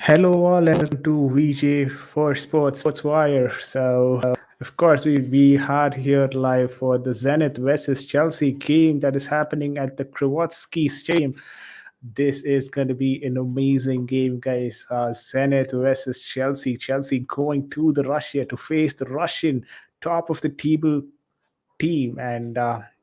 Hello all and welcome to VJ for Sportswire. So of course we had here live for the Zenith versus Chelsea game that is happening at the Kretovsky Stadium. This is going to be an amazing game, guys. Zenith versus Chelsea. Chelsea going to the Russia to face the Russian top of the table team, and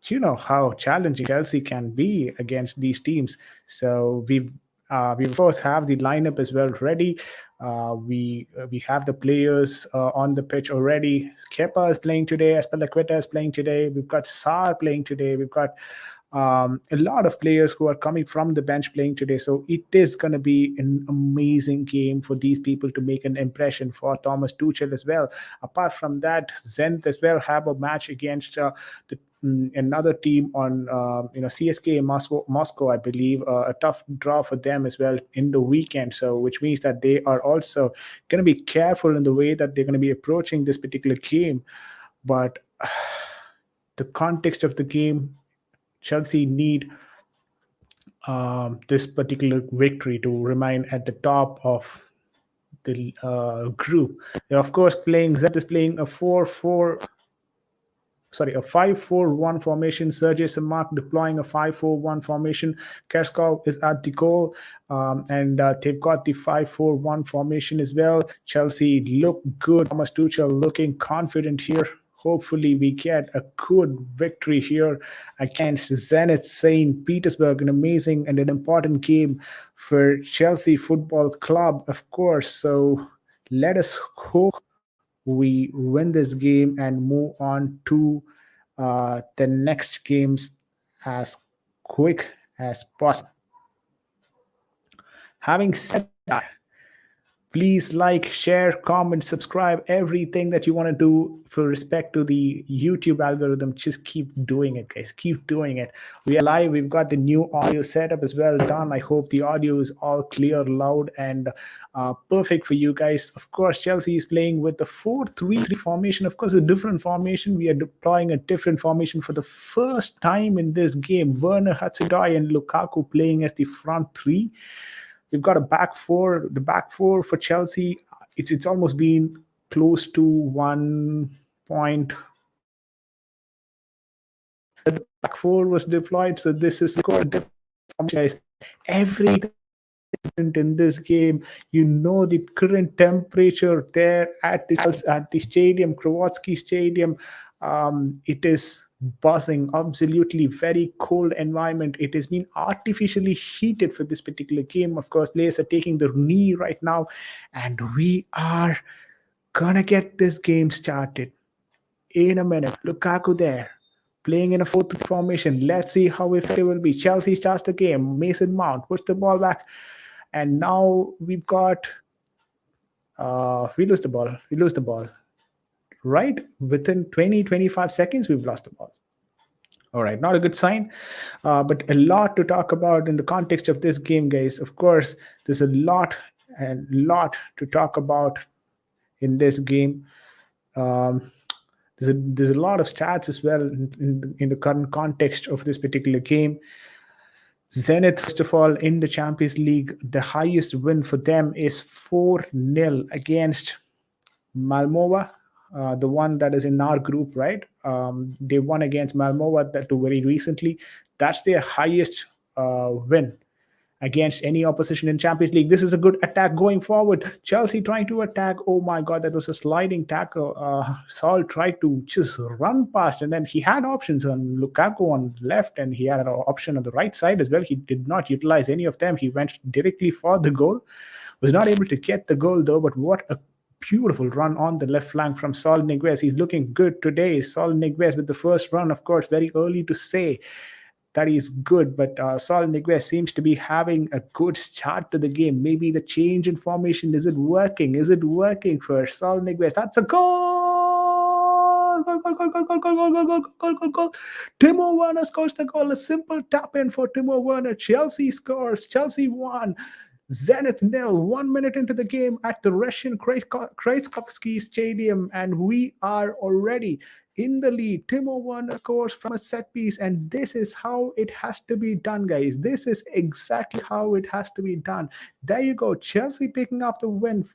you know how challenging Chelsea can be against these teams. So we of course have the lineup as well ready. We have the players on the pitch already. Kepa is playing today. Espelaqueta is playing today. We've got Sar playing today. We've got a lot of players who are coming from the bench playing today. So it is going to be an amazing game for these people to make an impression for Thomas Tuchel as well. Apart from that, Zenit as well have a match against another team on CSK Moscow, I believe, a tough draw for them as well in the weekend. So which means that they are also going to be careful in the way that they're going to be approaching this particular game. But the context of the game, Chelsea need this particular victory to remain at the top of the group. They're of course playing. Zenit is playing a 5-4-1 formation. Sergei Samak deploying a 5-4-1 formation. Kerskov is at the goal, and they've got the 5-4-1 formation as well. Chelsea look good. Thomas Tuchel looking confident here. Hopefully, we get a good victory here against Zenith St. Petersburgh, an amazing and an important game for Chelsea Football Club, of course. So let us hope we win this game and move on to the next games as quick as possible. Having said that, please like, share, comment, subscribe, everything that you want to do for respect to the YouTube algorithm. Just keep doing it, guys. Keep doing it. We are live. We've got the new audio setup as well done. I hope the audio is all clear, loud, and perfect for you guys. Of course, Chelsea is playing with the 4-3-3 formation. Of course, a different formation. We are deploying a different formation for the first time in this game. Werner, Hudson-Odoi, and Lukaku playing as the front three. We've got a back four. The back four for Chelsea, it's almost been close to 1 point. The back four was deployed, so this is different, guys. Everything in this game. You know the current temperature there at the stadium, Kretovsky Stadium. It is buzzing, absolutely very cold environment. It has been artificially heated for this particular game. Of course, players are taking the knee right now, and we are gonna get this game started in a minute. Lukaku there, playing in a 4-3 formation. Let's see how effective it will be. Chelsea starts the game. Mason Mount puts the ball back, and now we've got we lose the ball. We lose the ball. Right within 20-25 seconds, we've lost the ball. All right, not a good sign, but a lot to talk about in the context of this game, guys. Of course, there's a lot to talk about in this game. There's a lot of stats as well in the current context of this particular game. Zenit, first of all, in the Champions League, the highest win for them is 4-0 against Malmova, the one that is in our group, right? They won against Malmova that very recently. That's their highest win against any opposition in Champions League. This is a good attack going forward. Chelsea trying to attack. Oh my God, that was a sliding tackle. Saul tried to just run past, and then he had options on Lukaku on the left, and he had an option on the right side as well. He did not utilize any of them. He went directly for the goal. Was not able to get the goal though, but what a beautiful run on the left flank from Saul Niguez. He's looking good today. Saul Niguez with the first run, of course, very early to say that is good, but Saul Niguez seems to be having a good start to the game. Maybe the change in formation, is it working? Is it working for Saul Niguez? That's a goal! Goal. Timo Werner scores the goal. A simple tap in for Timo Werner. Chelsea scores. Chelsea won. Zenith nil, 1 minute into the game at the Russian Kretovsky Stadium, and we are already in the lead. Timo Werner scores from a set piece, and this is how it has to be done, guys. This is exactly how it has to be done. There you go, Chelsea picking up the win.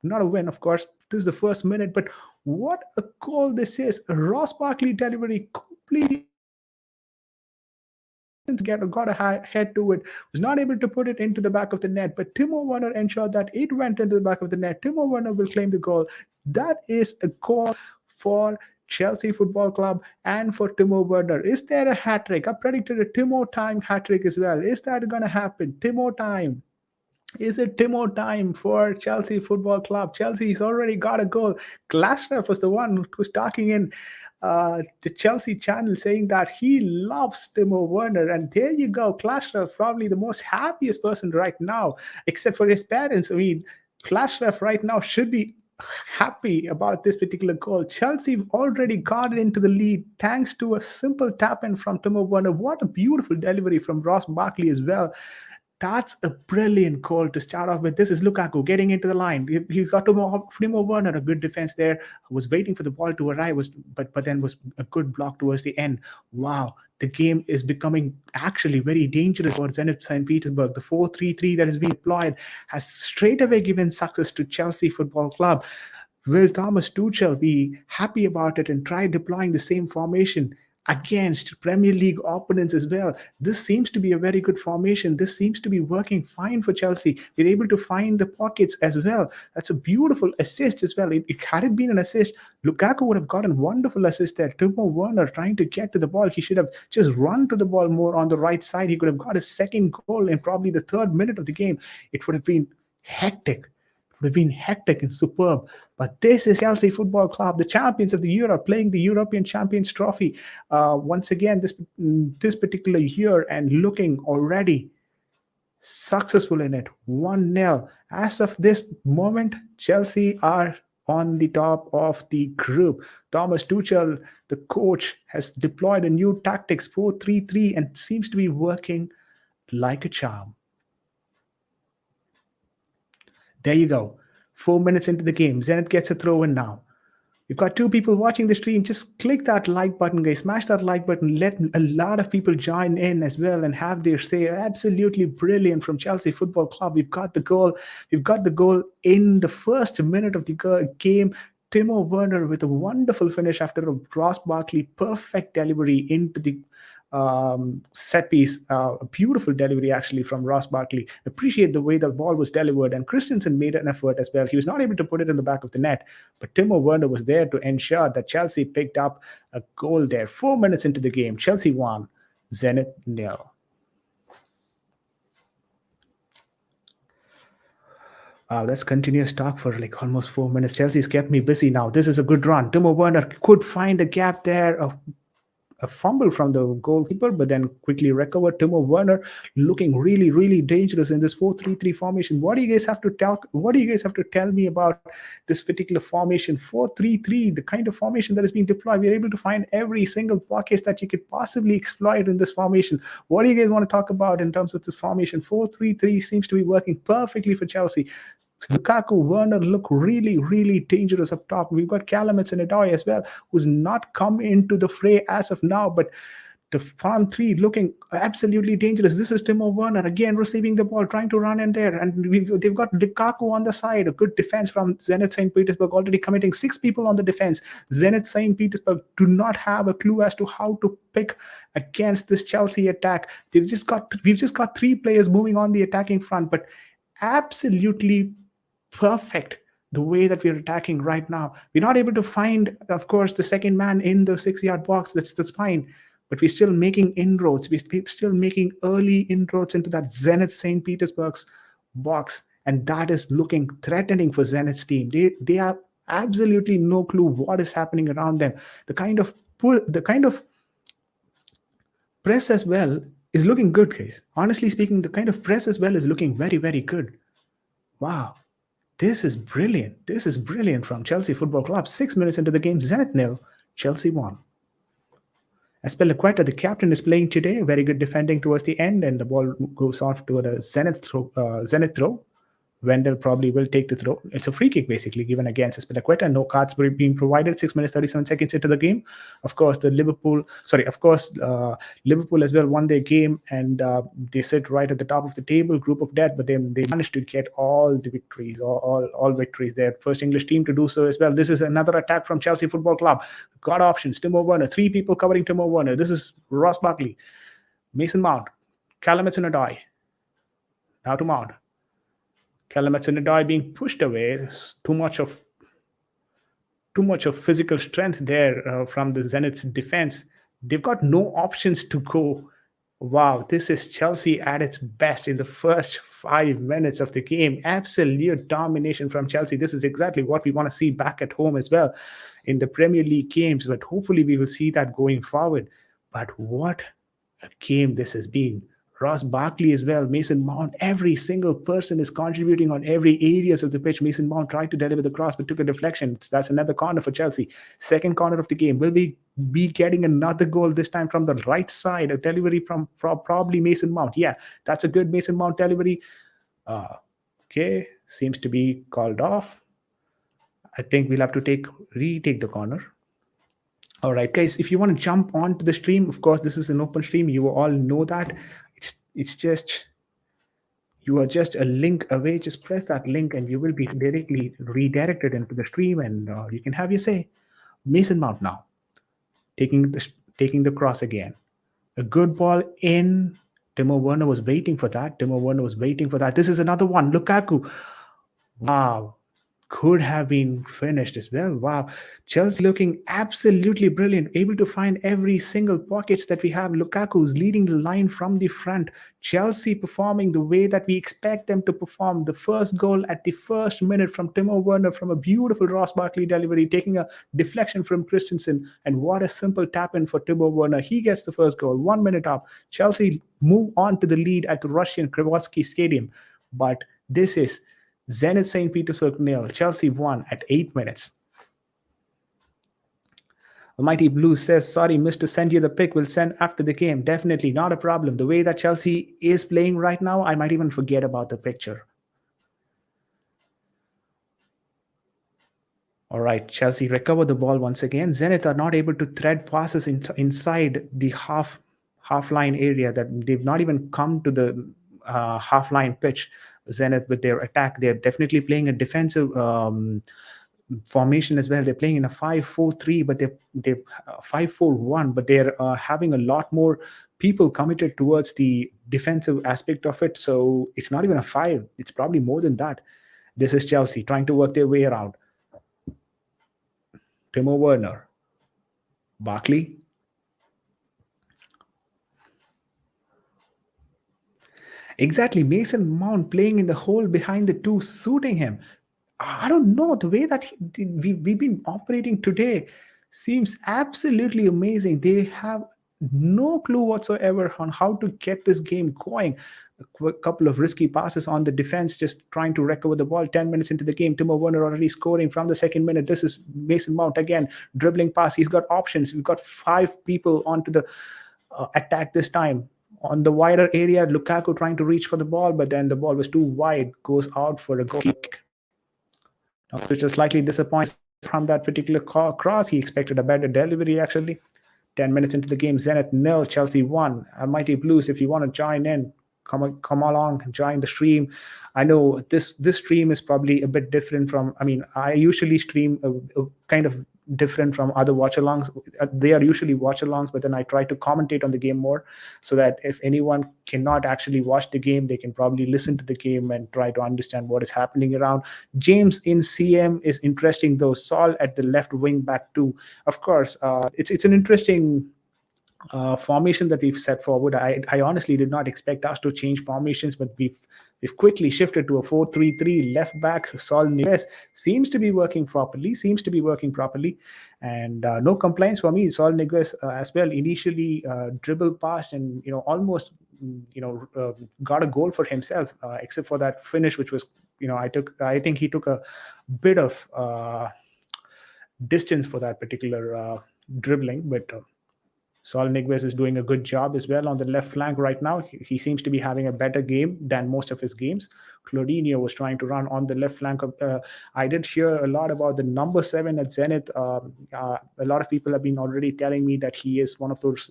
Not a win, of course. This is the first minute, but what a goal this is! A Ross Barkley delivery, completely got a head to it, was not able to put it into the back of the net, but Timo Werner ensured that it went into the back of the net. Timo Werner will claim the goal. That is a goal for Chelsea Football Club and for Timo Werner. Is there a hat trick? I predicted a Timo time hat trick as well. Is that going to happen? Timo time. Is it Timo time for Chelsea Football Club? Chelsea's already got a goal. Glasner was the one who was talking in the Chelsea channel saying that he loves Timo Werner. And there you go. Glasner, probably the most happiest person right now, except for his parents. I mean, Glasner right now should be happy about this particular goal. Chelsea already got into the lead thanks to a simple tap in from Timo Werner. What a beautiful delivery from Ross Barkley as well. That's a brilliant goal to start off with. This is Lukaku getting into the line. He got to Timo Werner, a good defense there. Was waiting for the ball to arrive, but then was a good block towards the end. Wow, the game is becoming actually very dangerous for Zenith St. Petersburg. The 4-3-3 that is being deployed has straight away given success to Chelsea Football Club. Will Thomas Tuchel be happy about it and try deploying the same formation against Premier League opponents as well? This seems to be a very good formation. This seems to be working fine for Chelsea. We're able to find the pockets as well. That's a beautiful assist as well. Had it been an assist, Lukaku would have gotten wonderful assist there. Timo Werner trying to get to the ball. He should have just run to the ball more on the right side. He could have got a second goal in probably the third minute of the game. It would have been hectic. Would have been hectic and superb. But this is Chelsea Football Club, the champions of the Europe, playing the European Champions Trophy once again this particular year, and looking already successful in it. 1-0. As of this moment, Chelsea are on the top of the group. Thomas Tuchel, the coach, has deployed a new tactics, 4-3-3, and seems to be working like a charm. There you go. 4 minutes into the game. Zenith gets a throw in now. You've got two people watching the stream. Just click that like button, guys. Smash that like button. Let a lot of people join in as well and have their say. Absolutely brilliant from Chelsea Football Club. We've got the goal. We've got the goal in the first minute of the game. Timo Werner with a wonderful finish after a Ross Barkley perfect delivery into the set piece. A beautiful delivery actually from Ross Barkley. Appreciate the way the ball was delivered, and Christensen made an effort as well. He was not able to put it in the back of the net, but Timo Werner was there to ensure that Chelsea picked up a goal there. 4 minutes into the game, Chelsea won, Zenith nil. Wow, that's continuous talk for like almost 4 minutes. Chelsea's kept me busy now. This is a good run. Timo Werner could find a gap there, a fumble from the goalkeeper, but then quickly recovered. Timo Werner looking really, really dangerous in this 4-3-3 formation. What do you guys have to talk? What do you guys have to tell me about this particular formation? 4-3-3, the kind of formation that is being deployed. We're able to find every single pocket that you could possibly exploit in this formation. What do you guys want to talk about in terms of this formation? 4-3-3 seems to be working perfectly for Chelsea. Lukaku, Werner look really, really dangerous up top. We've got Callum Hudson-Odoi as well, who's not come into the fray as of now, but the front three looking absolutely dangerous. This is Timo Werner again receiving the ball, trying to run in there, and they've got Lukaku on the side. A good defense from Zenith St. Petersburg, already committing 6 people on the defense. Zenith St. Petersburg do not have a clue as to how to pick against this Chelsea attack. We've just got 3 players moving on the attacking front, but absolutely perfect the way that we're attacking right now. We're not able to find, of course, the second man in the 6-yard box. That's fine, but we're still making inroads. We're still making early inroads into that Zenith St. Petersburg's box, and that is looking threatening for Zenith's team. They have absolutely no clue what is happening around them. The kind of press as well is looking good, guys. Honestly speaking, the kind of press as well is looking very, very good. Wow. This is brilliant. This is brilliant from Chelsea Football Club. 6 minutes into the game, Zenith nil, Chelsea won. Espeliqueta, the captain, is playing today. Very good defending towards the end, and the ball goes off to a Zenith throw. Wendell probably will take the throw. It's a free kick basically given against Espeliqueta. No cards were being provided. 6 minutes 37 seconds into the game. Of course, Liverpool as well won their game, and they sit right at the top of the table, group of death. But then they managed to get all the victories, all victories. Their first English team to do so as well. This is another attack from Chelsea Football Club. Got options. Timo Werner, 3 people covering Timo Werner. This is Ross Barkley, Mason Mount, Callum Hudson-Odoi. Now to Mount. Callum Hudson-Odoi being pushed away. Too much of physical strength there from the Zenit's defense. They've got no options to go. Wow, this is Chelsea at its best in the first 5 minutes of the game. Absolute domination from Chelsea. This is exactly what we want to see back at home as well in the Premier League games, but hopefully we will see that going forward. But what a game this has been. Ross Barkley as well, Mason Mount, every single person is contributing on every areas of the pitch. Mason Mount tried to deliver the cross but took a deflection. That's another corner for Chelsea. Second corner of the game. Will we be getting another goal this time from the right side? A delivery from probably Mason Mount. Yeah, that's a good Mason Mount delivery. Okay, seems to be called off. I think we'll have to retake the corner. All right, guys, if you want to jump onto the stream, of course, this is an open stream. You all know that. It's just, you are just a link away. Just press that link and you will be directly redirected into the stream, and you can have your say. Mason Mount now taking the cross again. A good ball in. Timo Werner was waiting for that. This is another one. Lukaku. Wow. Could have been finished as well. Wow. Chelsea looking absolutely brilliant, able to find every single pockets that we have. Lukaku's leading the line from the front. Chelsea performing the way that we expect them to perform. The first goal at the first minute from Timo Werner from a beautiful Ross Barkley delivery, taking a deflection from Christensen. And what a simple tap-in for Timo Werner. He gets the first goal. 1 minute up. Chelsea move on to the lead at the Russian Kretovsky Stadium. But this is Zenith St. Petersborough 0, Chelsea 1 at 8 minutes. Almighty Blue says, sorry, missed to send you the pic. We'll send after the game. Definitely, not a problem. The way that Chelsea is playing right now, I might even forget about the picture. All right, Chelsea recover the ball once again. Zenith are not able to thread passes inside the half-line area. That they've not even come to the half-line pitch. Zenith with their attack, they're definitely playing a defensive formation as well. They're playing in a 5-4-3, but they're 5-4-1, but they're having a lot more people committed towards the defensive aspect of it. So it's not even a 5, it's probably more than that. This is Chelsea trying to work their way around. Timo Werner, Barkley, exactly, Mason Mount playing in the hole behind the two, suiting him. I don't know, the way that we've been operating today seems absolutely amazing. They have no clue whatsoever on how to get this game going. A couple of risky passes on the defense, just trying to recover the ball. 10 minutes into the game, Timo Werner already scoring from the second minute. This is Mason Mount again, dribbling pass. He's got options. We've got 5 people onto the attack this time. On the wider area, Lukaku trying to reach for the ball, but then the ball was too wide, goes out for a goal kick. Which was slightly disappointed from that particular cross. He expected a better delivery, actually. 10 minutes into the game, Zenith 0, Chelsea 1. Almighty Blues, if you want to join in, come along and join the stream. I know this stream is probably a bit different from, I usually stream a kind of different from other watch-alongs. They are usually watch-alongs, but then I try to commentate on the game more, so that if anyone cannot actually watch the game, they can probably listen to the game and try to understand what is happening around. James in CM is interesting, though. Saul at the left wing back too. Of course, it's an interesting formation that we've set forward. I honestly did not expect us to change formations, but we've quickly shifted to a 4-3-3. Left back Saul Niguez seems to be working properly, and no complaints for me. Saul Niguez as well initially dribbled past and almost got a goal for himself, except for that finish, which was I think he took a bit of distance for that particular dribbling, but Saul Niguez is doing a good job as well on the left flank right now. He seems to be having a better game than most of his games. Claudinho was trying to run on the left flank. I did hear a lot about the number 7 at Zenith. A lot of people have been already telling me that he is one of those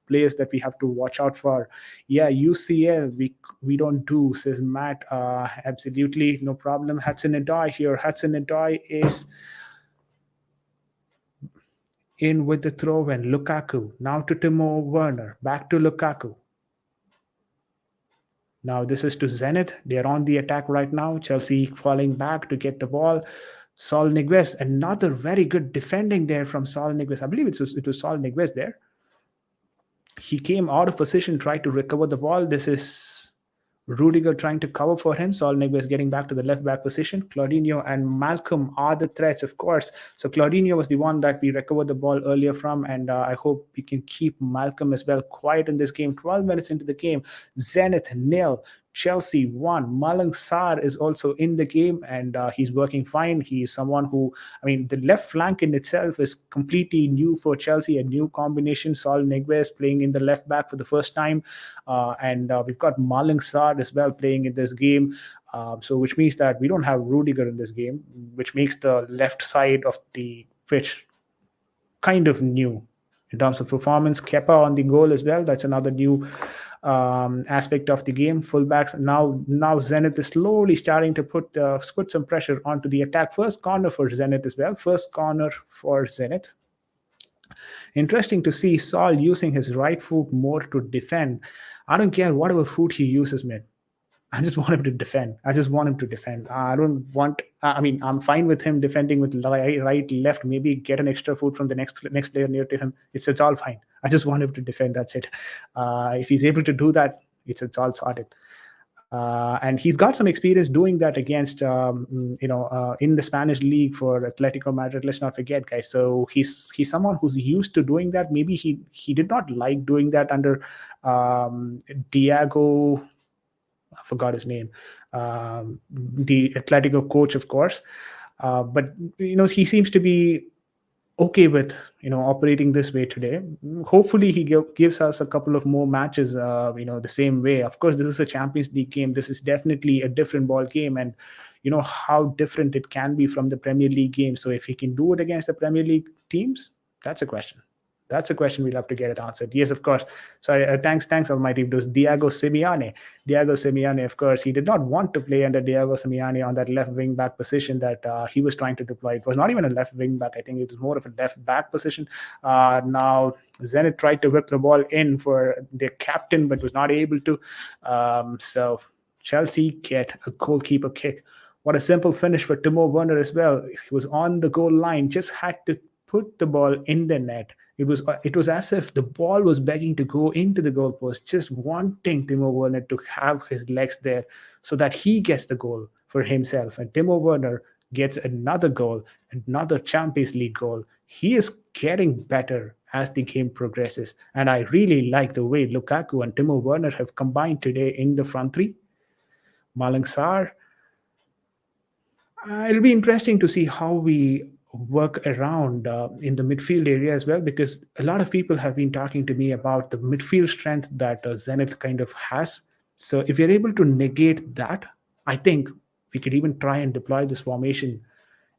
players that we have to watch out for. Yeah, UCL, we don't do, says Matt. Absolutely, no problem. Hudson Odoi here. Hudson Odoi is in with the throw in. Lukaku. Now to Timo Werner. Back to Lukaku. Now this is to Zenith. They're on the attack right now. Chelsea falling back to get the ball. Saul Niguez, another very good defending there from Saul Niguez. I believe it was Saul Niguez there. He came out of position, tried to recover the ball. This is Rudiger trying to cover for him. Saul Niguez getting back to the left back position. Claudinho and Malcolm are the threats, of course. So Claudinho was the one that we recovered the ball earlier from, and I hope we can keep Malcolm as well quiet in this game. 12 minutes into the game, Zenith 0, Chelsea 1. Malang Sarr is also in the game, and he's working fine. He's someone who, I mean, the left flank in itself is completely new for Chelsea, a new combination. Saul Niguez playing in the left back for the first time, and we've got Malang Sarr as well playing in this game. So which means that we don't have Rudiger in this game, which makes the left side of the pitch kind of new in terms of performance. Kepa on the goal as well. That's another new aspect of the game. Fullbacks now Zenith is slowly starting to put some pressure onto the attack. First corner for Zenith as well. First corner for Zenith. Interesting to see Saul using his right foot more to defend. I don't care whatever foot he uses, man. I just want him to defend. I just want him to defend. I don't want. I mean, I'm fine with him defending with right, left. Maybe get an extra foot from the next player near to him. It's all fine. I just want him to defend. That's it. If he's able to do that, it's all sorted. And he's got some experience doing that against, in the Spanish league for Atletico Madrid. Let's not forget, guys. So he's someone who's used to doing that. Maybe he did not like doing that under Diego. I forgot his name, the Atletico coach, of course. But he seems to be okay with operating this way today. Hopefully, he gives us a couple of more matches, the same way. Of course, this is a Champions League game. This is definitely a different ball game, and you know how different it can be from the Premier League game. So if he can do it against the Premier League teams, that's a question. That's a question we'll have to get it answered. Yes, of course. Sorry, thanks, Almighty. It was Diego Simeone. Diego Simeone, of course, he did not want to play under Diego Simeone on that left wing back position that he was trying to deploy. It was not even a left wing back. I think it was more of a left back position. Now, Zenit tried to whip the ball in for their captain, but was not able to. So Chelsea get a goalkeeper kick. What a simple finish for Timo Werner as well. He was on the goal line, just had to put the ball in the net. It was as if the ball was begging to go into the goalpost, just wanting Timo Werner to have his legs there so that he gets the goal for himself. And Timo Werner gets another goal, another Champions League goal. He is getting better as the game progresses. And I really like the way Lukaku and Timo Werner have combined today in the front three. Malang Sarr. It'll be interesting to see how we work around in the midfield area as well, because a lot of people have been talking to me about the midfield strength that Zenith kind of has. So if you're able to negate that, I think we could even try and deploy this formation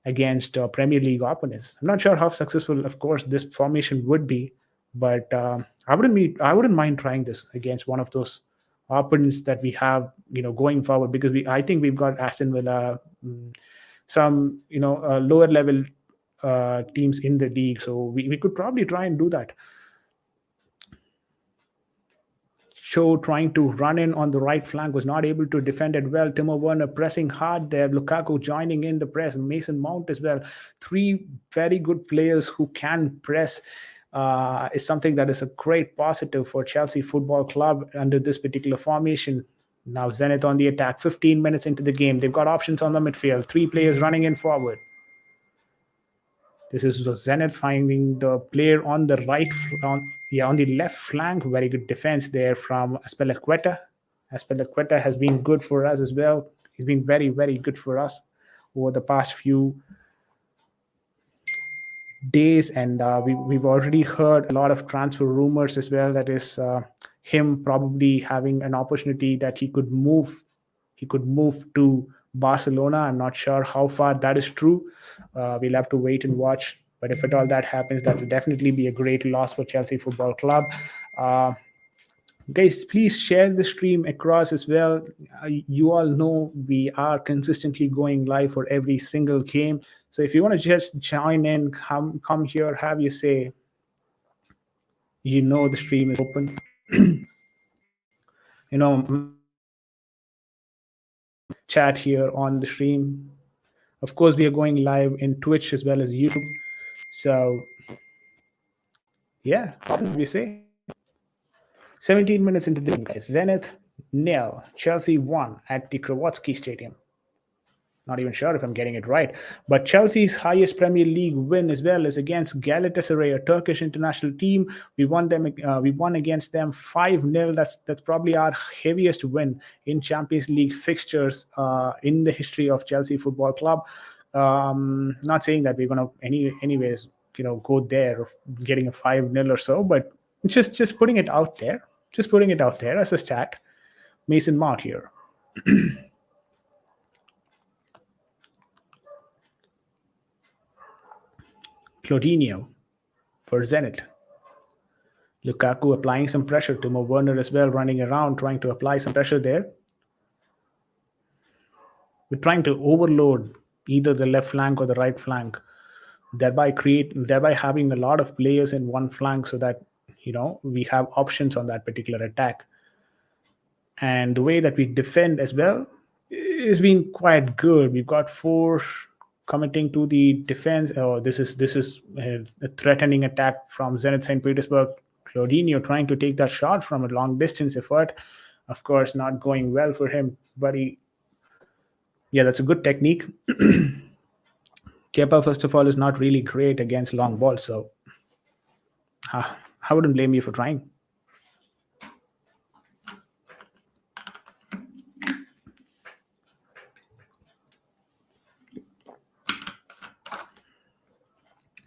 against Premier League opponents. I'm not sure how successful, of course, this formation would be, but I wouldn't mind trying this against one of those opponents that we have, going forward, because I think we've got Aston Villa, some lower level teams in the league, so we could probably try and do that. Cho trying to run in on the right flank was not able to defend it well. Timo Werner pressing hard there. Lukaku joining in the press. Mason Mount as well. Three very good players who can press. Is something that is a great positive for Chelsea Football Club under this particular formation. Now Zenith on the attack. 15 minutes into the game. They've got options on the midfield. Three players running in forward. This is Zenith finding the player on the right, on the left flank. Very good defense there from Azpilicueta. Azpilicueta has been good for us as well. He's been very, very good for us over the past few days, and we've already heard a lot of transfer rumors as well. That is him probably having an opportunity that he could move to Barcelona. I'm not sure how far that is true. We'll have to wait and watch. But if at all that happens, that will definitely be a great loss for Chelsea Football Club. Uh, Guys, please share the stream across as well. You all know we are consistently going live for every single game. So if you want to just join in, come here, have your say. The stream is open. Malcolm is chat here on the stream. Of course, we are going live in Twitch as well as YouTube. So yeah, what do you say? 17 minutes into the game, guys. Zenith nil, Chelsea 1 at the Kretovsky Stadium. Not even sure if I'm getting it right. But Chelsea's highest Premier League win as well is against Galatasaray, a Turkish international team. We won them. We won against them 5-0. That's probably our heaviest win in Champions League fixtures in the history of Chelsea Football Club. Not saying that we're gonna anyways go there getting a 5-0 or so, but just putting it out there. Just putting it out there as a stat. Mason Mount here. Claudinho for Zenit. Lukaku applying some pressure. Timo Werner as well running around trying to apply some pressure there. We're trying to overload either the left flank or the right flank, thereby having a lot of players in one flank so that we have options on that particular attack. And the way that we defend as well is being quite good. We've got four committing to the defense. Oh, this is a threatening attack from Zenith St. Petersburg. Claudinho trying to take that shot from a long distance effort. Of course, not going well for him, but yeah, that's a good technique. Kepa, first of all, is not really great against long balls, so I wouldn't blame you for trying.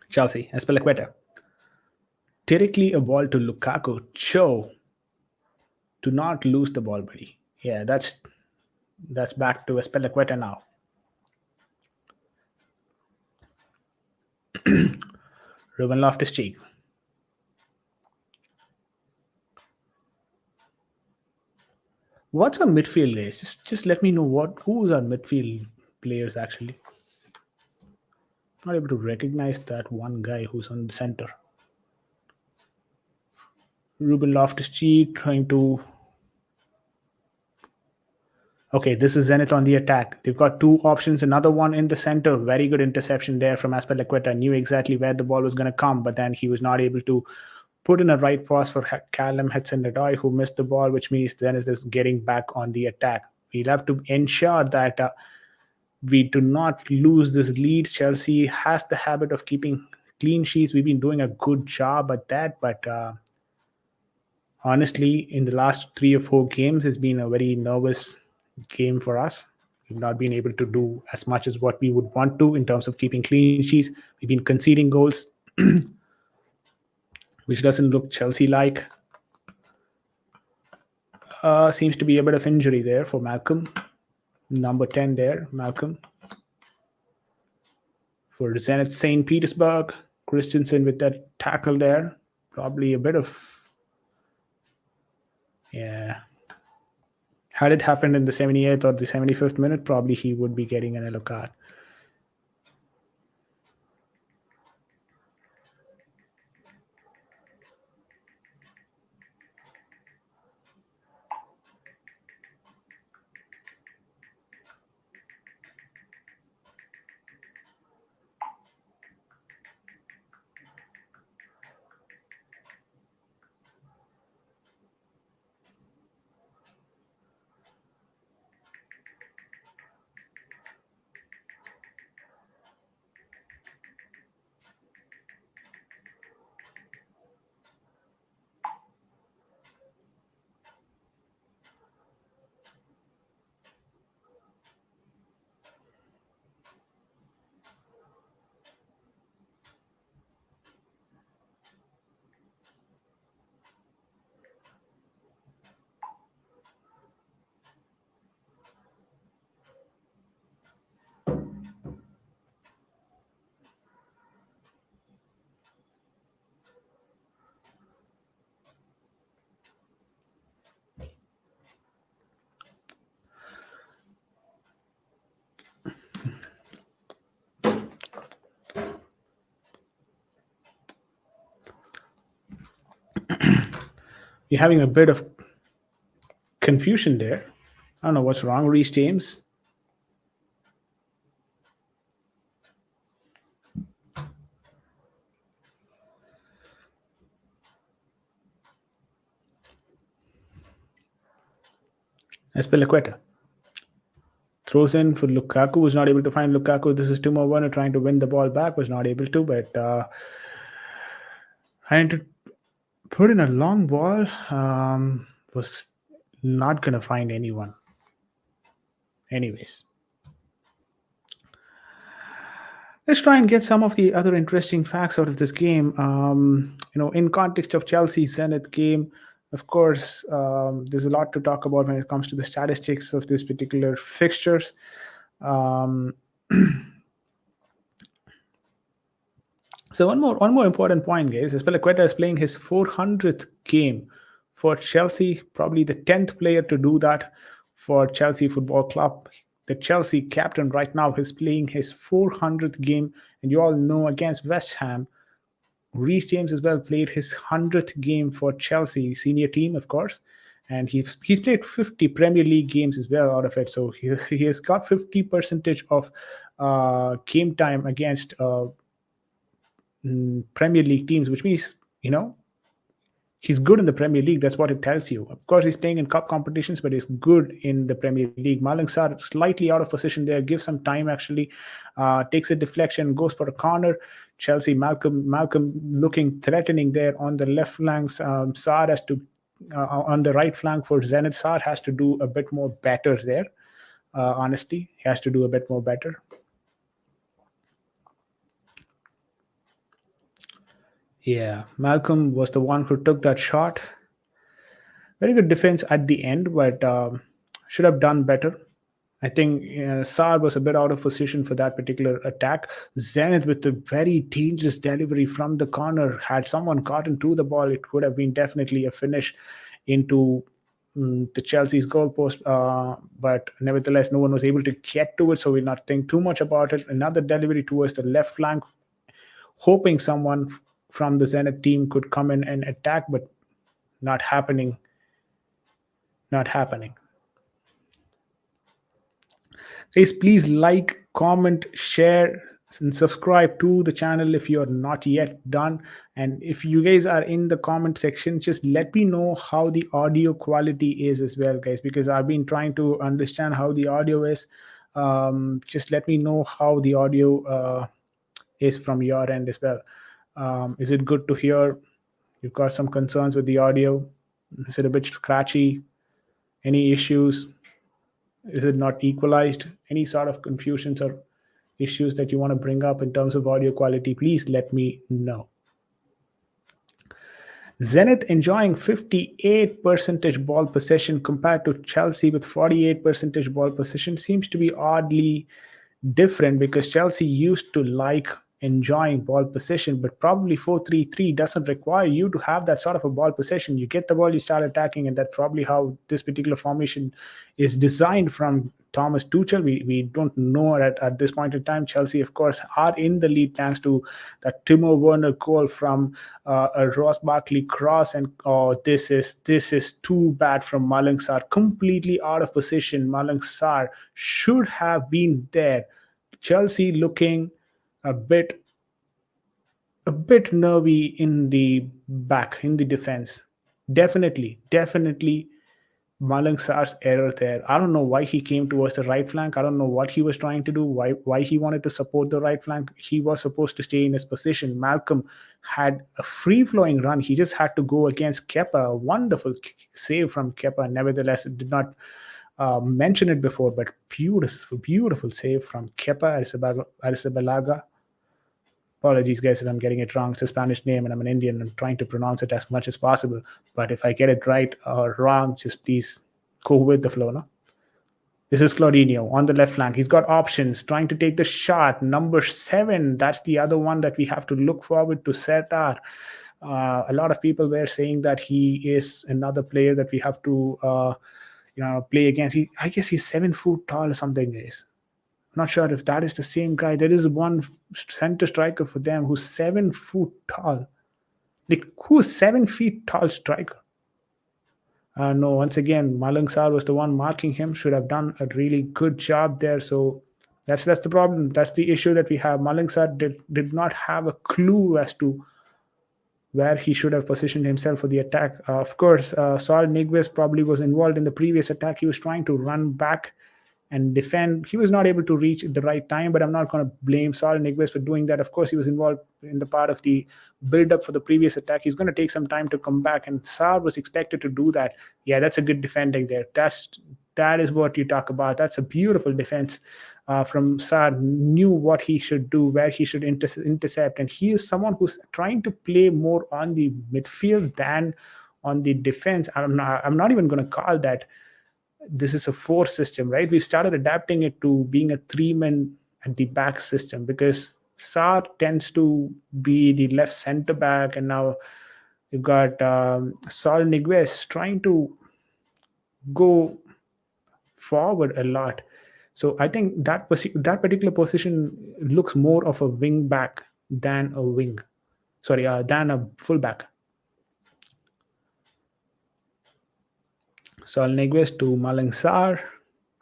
Chelsea, Espelicueta. Directly a ball to Lukaku. Cho. Do not lose the ball, buddy. Yeah, that's back to Espelicueta now. Ruben Loftus-Cheek. What's our midfield guys? Just let me know who's our midfield players actually. Not able to recognize that one guy who's on the center. Ruben Loftus-Cheek trying to. Okay, this is Zenith on the attack. They've got two options. Another one in the center. Very good interception there from Espelicueta. Knew exactly where the ball was going to come, but then he was not able to put in a right pass for Callum Hudson-Odoi, who missed the ball, which means Zenith is getting back on the attack. We'll have to ensure that we do not lose this lead. Chelsea has the habit of keeping clean sheets. We've been doing a good job at that, but honestly, in the last 3 or 4 games, it's been a very nervous game for us. We've not been able to do as much as what we would want to in terms of keeping clean sheets. We've been conceding goals, which doesn't look Chelsea-like. Seems to be a bit of injury there for Malcolm. Number 10 there, Malcolm. For Zenith St. Petersburg, Christensen with that tackle there. Probably a bit of... Yeah. Had it happened in the 78th or the 75th minute, probably he would be getting an yellow card. You're having a bit of confusion there. I don't know what's wrong, Reece James. Espelaqueta throws in for Lukaku, was not able to find Lukaku. This is Timo Werner trying to win the ball back, was not able to, but trying to put in a long ball, was not going to find anyone. Anyways, let's try and get some of the other interesting facts out of this game. In context of Chelsea Zenith game, of course, there's a lot to talk about when it comes to the statistics of this particular fixtures. So one more important point, guys. Espelaqueta is playing his 400th game for Chelsea, probably the 10th player to do that for Chelsea Football Club. The Chelsea captain right now is playing his 400th game, and you all know against West Ham, Reece James as well played his 100th game for Chelsea senior team, of course, and he's played 50 Premier League games as well out of it. So he has got 50% of game time against Premier League teams, which means he's good in the Premier League. That's what it tells you. Of course, he's playing in cup competitions, but he's good in the Premier League. Malang Sarr slightly out of position there, gives some time actually, takes a deflection, goes for a corner. Chelsea, Malcolm looking threatening there on the left flank. Sarr has to, on the right flank for Zenith, Sarr has to do a bit more better there. Honestly, he has to do a bit more better. Yeah, Malcolm was the one who took that shot. Very good defense at the end, but should have done better. I think Sarr was a bit out of position for that particular attack. Zenith with a very dangerous delivery from the corner. Had someone gotten to the ball, it would have been definitely a finish into the Chelsea's goalpost. But nevertheless, no one was able to get to it, so we'll not think too much about it. Another delivery towards the left flank, hoping someone from the Zenith team could come in and attack, but not happening. Not happening. Guys, please like, comment, share, and subscribe to the channel if you are not yet done. And if you guys are in the comment section, just let me know how the audio quality is as well, guys, because I've been trying to understand how the audio is. Just let me know how the audio is from your end as well. Is it good to hear? You've got some concerns with the audio? Is it a bit scratchy? Any issues? Is it not equalized? Any sort of confusions or issues that you want to bring up in terms of audio quality, please let me know. Zenith enjoying 58% ball possession compared to Chelsea with 48% ball possession seems to be oddly different, because Chelsea used to like enjoying ball possession, but probably 4-3-3 doesn't require you to have that sort of a ball possession. You get the ball, you start attacking, and that's probably how this particular formation is designed from Thomas Tuchel. We don't know at this point in time. Chelsea, of course, are in the lead thanks to that Timo Werner goal from a Ross Barkley cross, and this is too bad from Malang Sarr. Completely out of position. Malang Sarr should have been there. Chelsea looking a bit nervy in the back, in the defense. Definitely Malang Sarr's error there. I don't know why he came towards the right flank. I don't know what he was trying to do, why he wanted to support the right flank. He was supposed to stay in his position. Malcolm had a free-flowing run. He just had to go against Kepa. A wonderful save from Kepa. Nevertheless, it did not mention it before, but beautiful save from Kepa Arrizabalaga. Apologies, guys, if I'm getting it wrong. It's a Spanish name, and I'm an Indian. I'm trying to pronounce it as much as possible. But if I get it right or wrong, just please go with the flow, no? This is Claudinho on the left flank. He's got options, trying to take the shot. Number 7, that's the other one that we have to look forward to, Sertar. A lot of people were saying that he is another player that we have to play against. I guess he's 7 foot tall or something, guys. Not sure if that is the same guy. There is one center striker for them who's 7 foot tall. Like, who's 7 feet tall striker? No, once again, Malang Sarr was the one marking him. Should have done a really good job there. So that's the problem. That's the issue that we have. Malang Sarr did not have a clue as to where he should have positioned himself for the attack. Of course, Saul Niguez probably was involved in the previous attack. He was trying to run back and defend. He was not able to reach at the right time, but I'm not going to blame Saul Niguez for doing that. Of course, he was involved in the part of the build up for the previous attack. He's going to take some time to come back, and Saar was expected to do that. Yeah, that's a good defending there. That is what you talk about. That's a beautiful defense from Saar. Knew what he should do, where he should intercept, and he is someone who's trying to play more on the midfield than on the defense. I'm not even going to call that this is a four system, right? We've started adapting it to being a three-man at the back system because Saar tends to be the left center back, and now you've got Saul Niguez trying to go forward a lot. So I think that particular position looks more of a wing back than a wing. Sorry, than a fullback. Saul Niguez to Malang Sarr,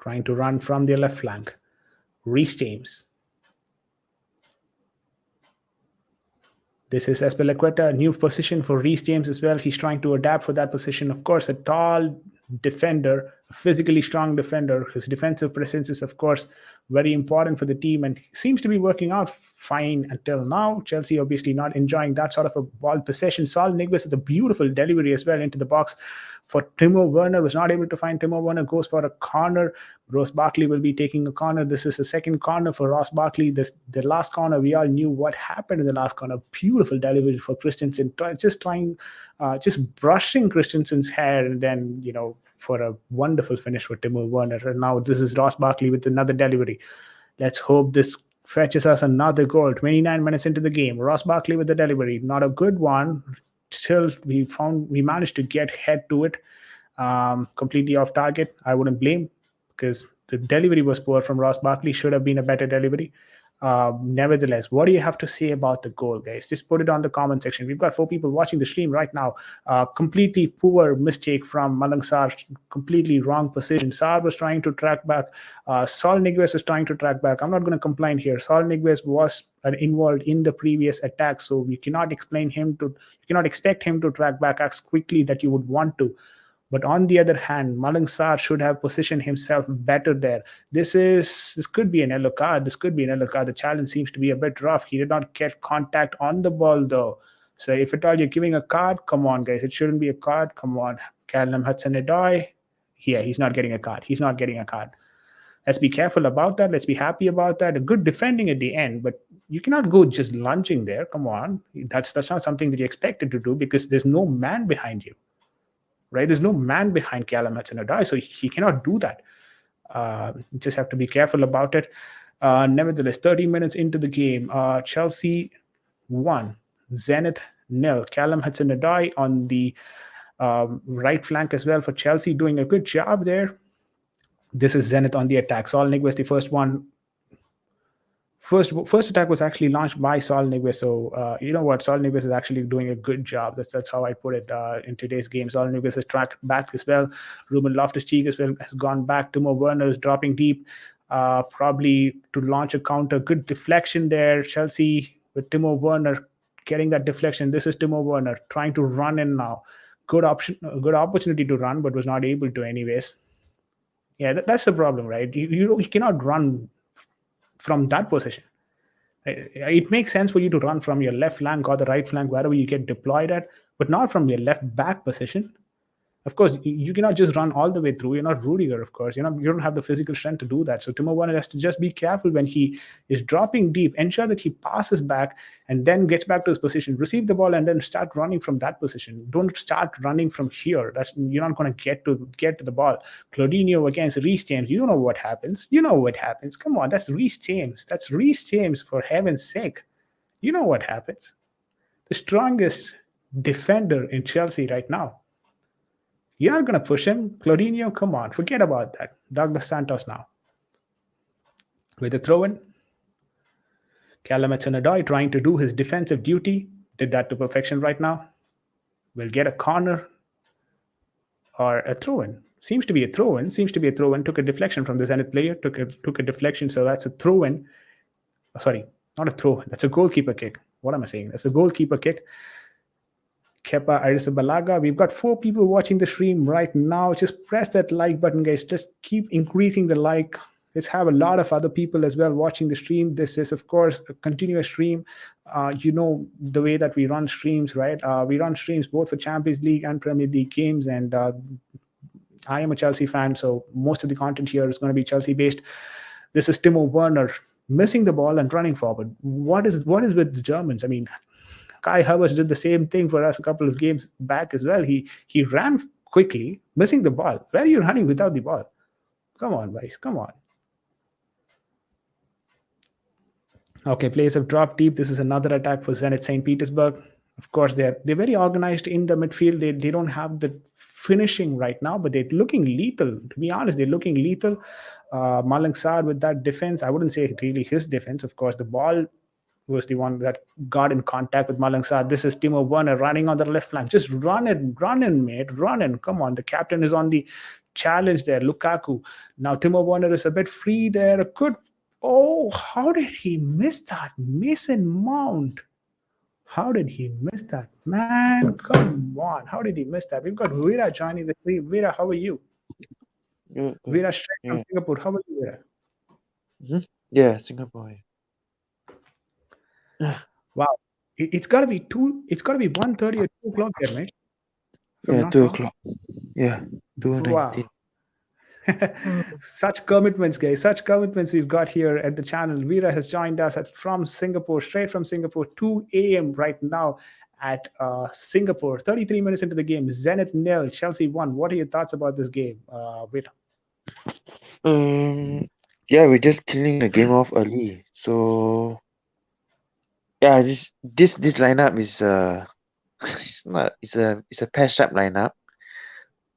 trying to run from the left flank. Reece James. This is Espelequeta, new position for Reece James as well. He's trying to adapt for that position. Of course, a tall defender, a physically strong defender. His defensive presence is, of course, very important for the team and seems to be working out fine until now. Chelsea obviously not enjoying that sort of a ball possession. Saul Niguez with a beautiful delivery as well into the box for Timo Werner. Was not able to find Timo Werner. Goes for a corner. Ross Barkley will be taking a corner. This is the second corner for Ross Barkley. The last corner, we all knew what happened in the last corner. Beautiful delivery for Christensen. Just brushing Christensen's hair, and then, for a wonderful finish for Timo Werner. And now this is Ross Barkley with another delivery. Let's hope this fetches us another goal. 29 minutes into the game. Ross Barkley with the delivery. Not a good one. Still, we managed to get head to it. Completely off target. I wouldn't blame, because the delivery was poor from Ross Barkley. Should have been a better delivery. Nevertheless, what do you have to say about the goal, guys? Just put it on the comment section. We've got 4 people watching the stream right now. Completely poor mistake from Malang Sarr. Completely wrong position. Sarr was trying to track back. Saul Niguez was trying to track back. I'm not going to complain here. Saul Niguez was involved in the previous attack, so you cannot expect him to track back as quickly that you would want to. But on the other hand, Malang Sarr should have positioned himself better there. This could be an yellow card. The challenge seems to be a bit rough. He did not get contact on the ball, though. So if at all you're giving a card, come on, guys. It shouldn't be a card. Come on. Callum Hudson-Odoi. Yeah, he's not getting a card. Let's be careful about that. Let's be happy about that. A good defending at the end, but you cannot go just lunging there. Come on. That's not something that you're expected to do, because there's no man behind you. Right, there's no man behind Callum Hudson-Odoi, so he cannot do that. You just have to be careful about it. Nevertheless, 30 minutes into the game, Chelsea 1, Zenith 0. Callum Hudson-Odoi on the right flank as well for Chelsea, doing a good job there. This is Zenith on the attack. Saul Niguez, the first one. First attack was actually launched by Saul Niguez. So you know what? Saul Niguez is actually doing a good job. That's how I put it in today's game. Saul Niguez has tracked back as well. Ruben Loftus-Cheek as well has gone back. Timo Werner is dropping deep, probably to launch a counter. Good deflection there. Chelsea with Timo Werner getting that deflection. This is Timo Werner trying to run in now. Good opportunity to run, but was not able to anyways. Yeah, that's the problem, right? You cannot run from that position. It makes sense for you to run from your left flank or the right flank, wherever you get deployed at, but not from your left back position. Of course, you cannot just run all the way through. You're not Rudiger, of course. You don't have the physical strength to do that. So Timo Werner has to just be careful when he is dropping deep. Ensure that he passes back and then gets back to his position. Receive the ball and then start running from that position. Don't start running from here. You're not going to get to the ball. Claudinho against Reece James. You know what happens. Come on, that's Reece James, for heaven's sake. You know what happens. The strongest defender in Chelsea right now. You're not going to push him. Claudinho, come on. Forget about that. Douglas Santos now. With a throw-in. Callum Hudson-Odoi trying to do his defensive duty. Did that to perfection right now. Will get a corner. or a throw-in. Seems to be a throw-in. Took a deflection from the Zenith player. Took a deflection. So that's a throw-in. Sorry, not a throw. That's a goalkeeper kick. What am I saying? That's a goalkeeper kick. Kepa Arrizabalaga. We've got 4 people watching the stream right now. Just press that like button, guys. Just keep increasing the like. Let's have a lot of other people as well watching the stream. This is, of course, a continuous stream. You know the way that we run streams, right? We run streams both for Champions League and Premier League games, and I am a Chelsea fan, so most of the content here is going to be Chelsea-based. This is Timo Werner missing the ball and running forward. What is with the Germans? I mean, Kai Havertz did the same thing for us a couple of games back as well. He ran quickly, missing the ball. Where are you running without the ball? Come on, guys. Come on. Okay, players have dropped deep. This is another attack for Zenith St. Petersburg. Of course, they're very organized in the midfield. They don't have the finishing right now, but they're looking lethal. To be honest, they're looking lethal. Malang Sarr with that defense, I wouldn't say really his defense. Of course, the ball was the one that got in contact with Malang Sarr. This is Timo Werner running on the left flank. Just run in, mate. Run in. Come on. The captain is on the challenge there. Lukaku. Now Timo Werner is a bit free there. A good. Oh, how did he miss that? Mason Mount. How did he miss that? Man, come on. How did he miss that? We've got Veera joining the stream. Veera, how are you? Good. Veera straight from Singapore. How are you, Veera? Mm-hmm. Yeah, Singapore. Wow. It's gotta be 1:30 or 2 o'clock there, right? Yeah, 2 o'clock. Yeah, 2:19. Wow. Such commitments, guys. Such commitments we've got here at the channel. Veera has joined us from Singapore, straight from Singapore, 2 a.m. right now at Singapore. 33 minutes into the game. Zenith 0, Chelsea 1. What are your thoughts about this game, Veera? Yeah, we're just killing the game off early. So yeah, this lineup is it's a patched up lineup,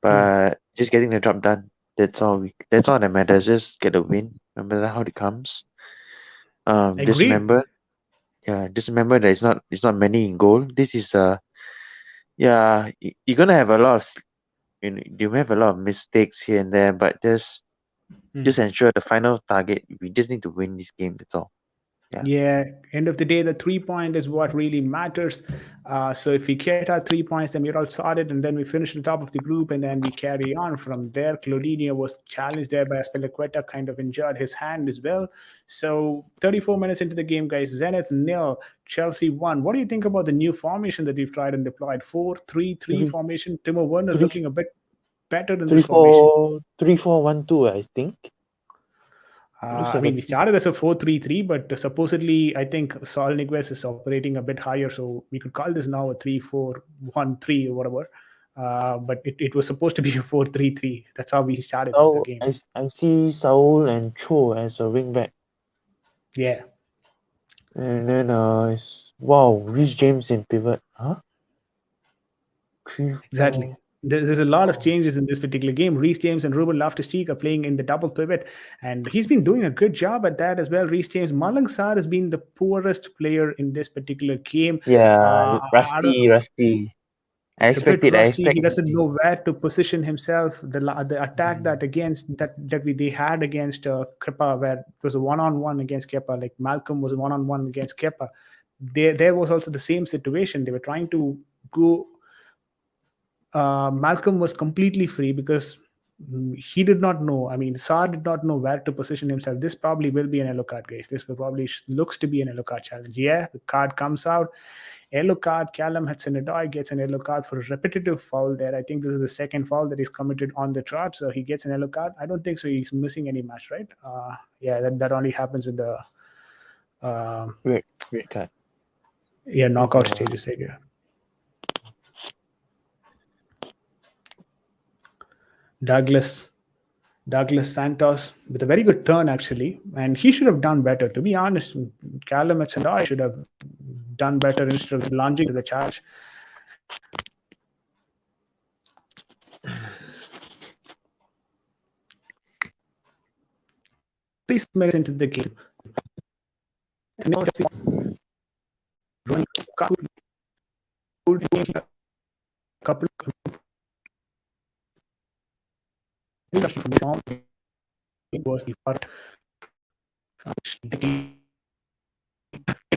but just getting the job done. That's all that matters. Just get a win, no matter how it comes. Just remember that it's not many in goal. This is you're gonna have a lot of you may have a lot of mistakes here and there, but just ensure the final target. We just need to win this game. That's all. Yeah, end of the day, the 3-point is what really matters. So if we get our 3 points, then we're all sorted, and then we finish at the top of the group, and then we carry on from there. Claudinho was challenged there by Aspilicueta, kind of injured his hand as well. So 34 minutes into the game, guys. Zenith 0, Chelsea 1. What do you think about the new formation that we've tried and deployed? 4-3-3 formation. Timo Werner looking a bit better than this formation. 3-4-1-2, I think. I mean, we started as a 4-3-3, but supposedly, I think Saul Niguez is operating a bit higher, so we could call this now a 3-4-1-3 or whatever. But it was supposed to be a 4-3-3. That's how we started the game. I see Saul and Cho as a wing back. Yeah. And then Rhys James in pivot. Huh? Exactly. There's a lot of changes in this particular game. Rhys James and Ruben Loftus-Cheek are playing in the double pivot, and he's been doing a good job at that as well. Rhys James. Malang Sarr has been the poorest player in this particular game. Yeah, rusty. I expect it. He doesn't know where to position himself. The attack that they had against Kepa, where it was a one-on-one against Kepa, like Malcolm was a one-on-one against Kepa. There was also the same situation. They were trying to go. Malcolm was completely free because he did not know. I mean, Sarr did not know where to position himself. This probably will be an yellow card, guys. This will probably looks to be an yellow card challenge. Yeah, the card comes out. Yellow card. Callum Hudson-Odoi gets an yellow card for a repetitive foul there. I think this is the second foul that he's committed on the trot, so he gets an yellow card. I don't think so. He's missing any match, right? That only happens with the red card. Yeah, knockout stages. Yeah. Douglas Santos with a very good turn, actually, and he should have done better. To be honest, Callum Hudson-Odoi should have done better instead of lunging to the charge. Please minutes into the game. was the part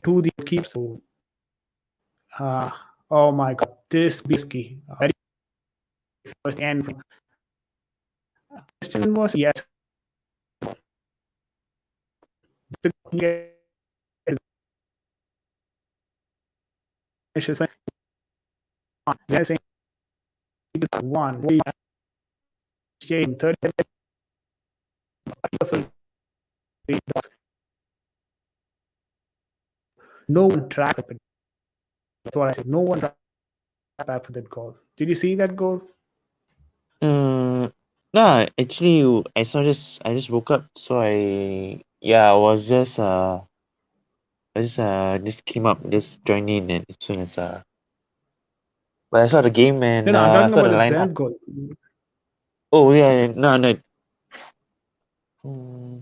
to the keep. So, oh my God, this Bisky, very first and question was yes. One, 30, no one tracked it. That's what I said. No one tracked for that goal. Did you see that goal? No, actually, I saw this. I just woke up, so I was just came up, just joined in, and as soon as but I saw the game and No, I'm talking saw about the the lineup. Zenith goal. Oh yeah, no. Mm,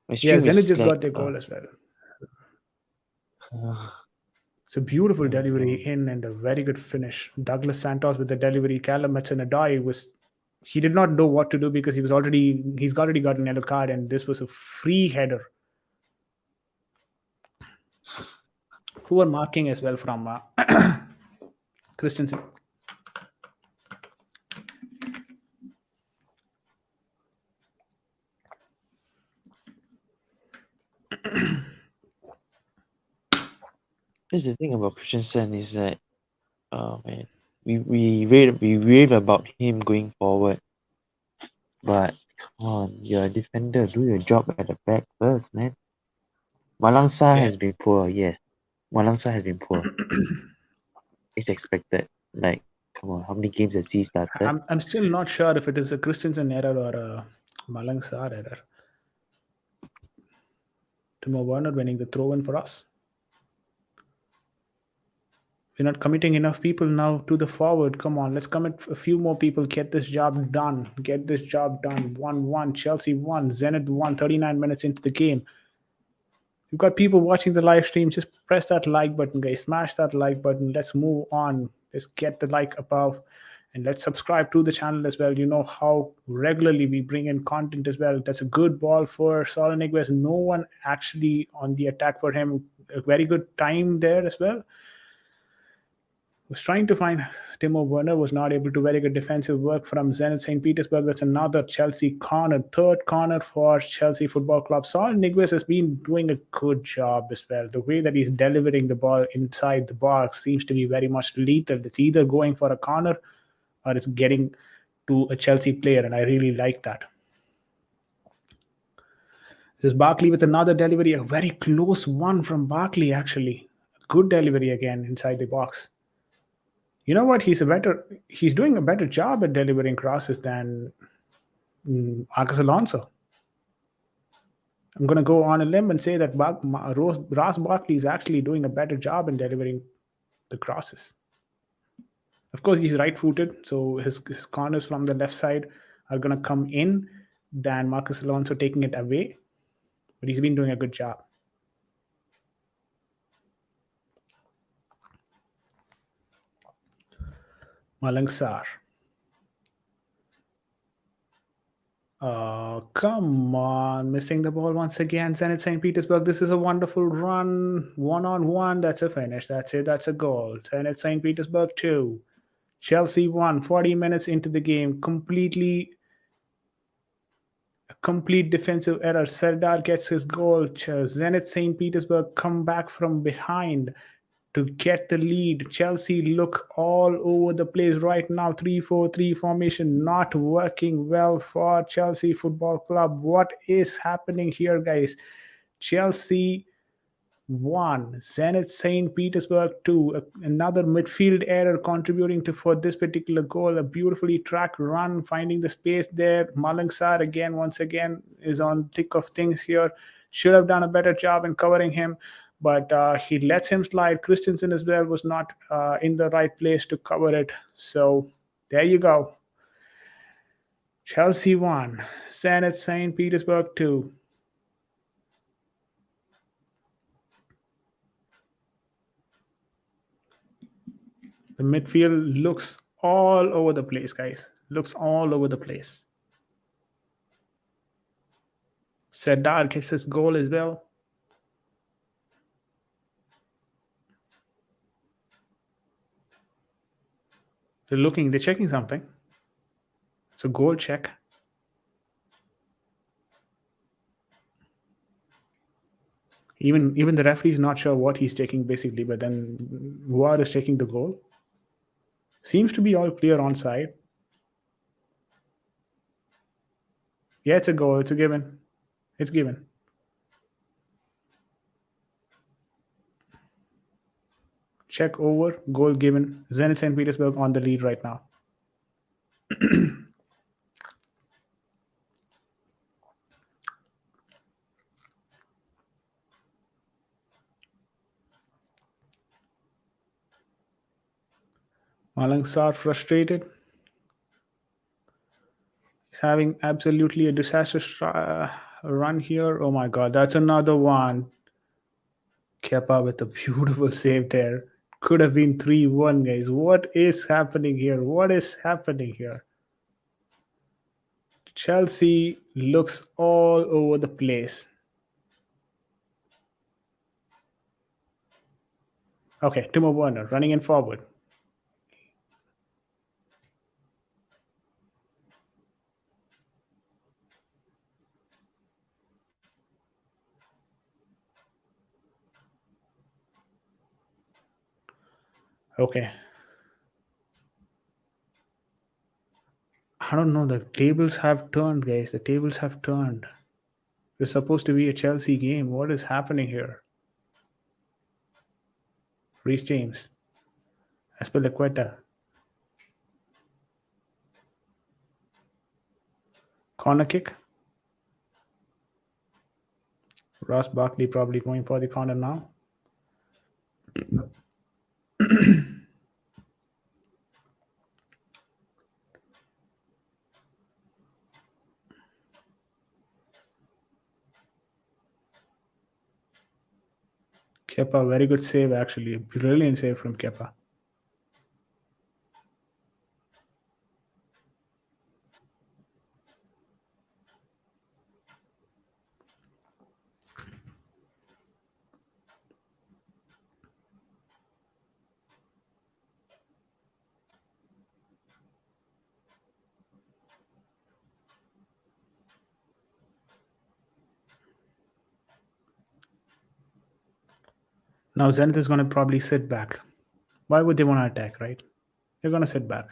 my Yeah, stream Zenith is just like got their goal as well. uh, It's a beautiful delivery oh, in and a very good finish. Douglas Santos with the delivery. Callum Hudson-Odoi was he did not know what to do because he's already got an yellow card and this was a free header. Poor marking as well from Christensen. this is the thing about Christensen is that oh man, we read about him going forward, but come on, you're a defender, do your job at the back first, man. Malangsa Yeah. has been poor, yes. Malangsa has been poor. It's expected. Like, come on, how many games has he started? I'm still not sure if it is a Christensen error or a Malang Sarr error. Timo Werner winning the throw in for us. We're not committing enough people now to the forward. Come on, let's commit a few more people. Get this job done. Get this job done. 1-1. Chelsea 1. Zenit 1. 39 minutes into the game. You've got people watching the live stream. Just press that like button, guys. Smash that like button. Let's move on. Let's get the like above. And let's subscribe to the channel as well. You know how regularly we bring in content as well. That's a good ball for Saul Niguez. No one actually on the attack for him. A very good time there as well. Was trying to find Timo Werner, was not able to. Very good defensive work from Zenit St. Petersburg. That's another Chelsea corner, third corner for Chelsea Football Club. Saul Niguez has been doing a good job as well. The way that he's delivering the ball inside the box seems to be very much lethal. It's either going for a corner or it's getting to a Chelsea player, and I really like that. This is Barkley with another delivery, a very close one from Barkley, actually. Good delivery again inside the box. You know what? He's doing a better job at delivering crosses than Marcus Alonso. I'm going to go on a limb and say that Ross Barkley is actually doing a better job in delivering the crosses. Of course, he's right-footed, so his corners from the left side are going to come in than Marcus Alonso taking it away. But he's been doing a good job. Malang Sarr. Come on, missing the ball once again. Zenit St. Petersburg. This is a wonderful run. 1-on-1. That's a finish. That's it. That's a goal. Zenit St. Petersburg 2. Chelsea 1. 40 minutes into the game. A complete defensive error. Serdar gets his goal. Zenit St. Petersburg come back from behind to get the lead. Chelsea look all over the place right now. 3-4-3 formation not working well for Chelsea Football Club. What is happening here, guys? Chelsea 1, Zenit St. Petersburg 2. Another midfield error contributing to for this particular goal. A beautifully tracked run, finding the space there. Malang Sarr again, once again, is on thick of things here. Should have done a better job in covering him, but he lets him slide. Christensen as well was not in the right place to cover it. So there you go. Chelsea 1, Zenit St. Petersburg 2. The midfield looks all over the place, guys. looks all over the place. Serdar gets his goal as well. They're checking something. It's a goal check. Even the referee is not sure what he's taking basically, but then VAR is taking the goal. Seems to be all clear onside. Yeah, it's a goal. It's a given. It's given. Check over. Goal given. Zenith St. Petersburg on the lead right now. Malangsar frustrated. He's having absolutely a disastrous run here. Oh my god, that's another one. Kepa with a beautiful save there. Could have been 3-1, guys. What is happening here? What is happening here? Chelsea looks all over the place. Okay, Timo Werner running in forward. Okay. I don't know. The tables have turned, guys. The tables have turned. It's supposed to be a Chelsea game. What is happening here? Reece James. Aspilicueta. Corner kick. Ross Barkley probably going for the corner now. Kepa, very good save actually. Brilliant save from Kepa. Now Zenith is going to probably sit back. Why would they want to attack, right? They're going to sit back.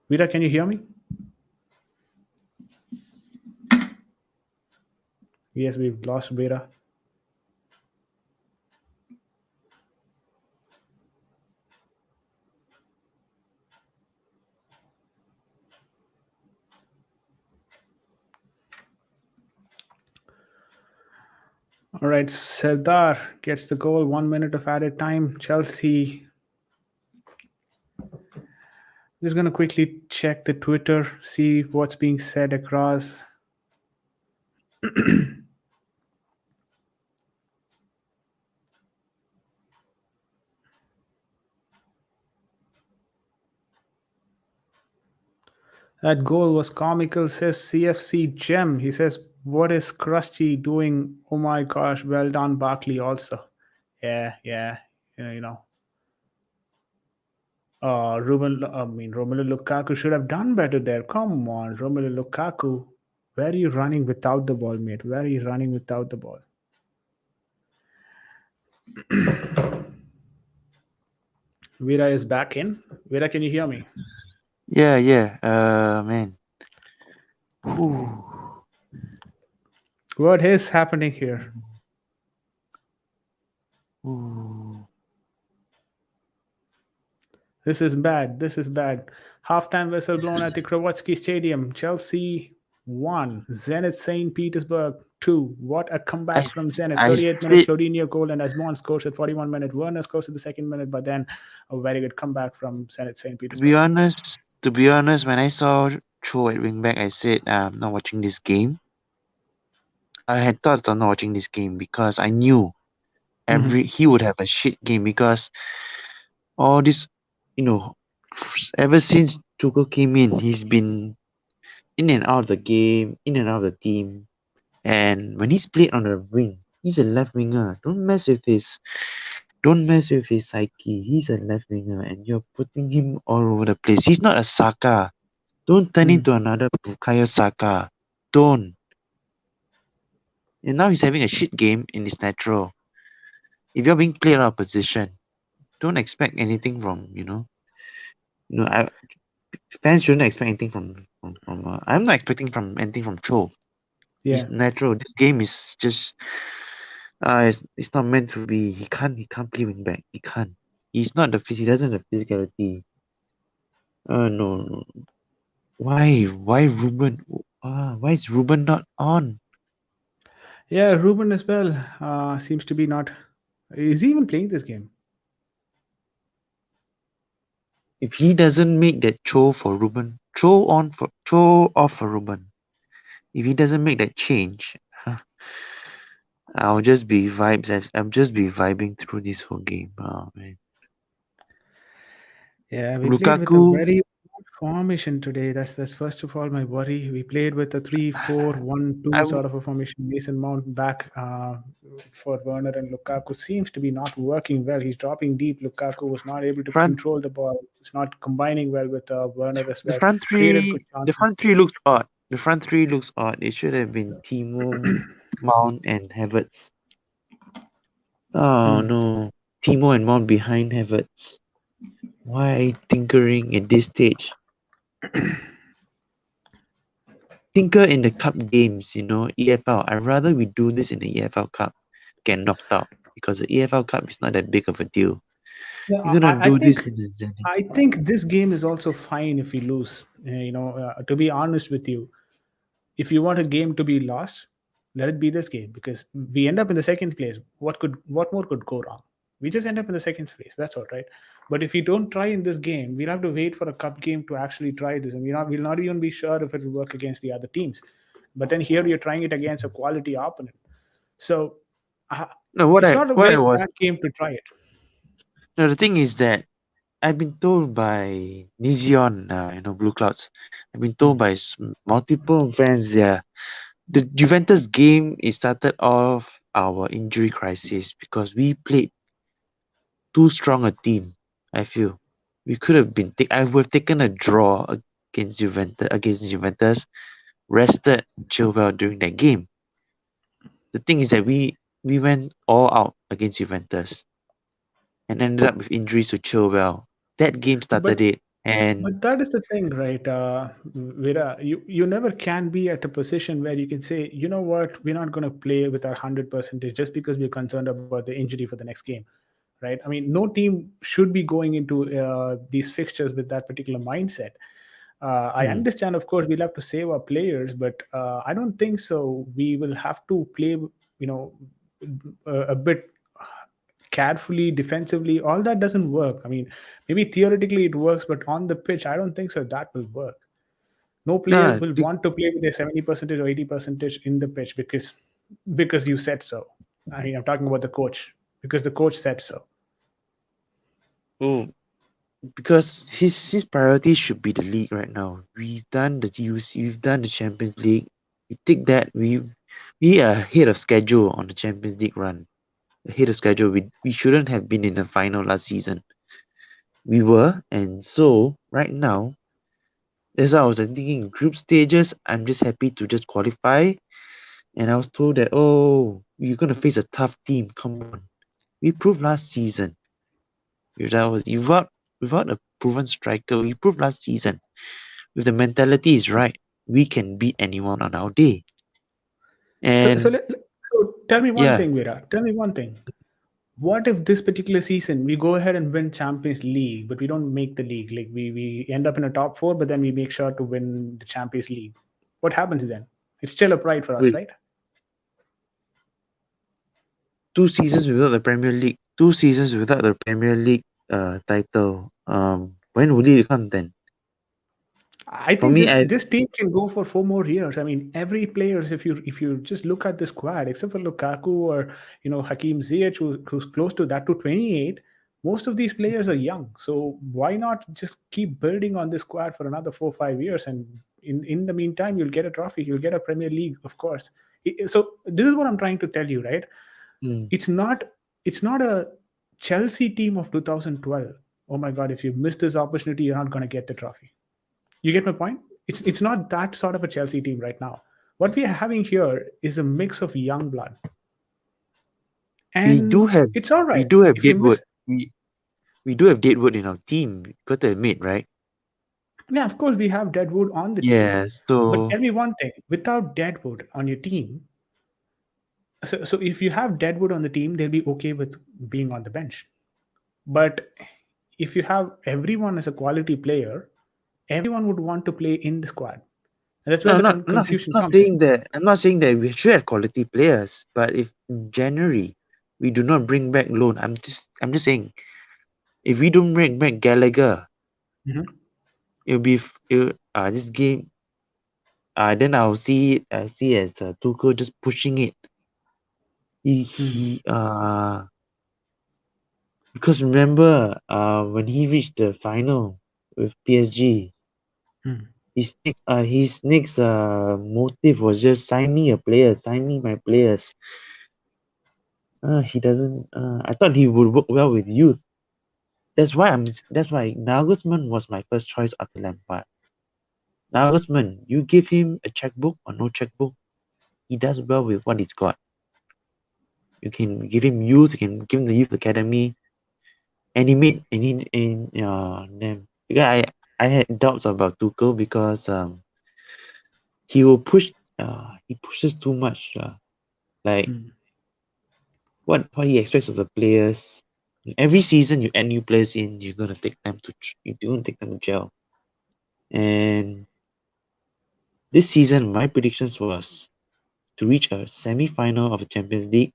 Vida, can you hear me? Yes, we've lost Vida. All right, Serdar gets the goal. 1 minute of added time. Chelsea. Just going to quickly check the Twitter, see what's being said across. That goal was comical, says CFC Gem. He says, what is Krusty doing? Oh my gosh, well done, Barkley also. Yeah. Romelu Lukaku should have done better there. Come on, Romelu Lukaku. Where are you running without the ball, mate? Where are you running without the ball? Vera is back in. Vera, can you hear me? Yeah. Man. Ooh. What is happening here? Ooh. This is bad. Halftime whistle blown at the Kretovsky Stadium. Chelsea 1. Zenith St. Petersburg 2. What a comeback from Zenith. 38 minute Claudinho goal, and Asmon scores at 41 minute. Werner scores at the second minute, but then a very good comeback from Zenith St. Petersburg. To be honest, when I saw Cho at wingback, I said I'm not watching this game. I had thoughts on not watching this game because I knew he would have a shit game because all this, Ever since Tuchel came in, he's been in and out of the game, in and out of the team. And when he's played on the wing, he's a left winger. Don't mess with his psyche. He's a left winger, and you're putting him all over the place. He's not a Saka. Don't turn Hmm. into another Bukayo Saka. Don't. And now he's having a shit game in his natural. If you're being played out of position, don't expect anything from I, fans shouldn't expect anything from. I'm not expecting from anything from Cho. Yeah. He's natural. This game is just it's not meant to be. He can't play wing back. He can't. He's not he doesn't have physicality. No. Why Ruben? Why is Ruben not on? Yeah, Ruben as well seems to be not. Is he even playing this game? If he doesn't make that throw for Ruben, throw off for Ruben. If he doesn't make that change, I'll just be I'm just be vibing through this whole game. Oh man. Yeah, we played with Lukaku, a very odd formation today. That's first of all my worry. We played with a 3-4-1-2 I sort of a formation. Mason Mount back for Werner, and Lukaku seems to be not working well. He's dropping deep. Lukaku was not able to front control the ball. He's not combining well with Werner as the well. front Created good three the chances. front three looks odd. The front three looks odd. It should have been Timo, Mount, and Havertz. Oh Mm. no, Timo and Mount behind Havertz. Why tinkering at this stage? Tinker in the cup games, EFL. I'd rather we do this in the EFL Cup, get knocked out, because the EFL Cup is not that big of a deal. Yeah, You're gonna I do think this in the Zenith. I think this game is also fine if we lose. To be honest with you, if you want a game to be lost, let it be this game because we end up in the second place. What more could go wrong? We just end up in the second place. That's all right. But if we don't try in this game, we'll have to wait for a cup game to actually try this, and we'll not even be sure if it will work against the other teams. But then here you're trying it against a quality opponent, so uh, No, it's not a what very I was bad game to try it. no the thing is that I've been told by Nizion, Blue Clouds. I've been told Hmm. by multiple fans there. The Juventus game is started off our injury crisis because we played too strong a team. I feel we could have been. I would have taken a draw against Juventus, rested Chilwell during that game. The thing is that we went all out against Juventus and ended up with injuries to Chilwell. That game But started it, and But that is the thing, right? Vera, you never can be at a position where you can say, you know what, we're not going to play with our 100% just because we're concerned about the injury for the next game, right? I mean, no team should be going into these fixtures with that particular mindset. I hmm, understand, of course, we'll have to save our players, but I don't think so. We will have to play, a bit carefully, defensively. All that doesn't work. I mean, maybe theoretically it works, but on the pitch, I don't think so. That will work. No player nah, will want to play with a 70% or 80% in the pitch because you said so. I mean, I'm talking about the coach because the coach said so. oh, because his priority should be the league right now. We've done the Champions League. We take that we are ahead of schedule on the Champions League run. Ahead of schedule. We shouldn't have been in the final last season. We were, and so right now, that's why I was thinking group stages. I'm just happy to just qualify. And I was told that, oh, you're gonna face a tough team. Come on, we proved last season. Without a proven striker. We proved last season. If the mentality is right, we can beat anyone on our day. So, so, And let, so tell me one yeah, thing, Vera. Tell me one thing. What if this particular season we go ahead and win Champions League, but we don't make the league? Like we end up in a top four, but then we make sure to win the Champions League. What happens then? It's still a pride for us, with right? 2 seasons without the Premier League, 2 seasons without the Premier League title. When will it come then? I For think me, this team can go for 4 more years. I mean, every players, if you just look at the squad, except for Lukaku or Hakim Ziyech, who's close to that to 28, Most of these players are young, so why not just keep building on this squad for another 4 or 5 years, and in the meantime you'll get a trophy, you'll get a Premier League, of course. So this is what I'm trying to tell you, right? Mm. It's not a Chelsea team of 2012. Oh my god, if you miss this opportunity, you're not going to get the trophy. You get my point? It's not that sort of a Chelsea team right now. What we are having here is a mix of young blood, We and do have it's all we right do have if you Deadwood. miss. We do have Deadwood in our team. Got to admit, right? Yeah, of course we have Deadwood on the team, Yeah. but So tell me one thing: without Deadwood on your team, so if you have Deadwood on the team, they'll be okay with being on the bench. But if you have everyone as a quality player, everyone would want to play in the squad. And that's where no, the I'm confusion not comes in. saying that. I'm not saying that we should have quality players. But if in January we do not bring back loan, I'm just saying, if we don't bring back Gallagher, Mhm. this game. Then I'll see it. I see as Tuchel just pushing it. Mm. He Because remember, when he reached the final with PSG, Mm. his next motive was just sign me a player, sign me my players. He doesn't. I thought he would work well with youth. That's why Nagelsmann was my first choice after Lampard. Nagelsmann, you give him a checkbook or no checkbook, he does well with what he's got. You can give him youth, you can give him the youth academy, and he made and them. Because I had doubts about Tuchel because he will push he pushes too much, like Mm. what he expects of the players. Every season you add new players in, you're gonna take them to gel. And this season my predictions was to reach a semi-final of the Champions League,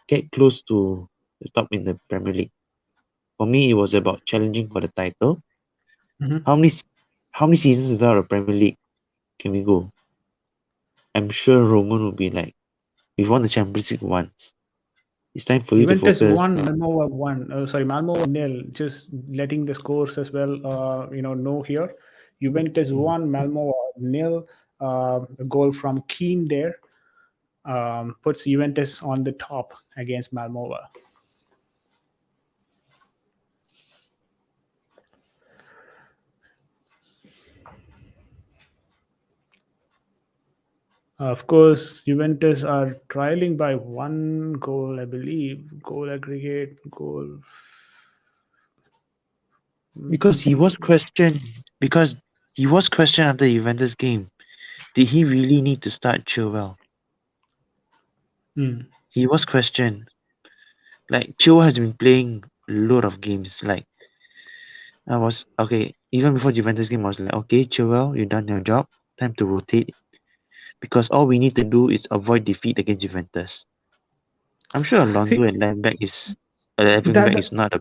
get close to the top in the Premier League. For me, it was about challenging for the title. Mhm. How many how many seasons without a Premier League can we go? I'm sure Roman will be like, we've won the Champions League once. It's time for you to Juventus focus. won, Malmo won. Sorry, Malmo nil. Just letting the scores as well. Know here. Juventus Mm. won, Malmo nil. A goal from Keane there puts Juventus on the top against Malmo. Of course, Juventus are trailing by 1 goal, I believe. Goal aggregate, goal. Because he was questioned after the Juventus game. Did he really need to start Chilwell? Mm. He was questioned. Like Chilwell has been playing a lot of games. Like I was okay, even before Juventus game I was like, okay, Chilwell, you done your job. Time to rotate. Because all we need to do is avoid defeat against Juventus. I'm sure Alonso See at left back is left back that is not a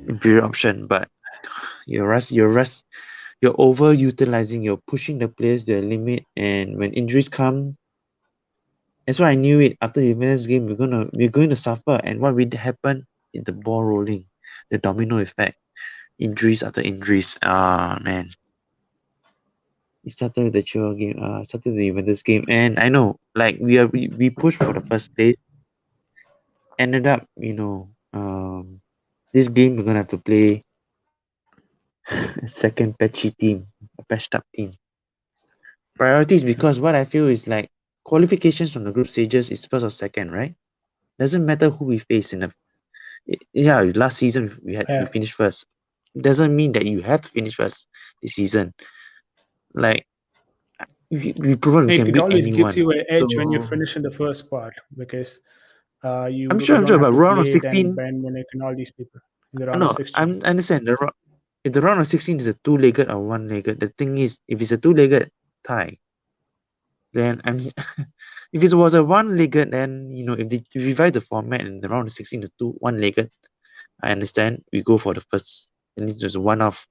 inferior option, but you're overutilizing, you're pushing the players to their limit, and when injuries come, that's why I knew it. After the Juventus game, we're going to suffer, and what will happen is the ball rolling, the domino effect, injuries after injuries. Man, it started with the Chua game, started with the Juventus game, and I know, like we pushed for the first place, ended up, this game we're gonna have to play a second patchy team, a patched up team. Priorities, because what I feel is like qualifications from the group stages is first or second, right? Doesn't matter who we face in the yeah, last season we finished first. Doesn't mean that you have to finish first this season. Like we proven we can it beat always gives anyone. you an edge when you So finish in the first part because you I'm don't sure, have but to round of play then 16, Bayern Munich and all these people in the I round of know, 16. I understand if the round of 16 is a two-legged or one-legged. The thing is, if it's a two-legged tie, then if it was a one-legged, then if they revive the format and the round of 16 is two one-legged, I understand. We go for the first, and it's just one off.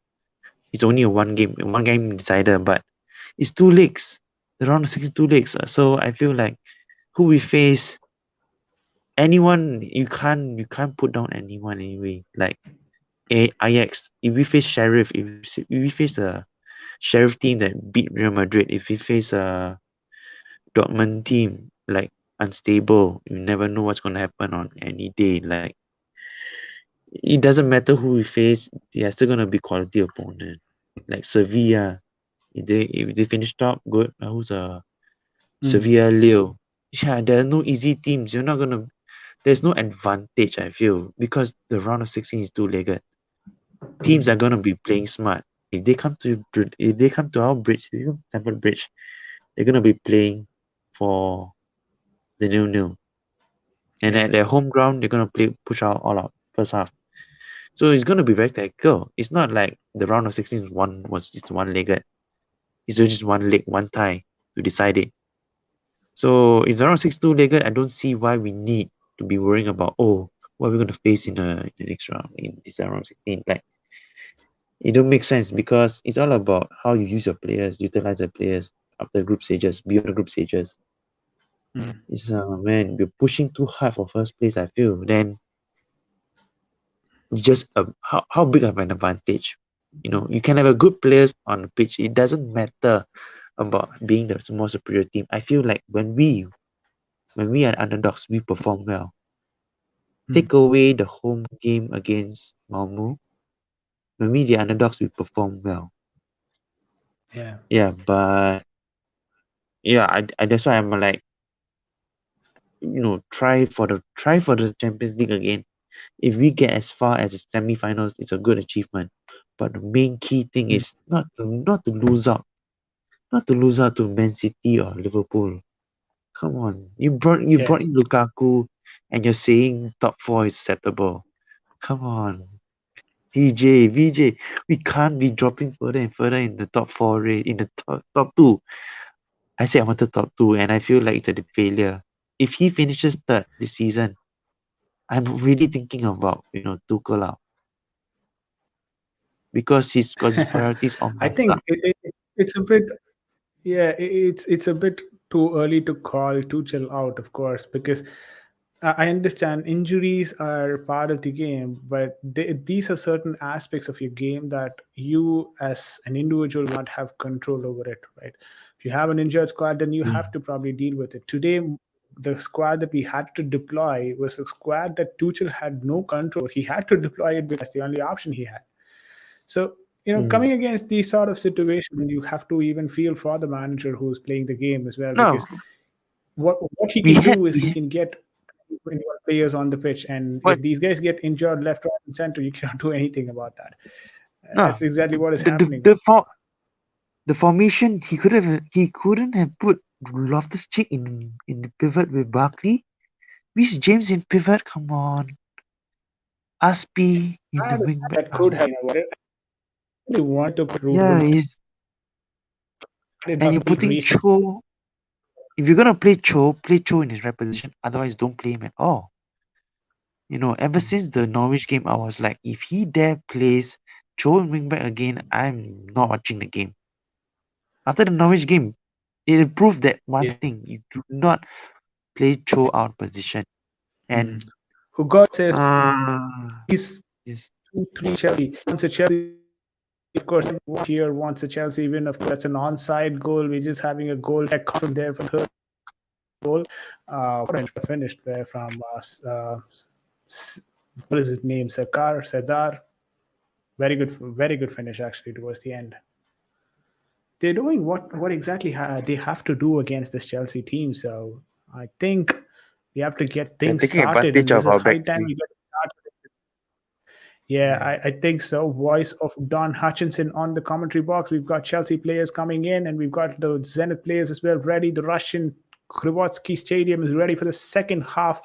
It's only a one game decider, but it's two legs. The round of 16 two legs. So I feel like who we face, anyone you can't put down anyone anyway. Like Ajax, if we face Sheriff, if we face a Sheriff team that beat Real Madrid, if we face a Dortmund team like unstable, you never know what's gonna happen on any day. Like it doesn't matter who we face, they are still gonna be quality opponent. Like Sevilla, if they finish top, good. Who's Sevilla, Leo? Yeah, there are no easy teams. There's no advantage, I feel, because the round of 16 is two-legged. Teams are gonna be playing smart. If they come to our bridge, they come to Stamford Bridge, they're gonna be playing for the 0-0. And Yeah. at their home ground, they're gonna push out all out first half. So it's gonna be very tactical. It's not like the round of 16 was just one-legged. It's just one leg, one tie to decide it. So if the round of 6 two-legged, I don't see why we need to be worrying about what are we gonna face in the next round in this round of 16. Like it don't make sense because it's all about how you use your players, utilize the players after group stages, beyond the group stages. It's man, you're pushing too hard for first place, I feel. Then just how big of an advantage? You can have a good players on the pitch. It doesn't matter about being the more superior team. I feel like when we are underdogs, we perform well. Take away the home game against Malmo. When we the underdogs, we perform well. Yeah. Yeah, but yeah, I that's why I'm like, try for the Champions League again. If we get as far as the semi-finals, it's a good achievement. But the main key thing is not to lose out, to Man City or Liverpool. Come on, you brought Yeah. in Lukaku, and you're saying top four is acceptable. Come on, VJ, we can't be dropping further and further in the top four in the top two. I said I wanted top two, and I feel like it's a failure. If he finishes third this season, I'm really thinking about Tuchel out because he's got his priorities all I messed think up. it's a bit, yeah, it's a bit too early to call Tuchel out, of course, because I understand injuries are part of the game, but these are certain aspects of your game that you, as an individual, will not have control over it, right? If you have an injured squad, then you have to probably deal with it. Today, the squad that we had to deploy was a squad that Tuchel had no control. He had to deploy it because that's the only option he had. So, Mm. coming against these sort of situations, you have to even feel for the manager who's playing the game as well, No, because what he we can had do is we he had, can get players on the pitch, and but if these guys get injured left, right, and center, you cannot do anything about that. no, That's exactly what is the the happening. the, for, the formation he couldn't have put Loftus Cheek in the pivot with Barkley. Reece James in pivot. Come on, Aspi in the wing back. That could have, they want to prove Yeah, and you're complete putting reason. Cho. If you're gonna play Cho in his right position. Otherwise, don't play him at all. Ever since the Norwich game, I was like, if he dare plays Cho and wing back again, I'm not watching the game. After the Norwich game, it proved that one Yeah. thing: you do not play Cho out position. And Who God says he's yes, 2-3 Chelsea. Once a Chelsea, of course, here wants a Chelsea win. Of course, that's an onside goal. We're just having a goal that comes from there for the third goal. Finished there from what is his name? Sardar. Very good finish actually towards the end. They're doing what exactly they have to do against this Chelsea team. So I think we have to get they're things taking started, advantage and this of is our high back time we three. get started. Yeah, Yeah. I think so. Voice of Don Hutchinson on the commentary box. We've got Chelsea players coming in, and we've got the Zenit players as well ready. The Russian Kretovsky Stadium is ready for the second half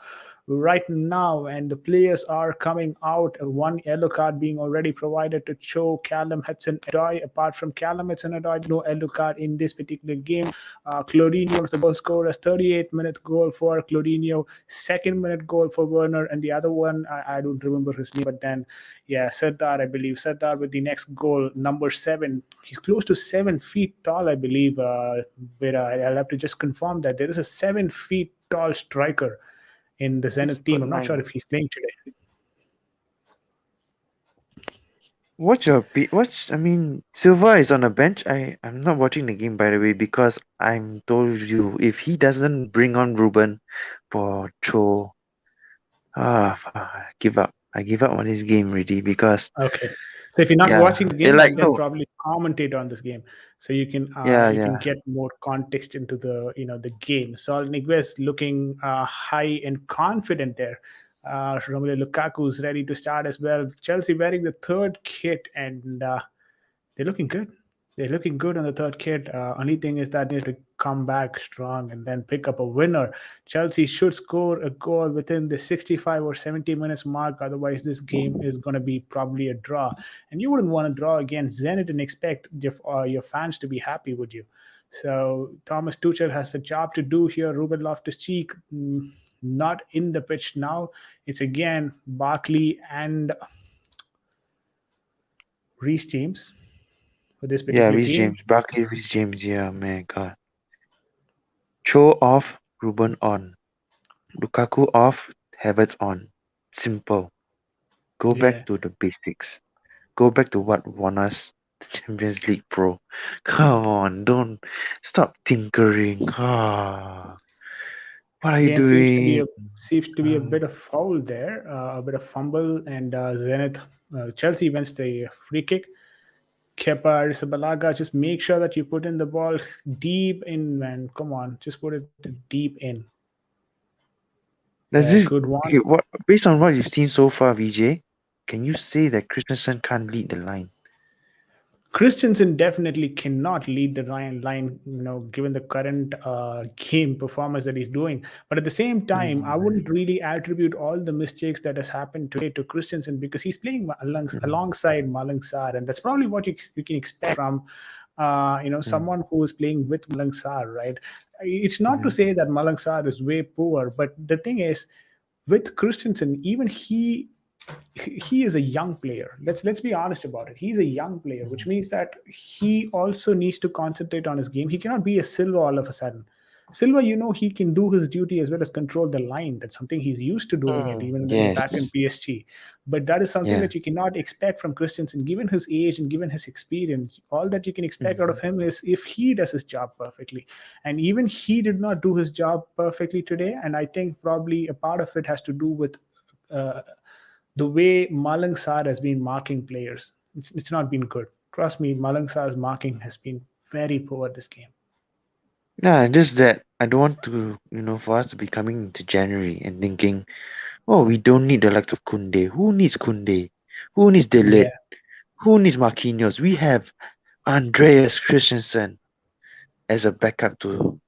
right now, and the players are coming out. One yellow card being already provided to Cho, Callum Hudson-Odoi. Apart from Callum Hudson-Odoi, no yellow card in this particular game. Claudinho was the goal scorer, 38-minute goal for Claudinho, second-minute goal for Werner, and the other one, I don't remember his name, but then, yeah, Sardar, I believe. Sardar with the next goal, number 7. He's close to 7 feet tall, I believe. I'll have to just confirm that there is a 7 feet tall striker in the Zenith team. Spot I'm not sure 9. if he's playing today. I mean, Silva is on a bench. I'm not watching the game, by the way, because I'm told you if he doesn't bring on Ruben for Cho, I give up. I give up on this game already because Okay. So if you're not watching yeah, the it game, like then no, probably commentate on this game, so yeah, you can yeah, get more context into the game. Saul Niguez looking high and confident there. Romelu Lukaku is ready to start as well. Chelsea wearing the third kit, and they're looking good. They're looking good on the third kit. Only thing is that they need to come back strong and then pick up a winner. Chelsea should score a goal within the 65 or 70 minutes mark. Otherwise, this game is going to be probably a draw. And you wouldn't want to draw against Zenit and expect your fans to be happy with you. So Thomas Tuchel has a job to do here. Ruben Loftus-Cheek not in the pitch now. It's again Barkley and Reece James for this yeah. particular Reece game. James, Barkley, Reece James. Yeah, man, God. Cho off, Ruben on. Lukaku off, Havertz on. Simple. Go Yeah. back to the basics. Go back to what won us the Champions League, bro. Come on, don't stop tinkering. What are you Again, doing? seems to be a Ah, bit of foul there, a bit of fumble, and Zenith Chelsea wins the free kick. Kepa Arrizabalaga, just make sure that you put in the ball deep in, man. Come on, just put it deep in. Does Yeah, this good one. okay? What based on what you've seen so far, VJ? Can you say that Christensen can't lead the line? Christensen definitely cannot lead the line, given the current game performance that he's doing. But at the same time, I Mm, wouldn't really attribute all the mistakes that has happened today to Christensen because he's playing mm, alongside Malang Sarr, and that's probably what you can expect from mm, someone who is playing with Malang Sarr, right? It's not to mm, say that Malang Sarr is way poor, but the thing is, with Christensen, even he is a young player. Let's be honest about it. He's a young player, which mm, means that he also needs to concentrate on his game. He cannot be a Silva all of a sudden. Silva, he can do his duty as well as control the line. That's something he's used to doing it, even when yes. back in PSG. But that is something Yeah. that you cannot expect from Christensen, given his age and given his experience. All that you can expect out of Mm, him is if he does his job perfectly. And even he did not do his job perfectly today. And I think probably a part of it has to do with uh, the way Malang Sarr has been marking players. It's not been good. Trust me, Malang Sarr's marking has been very poor this game. yeah, just that I don't want to, for us to be coming into January and thinking, oh, we don't need the likes of Kunde. Who needs Kunde? Who needs Yeah. Delit? Who needs Marquinhos? We have Andreas Christensen as a backup to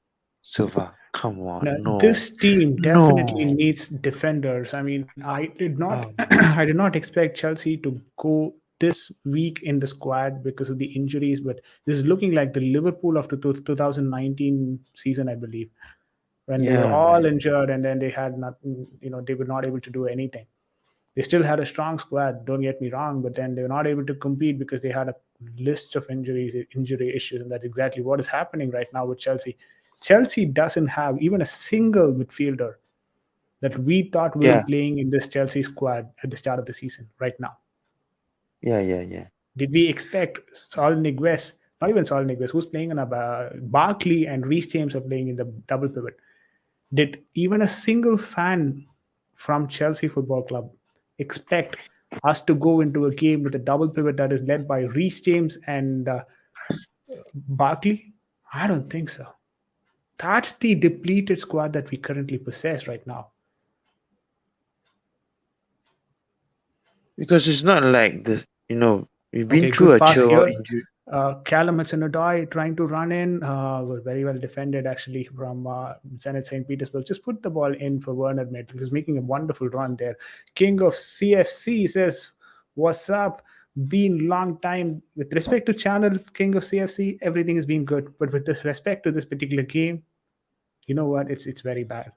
Silva. Come Now, on, no, this team definitely no. needs defenders. I mean, I did not, Um, I did not expect Chelsea to go this weak in the squad because of the injuries, but this is looking like the Liverpool of the 2019 season, I believe, when they were yeah, all man. injured and then they had not, they were not able to do anything. They still had a strong squad, don't get me wrong, but then they were not able to compete because they had a list of injury issues, and that's exactly what is happening right now with Chelsea. Chelsea doesn't have even a single midfielder that we thought will be Yeah, playing in this Chelsea squad at the start of the season right now. yeah, yeah, yeah. Did we expect Saul Niguez, not even Saul Niguez, who's playing in a Barkley and Reece James are playing in the double pivot? Did even a single fan from Chelsea Football Club expect us to go into a game with a double pivot that is led by Reece James and Barkley? I don't think so. That's the depleted squad that we currently possess right now. Because it's not like this, we've been Okay, through good a pass Chilwell here. injury. Callum Hudson-Odoi trying to run in, was very well defended actually from Zenith St. Petersburg. Just put the ball in for Werner Mid. He was making a wonderful run there. King of CFC says, "What's up? Been long time." With respect to channel King of CFC, everything has been good, but with respect to this particular game, you know what? It's very bad.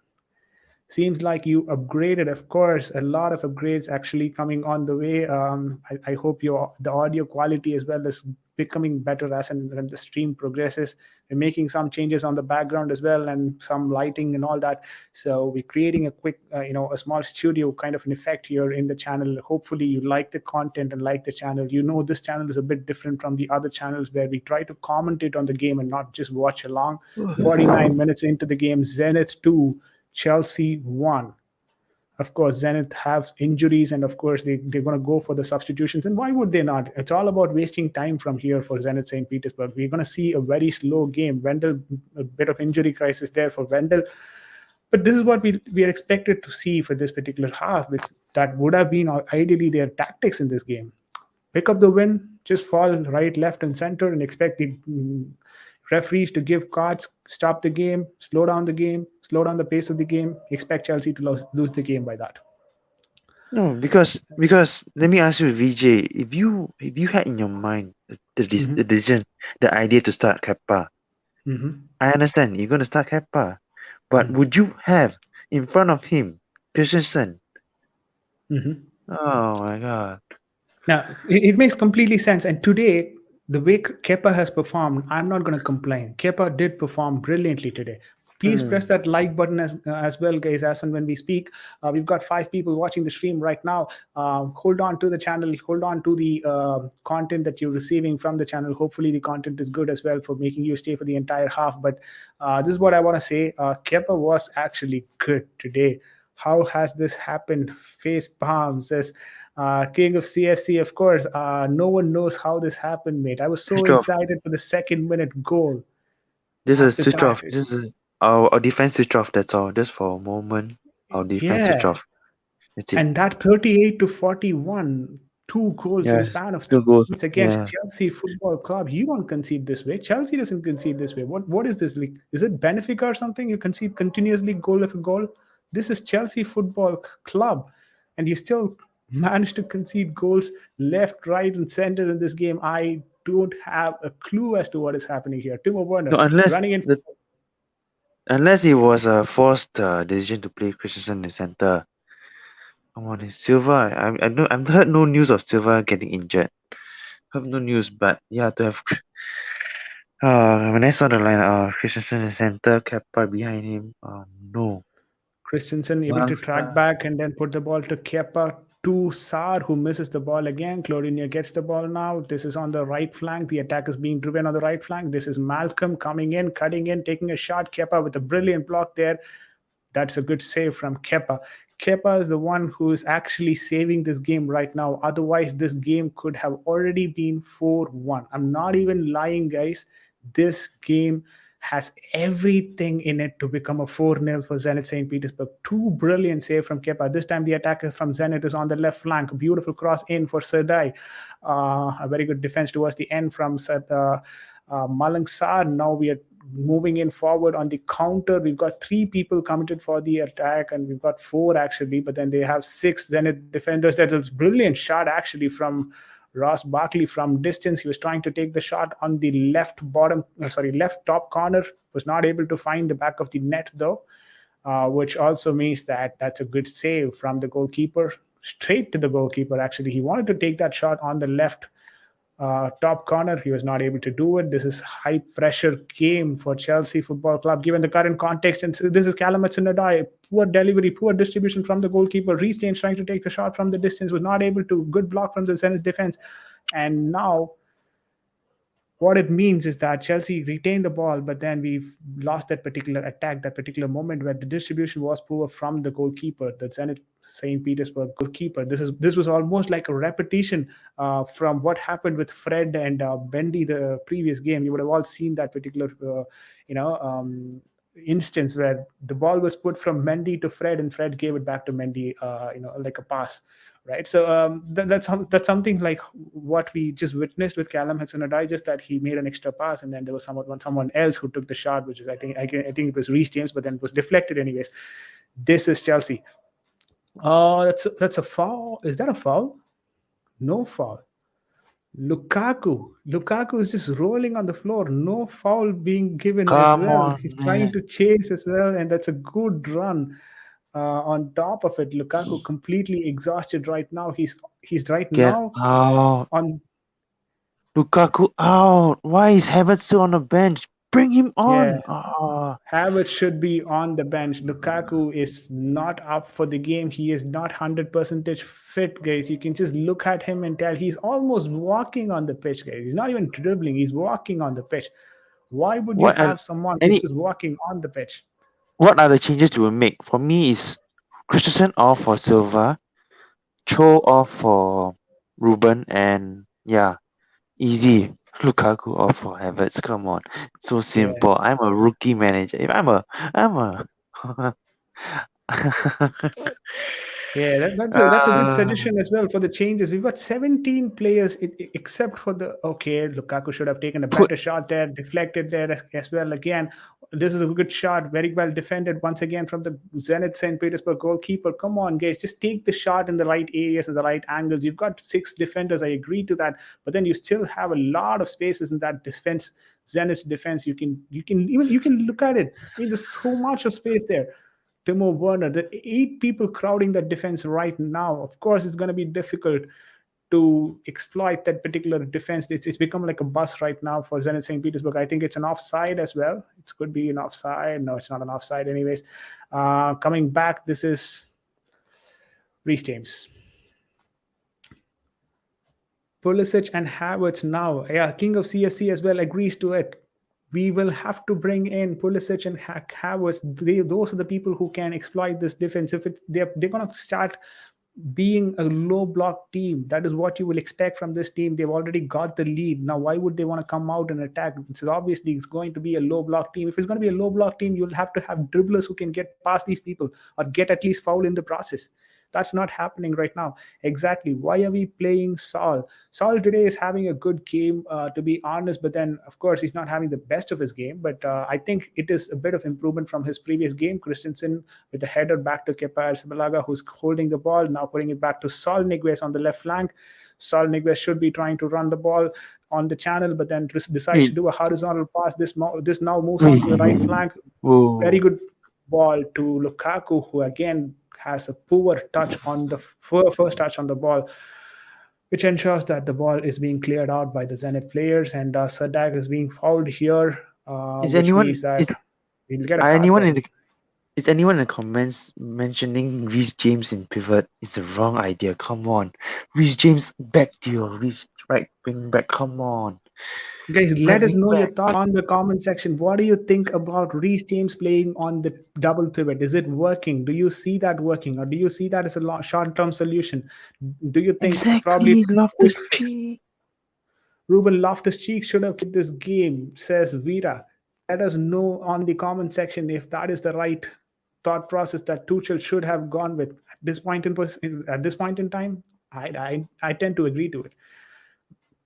Seems like you upgraded. Of course, a lot of upgrades actually coming on the way. I hope the audio quality as well becoming better as and when the stream progresses. We're making some changes on the background as well, and some lighting and all that. So we're creating a quick, a small studio kind of an effect here in the channel. Hopefully you like the content and like the channel. This channel is a bit different from the other channels where we try to commentate on the game and not just watch along. 49 minutes into the game, Zenith 2, Chelsea 1. Of course, Zenith have injuries, and of course they're going to go for the substitutions. And why would they not? It's all about wasting time from here for Zenith St. Petersburg. We're going to see a very slow game. Wendell, a bit of injury crisis there for Wendell. But this is what we are expected to see for this particular half, which that would have been ideally their tactics in this game. Pick up the win, just fall right, left, and center, and expect the referees to give cards, stop the game, slow down the pace of the game, expect Chelsea to lose the game by that. No, because let me ask you, VJ, if you had in your mind the decision, the idea to start Kepa, I understand you're going to start Kepa, but would you have in front of him Christensen? Oh my God! Now it makes completely sense, and today, the way Kepa has performed, I'm not going to complain. Kepa did perform brilliantly today. Please press that like button as well, guys, as and when we speak. We've got 5 people watching the stream right now. Hold on to the channel. Hold on to the content that you're receiving from the channel. Hopefully the content is good as well for making you stay for the entire half. But this is what I want to say. Kepa was actually good today. How has this happened? Face palm, says King of CFC, of course. No one knows how this happened, mate. I was so excited for the second minute goal. This is switch off. This is our defense switch off. That's all. Just for a moment, our defense switch off. That's it. And that 38 to 41, 2 goals in a span of 2 goals against Chelsea Football Club. You don't concede this way. Chelsea doesn't concede this way. What is this league? Is it Benfica or something? You concede continuously goal after goal. This is Chelsea Football Club, and you still managed to concede goals left, right, and center in this game. I don't have a clue as to what is happening here. Timo Werner running in. Unless it was a forced decision to play Christensen in the center. Come on, Silva. I've heard no news of Silva getting injured. I have no news, but yeah, to have. When I saw the line, Christensen in the center, Kepa behind him. No. Christensen able to track back and then put the ball to Kepa, to Sarr, who misses the ball again. Clorinia gets the ball now. This is on the right flank. The attack is being driven on the right flank. This is Malcolm coming in, cutting in, taking a shot. Kepa with a brilliant block there. That's a good save from Kepa. Kepa is the one who is actually saving this game right now. Otherwise, this game could have already been 4-1. I'm not even lying, guys. This game has everything in it to become a 4-0 for Zenit St. Petersburg. 2 brilliant saves from Kepa. This time the attacker from Zenit is on the left flank. A beautiful cross in for Serdai. A very good defense towards the end from Malang Sarr. Now we are moving in forward on the counter. We've got 3 people committed for the attack, and we've got 4 actually, but then they have 6 Zenit defenders. That's a brilliant shot actually from Ross Barkley from distance. He was trying to take the shot on the left top corner. Was not able to find the back of the net though, which also means that that's a good save from the goalkeeper. Straight to the goalkeeper actually. He wanted to take that shot on the left top corner. He was not able to do it. This is high pressure game for Chelsea Football Club given the current context. And this is Callum Hudson-Odoi. Poor delivery, poor distribution from the goalkeeper. Reece James trying to take the shot from the distance, was not able to. Good block from the Zenit defense. And now what it means is that Chelsea retained the ball, but then we've lost that particular attack, that particular moment where the distribution was poor from the goalkeeper, the Zenit St. Petersburg goalkeeper. This was almost like a repetition from what happened with Fred and Bendy the previous game. You would have all seen that particular, instance where the ball was put from Mendy to Fred, and Fred gave it back to Mendy, like a pass. Right, so that's something like what we just witnessed with Callum Hudson-Odoi, just that he made an extra pass, and then there was someone else who took the shot, which is I think it was Reece James, but then it was deflected anyways. This is Chelsea. That's a foul. Is that a foul? No foul. Lukaku is just rolling on the floor. No foul being given as well. He's trying to chase as well, and that's a good run. On top of it, Lukaku completely exhausted right now. He's right now on. Lukaku out. Why is Havertz still on the bench? Bring him Yeah. on. Ah, Havertz should be on the bench. Lukaku is not up for the game. He is not 100% fit, guys. You can just look at him and tell he's almost walking on the pitch, guys. He's not even dribbling, he's walking on the pitch. Why would you what are have someone who's any? just walking on the pitch? What are the changes you will make? For me, is Christensen off for Silva, Cho off for Ruben, and yeah, easy. Lukaku off for Havertz. Come on, so Yeah. simple. I'm a rookie manager. If I'm a Yeah, that's a good uh, suggestion as well for the changes. We've got 17 players except for the okay. Lukaku should have taken a put better shot there, deflected there as well. Again, this is a good shot, very well defended once again from the Zenith St. Petersburg goalkeeper. Come on, guys, just take the shot in the right areas and the right angles. You've got six defenders. I agree to that, but then you still have a lot of spaces in that defense. Zenith's defense. You can look at it. I mean, there's so much of space there. Timo Werner, the eight people crowding that defense right now. Of course, it's going to be difficult to exploit that particular defense. It's become like a bus right now for Zenit St. Petersburg. I think it's an offside as well. It could be an offside. No, it's not an offside, anyways. Coming back, this is Reece James. Pulisic and Havertz now. Yeah, King of CFC as well agrees to it. We will have to bring in Pulisic and Havertz. Those are the people who can exploit this defense. If they're going to start being a low block team, that is what you will expect from this team. They've already got the lead. Now, why would they want to come out and attack? Obviously it's going to be a low block team. If it's going to be a low block team, you'll have to have dribblers who can get past these people or get at least foul in the process. That's not happening right now. Exactly. Why are we playing Saul? Saul today is having a good game, to be honest, but then, of course, he's not having the best of his game. But I think it is a bit of improvement from his previous game. Christensen with the header back to Kepa Arrizabalaga, who's holding the ball, now putting it back to Saul Niguez on the left flank. Saul Niguez should be trying to run the ball on the channel, but then decides to wait, do a horizontal pass. This now moves on wait. to the right flank. Very Whoa. good ball to Lukaku, who again has a poor touch on the first touch on the ball, which ensures that the ball is being cleared out by the Zenit players, and Sadak is being fouled here, Is which anyone means that is we'll get a are card anyone there. in the is anyone in the comments mentioning Reece James in pivot? It's the wrong idea. Come on. Reece James back to your Reece right wing back. Come on. Guys, Right let us wing know your back. thoughts on the comment section. What do you think about Reece James playing on the double pivot? Is it working? Do you see that working, or do you see that as a short-term solution? Do you think probably Exactly. a Loftus quick fix? Cheek. Ruben Loftus-Cheek should have played this game, says Vira. Let us know on the comment section if that is the right thought process that Tuchel should have gone with at this point in time. I tend to agree to it.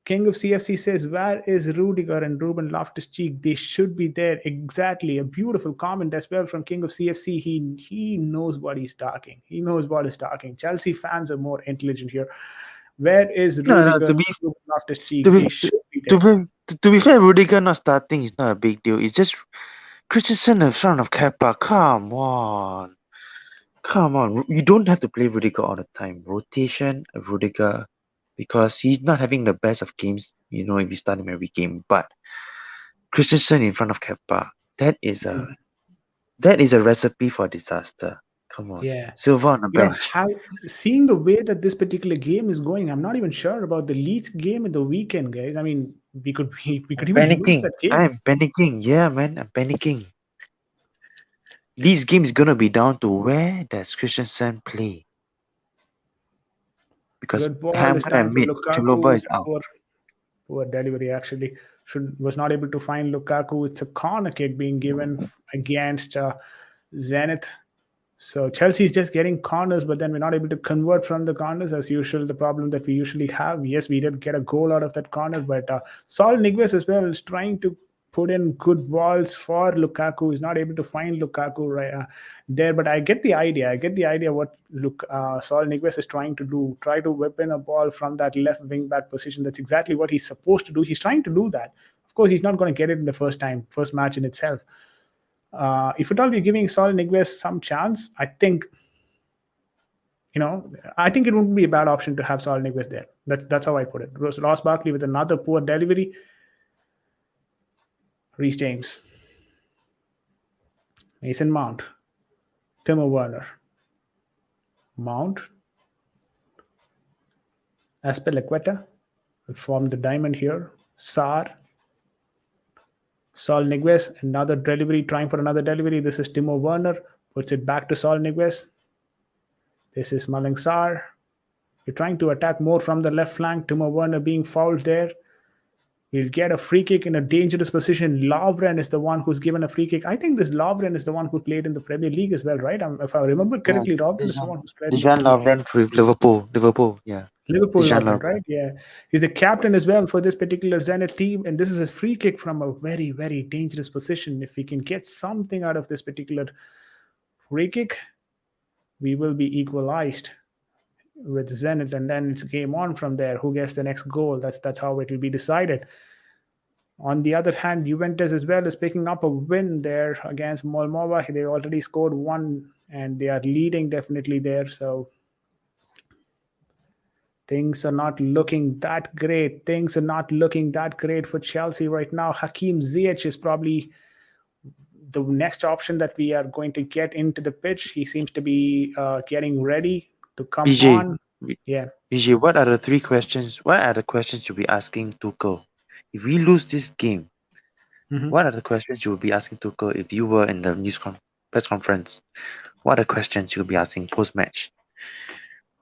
King of CFC says, "Where is Rudiger and Ruben Loftus-Cheek? They should be there." Exactly, a beautiful comment as well from King of CFC. He knows what he's talking. He knows what he's talking. Chelsea fans are more intelligent here. Where is No, no. Rudiger and Ruben To Loftus-Cheek? be They should be to there. to be fair, Rudiger not starting is not a big deal. It's just Christensen in front of Kepa. Come on. Come on. You don't have to play Rudiger all the time. Rotation, Rudiger, because he's not having the best of games, if you start him every game. But Christensen in front of Kepa, that is a recipe for disaster. Come on. Yeah. Silva on the bench. How seeing the way that this particular game is going, I'm not even sure about the Leeds game in the weekend, guys. I mean, we could I'm even lose panicking. that game. I'm panicking. Yeah, man, I'm panicking. This game is gonna be down to where does Christensen play? Because Good ball I'm is gonna down to admit Chaloba Lukaku. is out. Poor delivery actually. Should was not able to find Lukaku. It's a corner kick being given against Zenit. So Chelsea is just getting corners, but then we're not able to convert from the corners as usual. The problem that we usually have. Yes, we did get a goal out of that corner, but Saul Niguez as well is trying to put in good balls for Lukaku. He's not able to find Lukaku right there, but I get the idea. I get the idea what Saul Niguez is trying to do. Try to whip in a ball from that left wing back position. That's exactly what he's supposed to do. He's trying to do that. Of course, he's not going to get it in the first match in itself. If at all we're giving Saul Niguez some chance, I think it wouldn't be a bad option to have Saul Niguez there. That's how I put it. Ross Barkley with another poor delivery. Reece James, Mason Mount, Timo Werner, Mount, Aspilicueta will form the diamond here. Sar, Saul Niguez, another delivery, trying for another delivery. This is Timo Werner, puts it back to Saul Niguez. This is Malang Sar. You're trying to attack more from the left flank. Timo Werner being fouled there. We'll get a free kick in a dangerous position. Lovren is the one who's given a free kick. I think this Lovren is the one who played in the Premier League as well, right? If I remember correctly, Lovren is the one who's played in the Dejan Premier League. Lovren with Liverpool, yeah. Liverpool Dejan Lovren, right? Yeah. He's the captain as well for this particular Zenith team. And this is a free kick from a very, very dangerous position. If we can get something out of this particular free kick, we will be equalized with Zenith, and then it's game on from there. Who gets the next goal? That's how it will be decided. On the other hand, Juventus as well is picking up a win there against Moldova. They already scored one, and they are leading definitely there. So things are not looking that great. Things are not looking that great for Chelsea right now. Hakim Ziyech is probably the next option that we are going to get into the pitch. He seems to be getting ready to come on. Yeah. Vijay, what are the three questions? What are the questions you'll be asking Tuchel? If we lose this game, what are the questions you will be asking Tuchel if you were in the press conference? What are the questions you'll be asking post-match?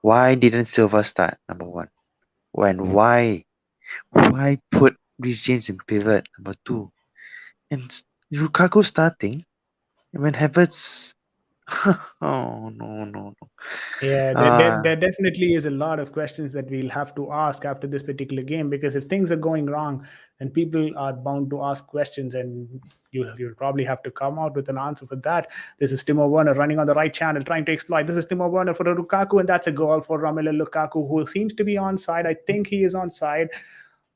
Why didn't Silva start, number one? Why put Reece James in pivot, number two? And Lukaku starting, and when Havertz... oh, no. Yeah, there definitely is a lot of questions that we'll have to ask after this particular game, because if things are going wrong, then people are bound to ask questions, and you'll probably have to come out with an answer for that. This is Timo Werner running on the right channel, trying to exploit. This is Timo Werner for Lukaku, and that's a goal for Romelu Lukaku, who seems to be onside. I think he is onside.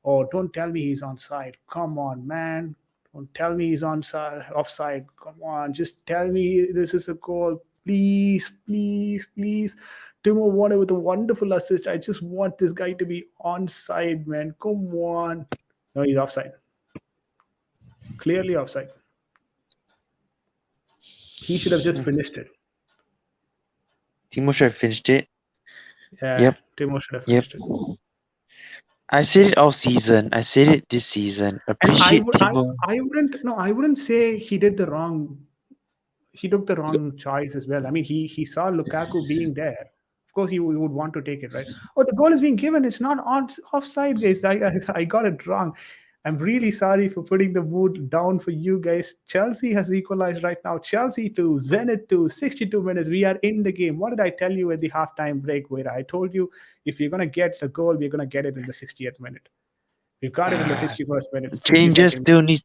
Oh, don't tell me he's onside. Come on, man. Don't tell me he's offside. Come on, just tell me this is a goal. Please. Timo Werner with a wonderful assist. I just want this guy to be onside, man. Come on. No, he's offside. Clearly offside. He should have just finished it. Timo should have finished it. Yeah, yep. Timo should have finished it. I said it all season. I said it this season. Appreciate Timo. I wouldn't say he did the wrong. He took the wrong choice as well. I mean, he saw Lukaku being there. Of course, he would want to take it, right? Oh, the goal is being given. It's not offside, guys. I got it wrong. I'm really sorry for putting the mood down for you guys. Chelsea has equalized right now. Chelsea 2, Zenit 2, 62 minutes. We are in the game. What did I tell you at the halftime break, Vera? I told you if you're going to get the goal, we're going to get it in the 60th minute. We've got it in the 61st minute. Changes still need...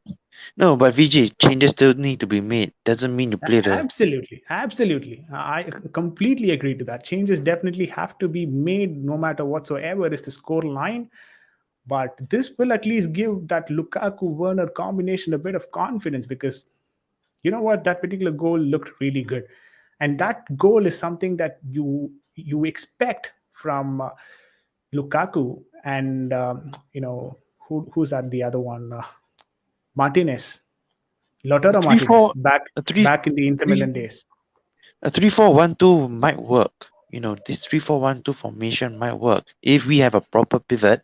No, but Vijay, changes still need to be made. Doesn't mean you play the... Absolutely. I completely agree to that. Changes definitely have to be made no matter whatsoever is the score line. But this will at least give that Lukaku-Werner combination a bit of confidence, because you know what? That particular goal looked really good. And that goal is something that you expect from Lukaku. And, who's that? The other one? Martinez. Lautaro Martinez. Back in the Inter Milan days. A 3-4-1-2 might work. This 3-4-1-2 formation might work if we have a proper pivot.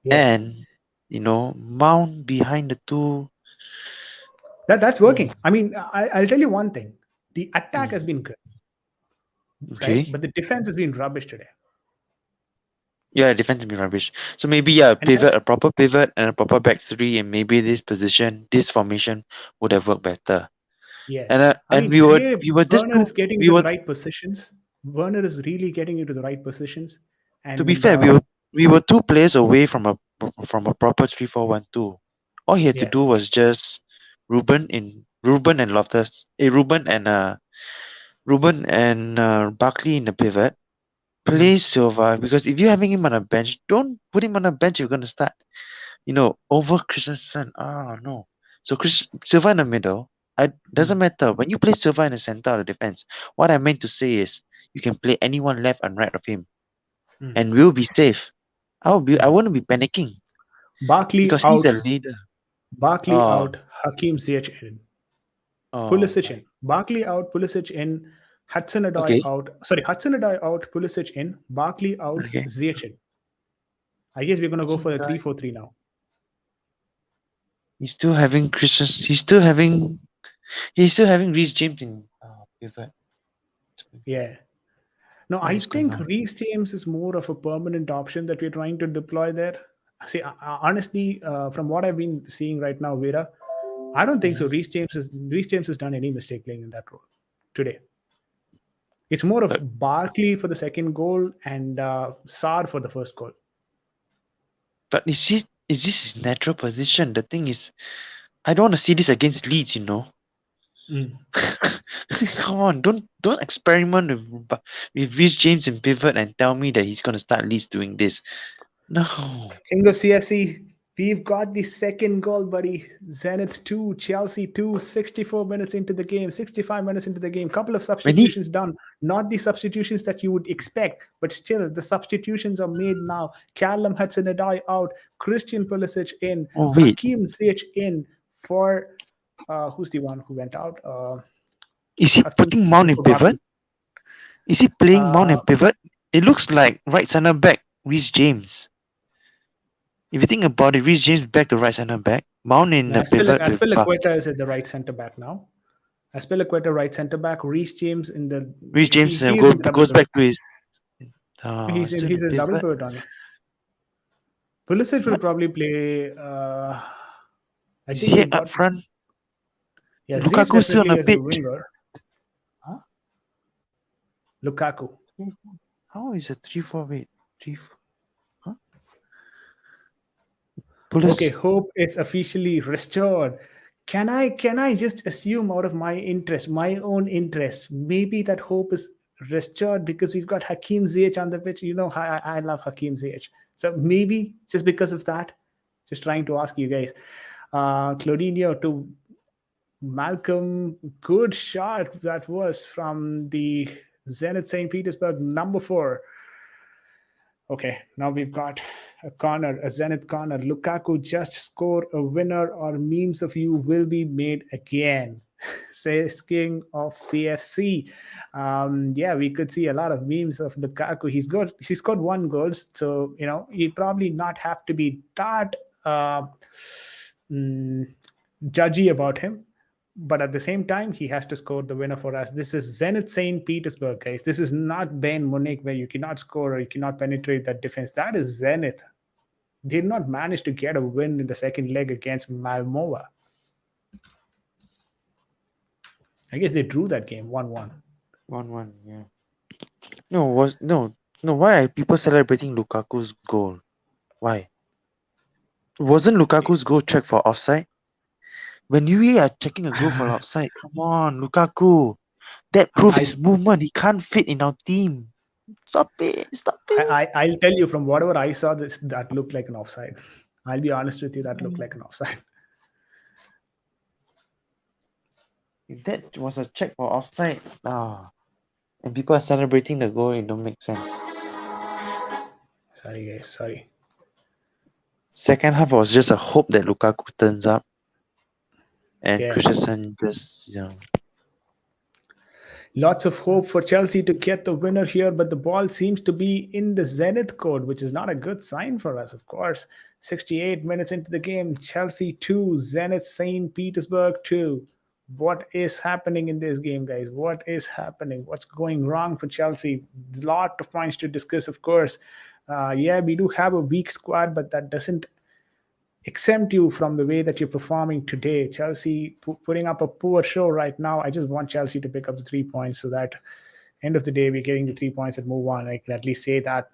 Yeah. And Mount behind the two. That's working. I mean, I'll tell you one thing: the attack has been good, okay, right? But the defense has been rubbish today. Yeah, defense has been rubbish. So maybe a proper pivot, and a proper back three, and maybe this formation would have worked better. Yeah, we were this Werner is getting into the right positions. Werner is really getting into the right positions. And to be fair, we were 2 players away from a proper 3-4-1-2. All he had to do was just Ruben and Loftus, Ruben and Barkley in the pivot. Play Silva, because if you're having him on a bench, don't put him on a bench. You're gonna start, over Christensen. Oh no! So Silva in the middle. Doesn't matter when you play Silva in the center of the defense. What I meant to say is you can play anyone left and right of him, and we'll be safe. I wouldn't be panicking Barkley because he's out. the leader. Barkley Oh, out. Hakim Ziyech in. oh Pulisic my. in. Barkley out. Pulisic in. Hudson-Odoi Okay, out. Sorry, Hudson-Odoi out. Pulisic in. Barkley out. okay. Ziyech in. I guess we're gonna go Hudson for a Odoi. 3-4-3 now. He's still having Christian. He's still having Reece James in pivot. Yeah. No, What I is going think on? Reece James is more of a permanent option that we're trying to deploy there. See, honestly, from what I've been seeing right now, Vera, I don't think so. Mhm. Reece James has done any mistake playing in that role today. It's more of But Barkley for the second goal and Saar for the first goal. but is this his natural position? The thing is, I don't want to see this against Leeds. Mm. Come on, don't experiment with Reece James in pivot and tell me that he's gonna start Leeds doing this. No. King of CFC, we've got the second goal, buddy. Zenith 2, Chelsea 2, 64 minutes into the game, 65 minutes into the game. Couple of When he substitutions done. Not the substitutions that you would expect, but still, the substitutions are made now. Callum Hudson-Odoi out, Christian Pulisic in, oh wait, Hakim Ziyech in for, who's the one who went out? is he Hakim putting Ziyech Mount in in for pivot? Barkley. Is he playing Mount in Uh, pivot? It looks like right centre back Reece James. If you think about it, Reece James back to right centre back, Mount in a pivot with Aspilicueta is at the right centre back now. Aspilicueta right centre back, Reece James in the Reece James he is in the double goes pivot. back to his still in He's the a double pivot. pivot only. Pulisic will What probably play. I is think he we've up got front? Ziyech Lukaku still on definitely the as the pitch. winger. Huh? Lukaku. How is a 3-4 wait? 3 huh? Okay, Pulisic. hope is officially restored. Can I just assume out of my interest, my own interest, maybe that hope is restored because we've got Hakim Ziyech on the pitch. You know, I love Hakim Ziyech. So maybe just because of that, just trying to ask you guys. Claudinho to Malcolm, good shot that was from the Zenith St. Petersburg number 4. Okay, now we've got a corner, a Zenith corner. Lukaku just scored a winner, or memes of you will be made again. Says King of CFC. Yeah, we could see a lot of memes of Lukaku. He scored 1 goal, so he'd probably not have to be that mm, judgy about him. But at the same time, he has to score the winner for us. This is Zenit St. Petersburg, guys. This is not Bayern Munich where you cannot score or you cannot penetrate that defense. That is Zenit. They did not manage to get a win in the second leg against Malmova. I guess they drew that game 1-1. 1-1, yeah. No, why are people celebrating Lukaku's goal? Why? Wasn't Lukaku's goal checked for offside? When you are checking a goal for offside, come on, Lukaku. That proves his movement. He can't fit in our team. Stop it. I'll tell you from whatever I saw, that looked like an offside. I'll be honest with you, that looked like an offside. If that was a check for offside, and people are celebrating the goal, it don't make sense. Sorry, guys. Sorry. Second half was just a hope that Lukaku turns up, and Yeah. Christensen just Lots of hope for Chelsea to get the winner here, but the ball seems to be in the Zenith court, which is not a good sign for us, of course. 68 minutes into the game, Chelsea 2, Zenith St. Petersburg 2. What is happening in this game, guys? What is happening? What's going wrong for Chelsea? A lot of points to discuss, of course. Yeah, we do have a weak squad, but that doesn't exempt you from the way that you're performing today. Chelsea putting up a poor show right now. I just want Chelsea to pick up the 3 points so that end of the day we're getting the 3 points and move on. I can at least say that.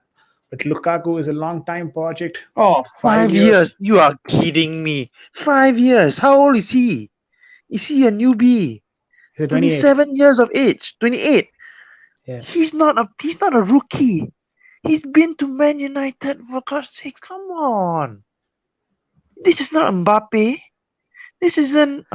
But Lukaku is a long time project. Oh, 5 years. You are kidding me. 5 years. How old is he? Is he a newbie? He's 27 years of age. 28. Yeah. He's not a rookie. He's been to Man United for God's sake. Come on. This is not Mbappe. This isn't.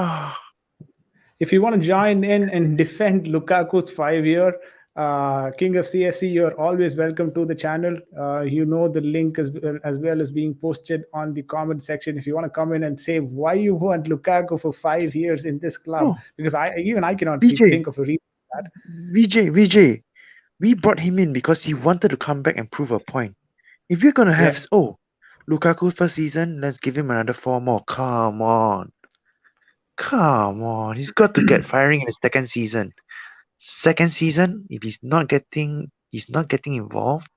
If you want to join in and defend Lukaku's 5 year, King of CFC, you're always welcome to the channel. The link as well as being posted on the comment section. If you want to come in and say why you want Lukaku for 5 years in this club, No, because I cannot VJ, think of a reason for that. VJ. We brought him in because he wanted to come back and prove a point. If you're gonna Yeah, have Lukaku first season, let's give him another 4 more. Come on. Come on. He's got to get firing in his second season. Second season, if he's not getting involved,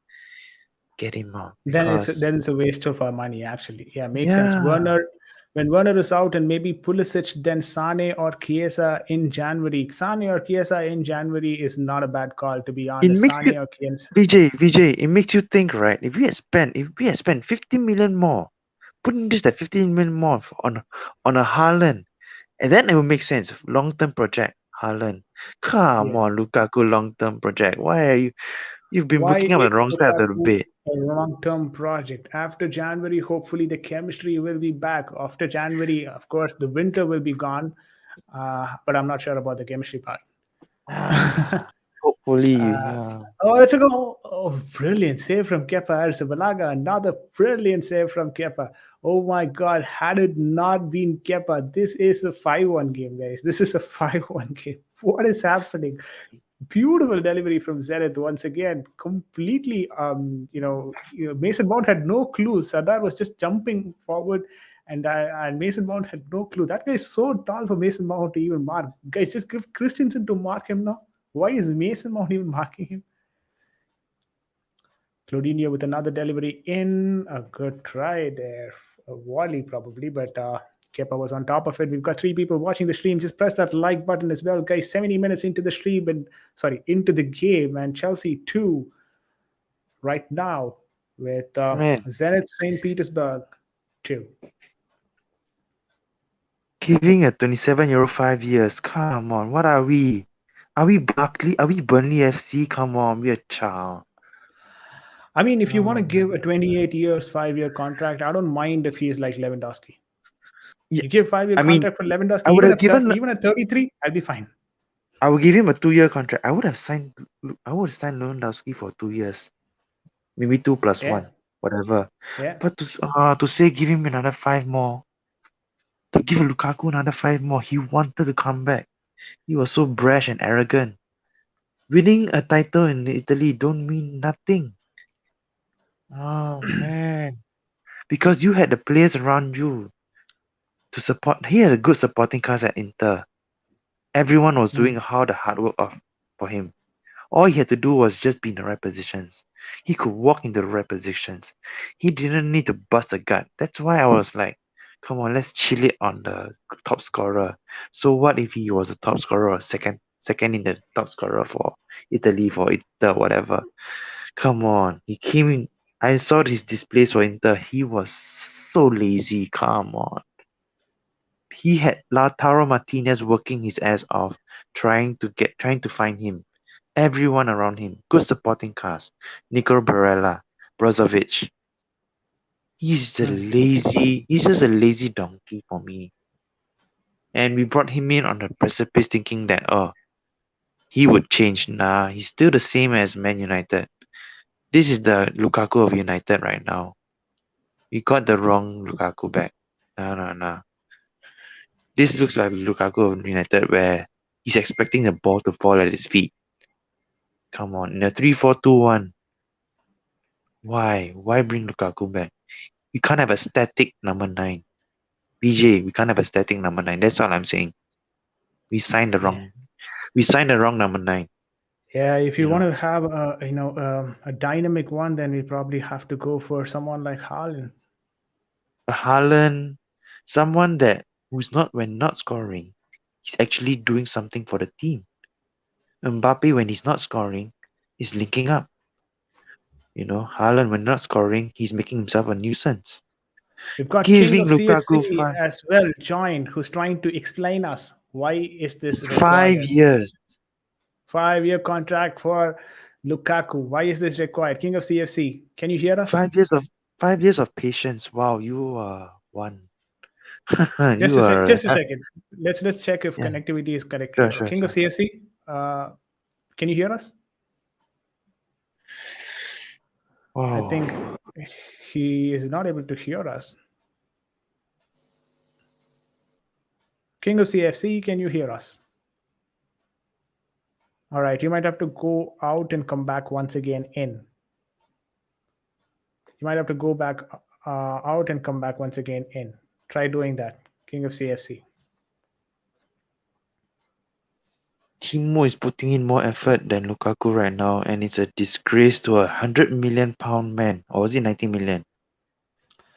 get him out because then it's a waste of our money. Actually, yeah, makes sense. yeah. When Werner is out, and maybe Pulisic, then Sane or Chiesa in January. Sane or Chiesa in January is not a bad call, to be It honest. makes you Sane or Chiesa. VJ, it makes you think, right? If we had spent 50 million more, putting just that 15 million more on a Haaland, and then it will make sense. Long-term project, Haaland. Come Yeah. on, Lukaku, long-term project. Why are you've been Why looking up is on the wrong side of the Lukaku bed. a long-term project? After January, hopefully the chemistry will be back. After January, of course, the winter will be gone, but I'm not sure about the chemistry part. Ah, hopefully, Uh, yeah. that's a goal. Oh, brilliant save from Kepa Arrizabalaga. Another brilliant save from Kepa. Oh my God, had it not been Kepa, this is a 5-1 game, guys. This is a 5-1 game. What is happening? Beautiful delivery from Zenith once again. Completely, Mason Mount had no clue. Sardar was just jumping forward, and Mason Mount had no clue. That guy is so tall for Mason Mount to even mark. Guys, just give Christensen to mark him now. Why is Mason Mount even marking him? Claudinho with another delivery in. A good try there. A volley probably, but Kepa was on top of it. We've got 3 people watching the stream. Just press that like button as well, guys. 70 minutes into the stream and into the game, and Chelsea 2 right now with Man, Zenith St. Petersburg 2. giving a 27-year-old 5 years. Come on, what are we? Are we Barkley? Are we Burnley FC? Come on, we're a child. I mean, if you want to Oh give a man. 28 years, 5-year contract, I don't mind if he's like Lewandowski. Yeah, You give 5-year I mean, contract for Lewandowski, I would have given. even at 33, I'll be fine. I would give him a 2-year contract. I would have signed Lewandowski for 2 years, maybe two plus Yeah, one, whatever. yeah. But to say give him another 5 more, to give Lukaku another 5 more, he wanted to come back. He was so brash and arrogant. Winning a title in Italy don't mean nothing. Oh man, because you had the players around you to support. He had a good supporting cast at Inter. Everyone was doing all the hard work for him. All he had to do was just be in the right positions. He could walk into the right positions. He didn't need to bust a gut. That's why I was like, come on, let's chill it on the top scorer. So what if he was a top scorer or second in the top scorer for Italy, for Inter, whatever. Come on. He came in. I saw his displays for Inter. He was so lazy. Come on. He had Lautaro Martinez working his ass off, trying to find him. Everyone around him, good supporting cast. Nico Barella, Brozovic. He's just a lazy donkey for me. And we brought him in on the precipice thinking that he would change. Nah, he's still the same as Man United. This is the Lukaku of United right now. We got the wrong Lukaku back. No. This looks like Lukaku of United where he's expecting the ball to fall at his feet. Come on, in a 3-4-2-1. Why? Why bring Lukaku back? We can't have a static number 9. BJ, we can't have a static number 9. That's all I'm saying. We signed the Yeah. wrong. We signed the wrong number 9. Yeah, if you You want know, to have a dynamic one, then we probably have to go for someone like Haaland. a Haaland, someone that who's not when not scoring, he's actually doing something for the team. Mbappe, when he's not scoring, is linking up. Haaland, when not scoring, he's making himself a nuisance. We've got King Giving of Lukaku CSC as well joined, who's trying to explain us why is this 5 required. years. 5-year contract for Lukaku. Why is this required? King of CFC, can you hear us? 5 years of patience. Wow, you are one. You Just are a second. Let's check if yeah. connectivity is correct. Sure. King of CFC, can you hear us? I Wow. think he is not able to hear us. King of CFC, can you hear us? All right, you might have to go out and come back once again in. You might have to go back out and come back once again in. Try doing that, King of CFC. Timo is putting in more effort than Lukaku right now, and it's a disgrace to £100 million man. Or was it 90 million?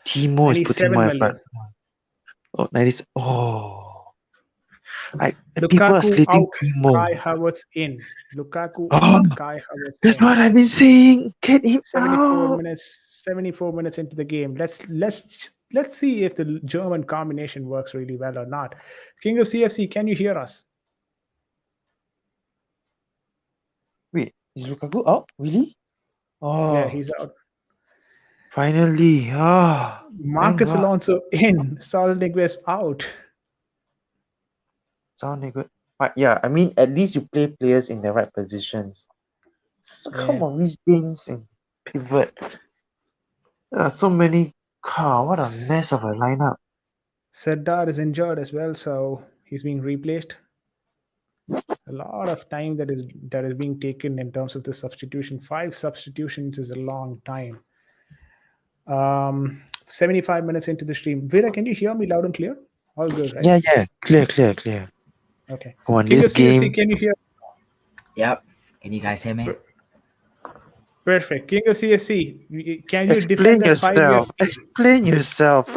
Timo is putting 97 more million. effort. Oh, 90. Oh. People are Lukaku slating out, Timo. Kai Havertz in. Lukaku Oh, out, Kai Havertz that's in. what I've been saying. Get him 74 out. minutes. 74 minutes into the game. Let's see if the German combination works really well or not. King of CFC, can you hear us? Wait, is Lukaku out? Really? Oh, Yeah, he's out. finally. Ah, thank Marcus God. Alonso in. Solniguez out. Sounding good. But yeah, I mean, at least you play players in the right positions. So come Yeah. on, these games and pivot. There are so many. God, what a mess of a lineup. Serdar is injured as well, so he's being replaced. A lot of time that is being taken in terms of the substitution. 5 substitutions is a long time. 75 minutes into the stream. Vera, can you hear me loud and clear? All good, right? Yeah. Clear. Okay. Come on, King this of CFC, game. can you hear? Yep. Can you guys hear me? Perfect. King of CFC, can you Explain defend that 5-year? yourself. Explain yourself.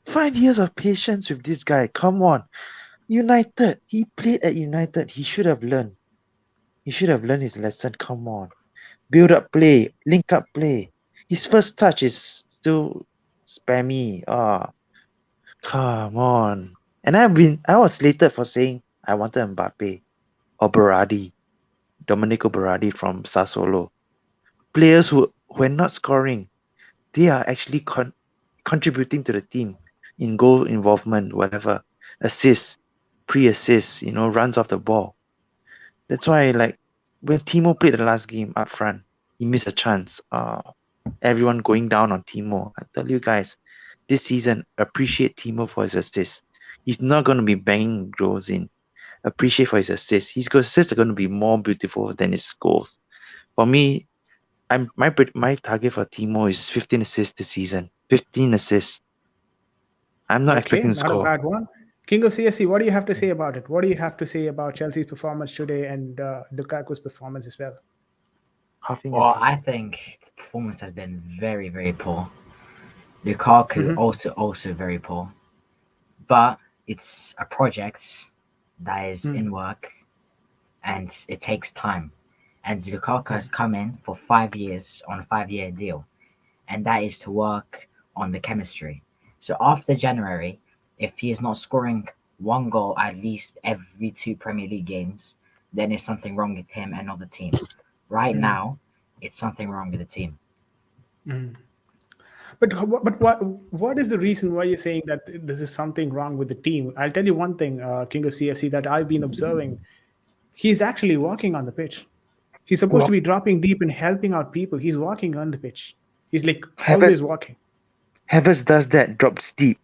Five years of patience with this guy. Come on. United. He played at United. He should have learned. He should have learned his lesson. Come on. Build up play. Link up play. His first touch is still spammy. Come on. And I was slated for saying I wanted Mbappe or Berardi. Domenico Berardi from Sassuolo. Players who are not scoring, they are actually contributing to the team in goal involvement, whatever, assists, pre-assists, runs off the ball. That's why, like, when Timo played the last game up front, he missed a chance. Everyone going down on Timo. I tell you guys, this season, appreciate Timo for his assists. He's not going to be banging goals in. Appreciate for his assists. His assists are going to be more beautiful than his goals. For me, my target for Timo is 15 assists this season. 15 assists. I'm not Okay, expecting to not a score. bad one. King of CSC, what do you have to say about it? What do you have to say about Chelsea's performance today and Lukaku's performance as well? Well, I think the performance has been very, very poor. Lukaku also very poor. But it's a project that is in work and it takes time. And Lukaku has come in for 5 years on a 5-year deal. And that is to work on the chemistry. So after January, if he is not scoring 1 goal at least every 2 Premier League games, then there's something wrong with him and not the team. Right now, it's something wrong with the team. But what is the reason why you're saying that this is something wrong with the team? I'll tell you one thing, King of CFC, that I've been observing. He's actually walking on the pitch. He's supposed to be dropping deep and helping out people. He's walking on the pitch. He's like always walking. Havertz does that, drops deep.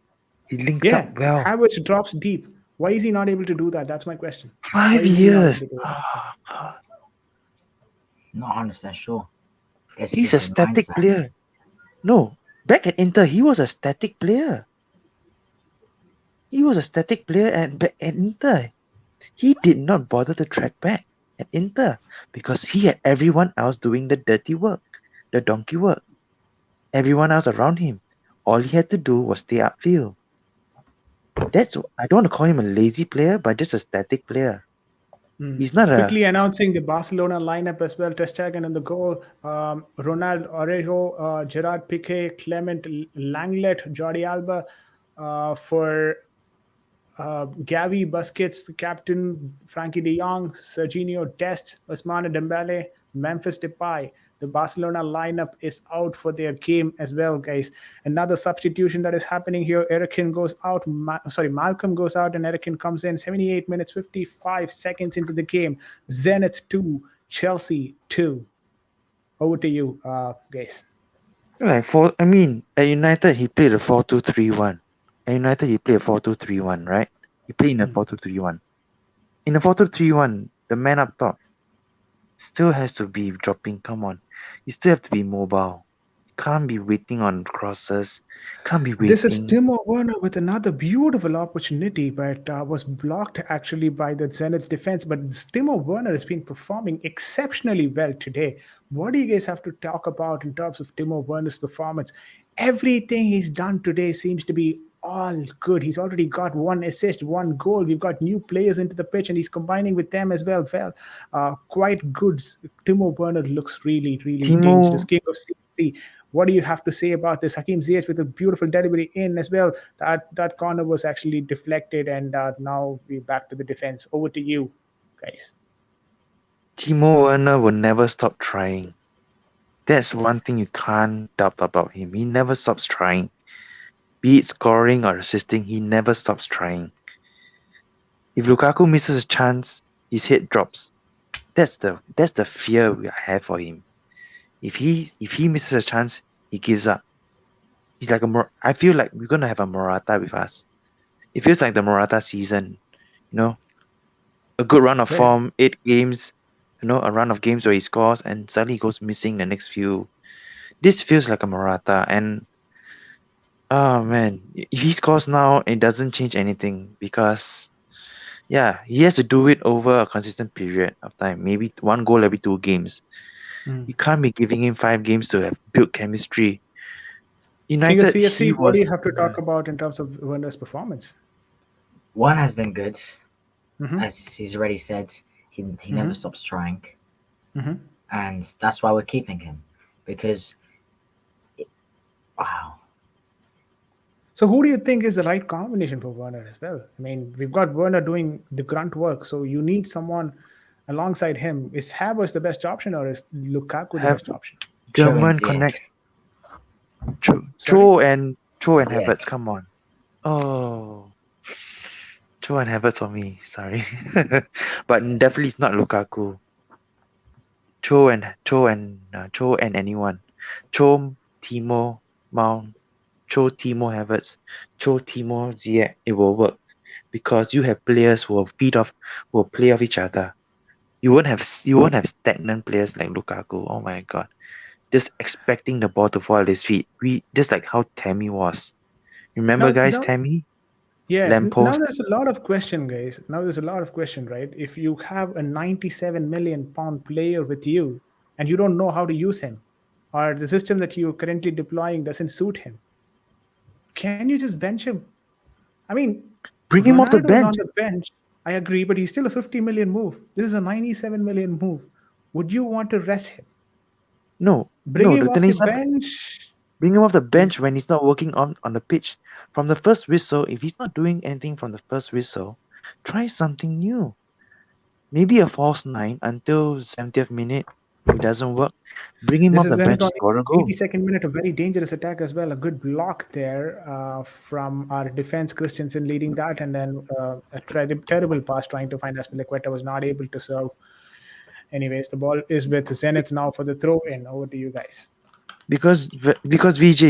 He links up well. Havertz drops deep. Why is he not able to do that? That's my question. 5 years. Not 100% sure. He's a static player. No, back at Inter, he was a static player. He was a static player at Inter. He did not bother to track back at Inter because he had everyone else doing the dirty work, the donkey work. Everyone else around him. All he had to do was stay upfield. I don't want to call him a lazy player, but just a static player. He's not Quickly announcing the Barcelona lineup as well. Ter Stegen in the goal. Ronald Orejo, Gerard Piqué, Clement Langlet, Jordi Alba for Gavi, Busquets, the captain, Frankie de Jong, Serginho Dest, Ousmane Dembele, Memphis Depay. The Barcelona lineup is out for their game as well, guys. Another substitution that is happening here. Malcolm goes out and Erikin comes in. 78 minutes, 55 seconds into the game. Zenith 2, Chelsea 2. Over to you, guys. Like at United he played a 4-2-3-1. At United he played a 4-2-3-1, right? He played in a 4-2-3-1. In a 4-2-3-1, the man up top still has to be dropping. Come on, you still have to be mobile. Can't be waiting on crosses. Can't be This is waiting. Timo Werner with another beautiful opportunity, but was blocked actually by the Zenith defense. But Timo Werner has been performing exceptionally well today. What do you guys have to talk about in terms of Timo Werner's performance? Everything he's done today seems to be all good. He's already got one assist, one goal. We've got new players into the pitch, and he's combining with them as well. Well, quite good. Timo Werner looks really, really dangerous. Timo King of CC. What do you have to say about this? Hakim Ziyech with a beautiful delivery in as well. That corner was actually deflected, and now we're back to the defense. Over to you, guys. Timo Werner will never stop trying. That's one thing you can't doubt about him. He never stops trying. Be it scoring or assisting, he never stops trying. If Lukaku misses a chance, his head drops. That's the fear we have for him. If he misses a chance, he gives up. He's like I feel like we're gonna have a Morata with us. It feels like the Morata season, a good run of form, 8 games, a run of games where he scores and suddenly he goes missing the next few. This feels like a Morata, and oh man, if he scores now, it doesn't change anything because he has to do it over a consistent period of time. Maybe 1 goal every 2 games. You can't be giving him 5 games to have built chemistry. King of United, CFC, what do you have to talk about in terms of Werner's performance? One has been good. As he's already said, he never stops trying. And that's why we're keeping him. Because, wow. So who do you think is the right combination for Werner as well? I mean, we've got Werner doing the grunt work, so you need someone alongside him. Is Havertz the best option, or is Lukaku the best option? German connects. Cho and Havertz, come on. Oh, Cho and Havertz for me, sorry. But definitely it's not Lukaku. Cho and anyone. Cho, Timo, Mount, Cho, Timo, Havertz, Cho, Timo, Ziyech, it will work. Because you have players who will play off each other. You won't have stagnant players like Lukaku. Oh my god. Just expecting the ball to fall at his feet. Just like how Tammy was. Remember guys, Tammy? Yeah, Lamppost. now there's a lot of question, guys. Now there's a lot of question, right? If you have a 97 million pound player with you and you don't know how to use him, or the system that you're currently deploying doesn't suit him, can you just bench him? I mean, bring him off the bench. On the bench. I agree, but he's still a 50 million move. This is a 97 million move. Would you want to rest him? No. Bring him off the bench. Bring him off the bench when he's not working on the pitch. From the first whistle, if he's not doing anything from the first whistle, try something new. Maybe a false 9 until 70th minute. If it doesn't work, bring him off the bench. Score a goal. 82nd minute, a very dangerous attack as well. A good block there from our defense, Christensen leading that, and then a terrible pass trying to find Aspilicueta was not able to serve. Anyways, the ball is with Zenith now for the throw in. Over to you guys. Because VJ,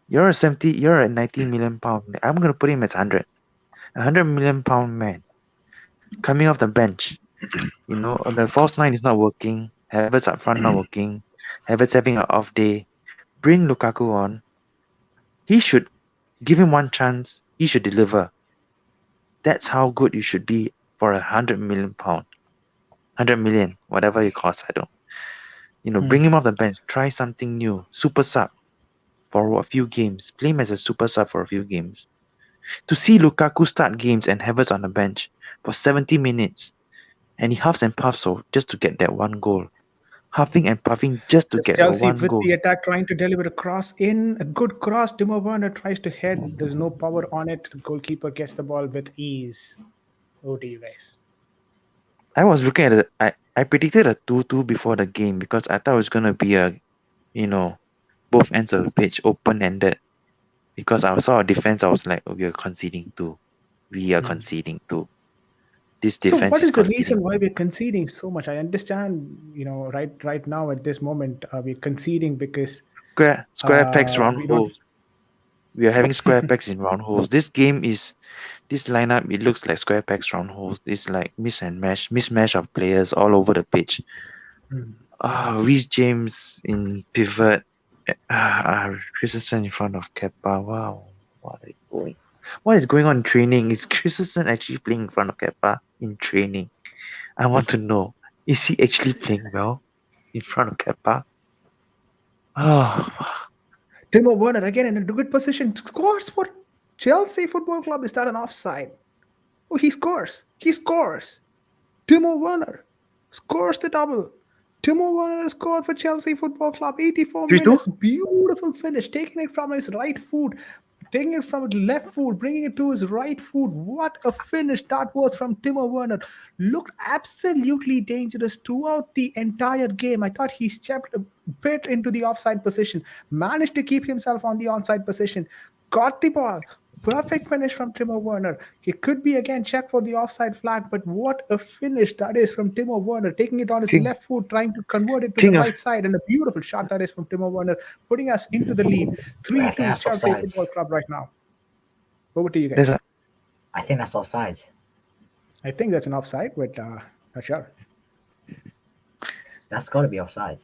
you're a 90 million pound. I'm gonna put him at 100. 100 million pound man coming off the bench. The false 9 is not working. Havertz up front not working. Havertz having an off day. Bring Lukaku on. He should give him one chance. He should deliver. That's how good you should be for 100 million pound. 100 million, whatever it costs, I don't. Bring him off the bench. Try something new. Super sub for a few games. Play him as a super sub for a few games. To see Lukaku start games and Havertz on the bench for 70 minutes, and he huffs and puffs just to get that 1 goal. Huffing and puffing just to get Chelsea 1 goal. Chelsea with the attack trying to deliver a cross in. A good cross. Timo Werner tries to head. There's no power on it. The goalkeeper gets the ball with ease. Over to you guys. I was looking at it. I predicted a 2-2 before the game because I thought it was going to be a, both ends of the pitch open-ended. Because I saw a defense, I was like, we are conceding 2. We are conceding 2. this So defense what is is the conceding. reason why we're conceding so much? I understand, right now at this moment, we're conceding because Square pegs, round we don't. holes. We are having square pegs in round holes. This lineup, it looks like square pegs, round holes. It's like mismatch of players all over the pitch. Reece James in pivot. Christensen in front of Kepa. Wow, what is going on in training? Is Christensen actually playing in front of Kepa in training? I want to know. Is he actually playing well in front of Kepa? Oh, Timo Werner again in a good position. Scores for Chelsea Football Club. Is that an offside? Oh, he scores. He scores. Timo Werner scores the double. Timo Werner scored for Chelsea Football Club. 84 3-2? minutes. Beautiful finish. Taking it from his right foot. Taking it from his left foot, bringing it to his right foot. What a finish that was from Timo Werner. Looked absolutely dangerous throughout the entire game. I thought he stepped a bit into the offside position, managed to keep himself on the onside position, got the ball. Perfect finish from Timo Werner. It could be again checked for the offside flag, but what a finish that is from Timo Werner, taking it on his King, left foot, trying to convert it to the king of right side, and a beautiful shot that is from Timo Werner, putting us into the lead. I 3-2 think that's Chelsea offside. Football Club right now. Over to you there's guys. I think that's offside. I think that's an offside, but not sure. That's got to be offside.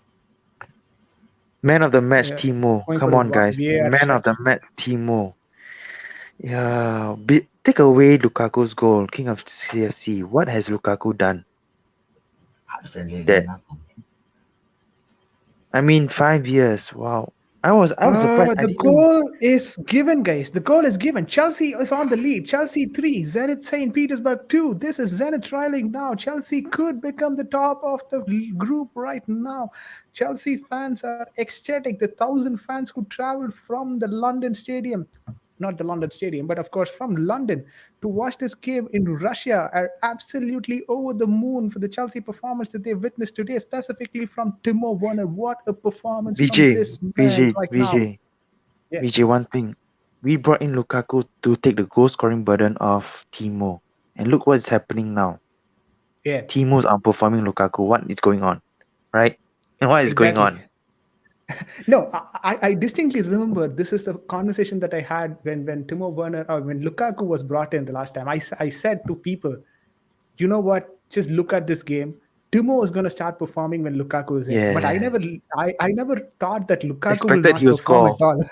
man of the match, Yeah. Timo. Going Come for a on, guys. VAR Man check. of the match, Timo. Yeah, take away Lukaku's goal, king of CFC. What has Lukaku done? Absolutely That nothing. I mean, 5 years. Wow. I was surprised. I The didn't know. goal is given, guys. The goal is given. Chelsea is on the lead. Chelsea 3, Zenith St. Petersburg 2. This is Zenith trailing now. Chelsea could become the top of the group right now. Chelsea fans are ecstatic. The 1,000 fans could travel from the London Stadium. Not the London Stadium, but of course from London to watch this game in Russia are absolutely over the moon for the Chelsea performance that they've witnessed today, specifically from Timo Werner. What a performance from this man right now. Yeah. VJ, one thing. We brought in Lukaku to take the goal scoring burden of Timo. And look what's happening now. Yeah. Timo's outperforming Lukaku. What is going on? Right? And what is going on? No, I distinctly remember this is the conversation that I had when Timo Werner or when Lukaku was brought in the last time. I said to people, you know what? Just look at this game. Timo is going to start performing when Lukaku is in. But I never thought that Lukaku will not perform at all.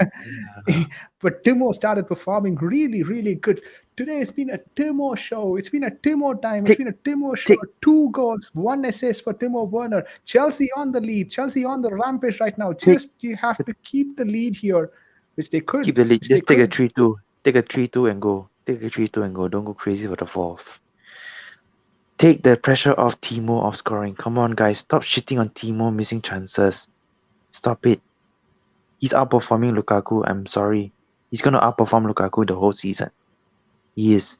But Timo started performing really, really good. Today it's been a Timo show. It's been a Timo time. It's been a Timo show. 2 goals, 1 assist for Timo Werner. Chelsea on the lead. Chelsea on the rampage right now. You have to keep the lead here, which they could. Keep the lead. Just take a 3-2. Take a 3-2 and go. Don't go crazy for the fourth. Take the pressure off Timo of scoring. Come on, guys. Stop shitting on Timo missing chances. Stop it. He's outperforming Lukaku. I'm sorry. He's going to outperform Lukaku the whole season. He is.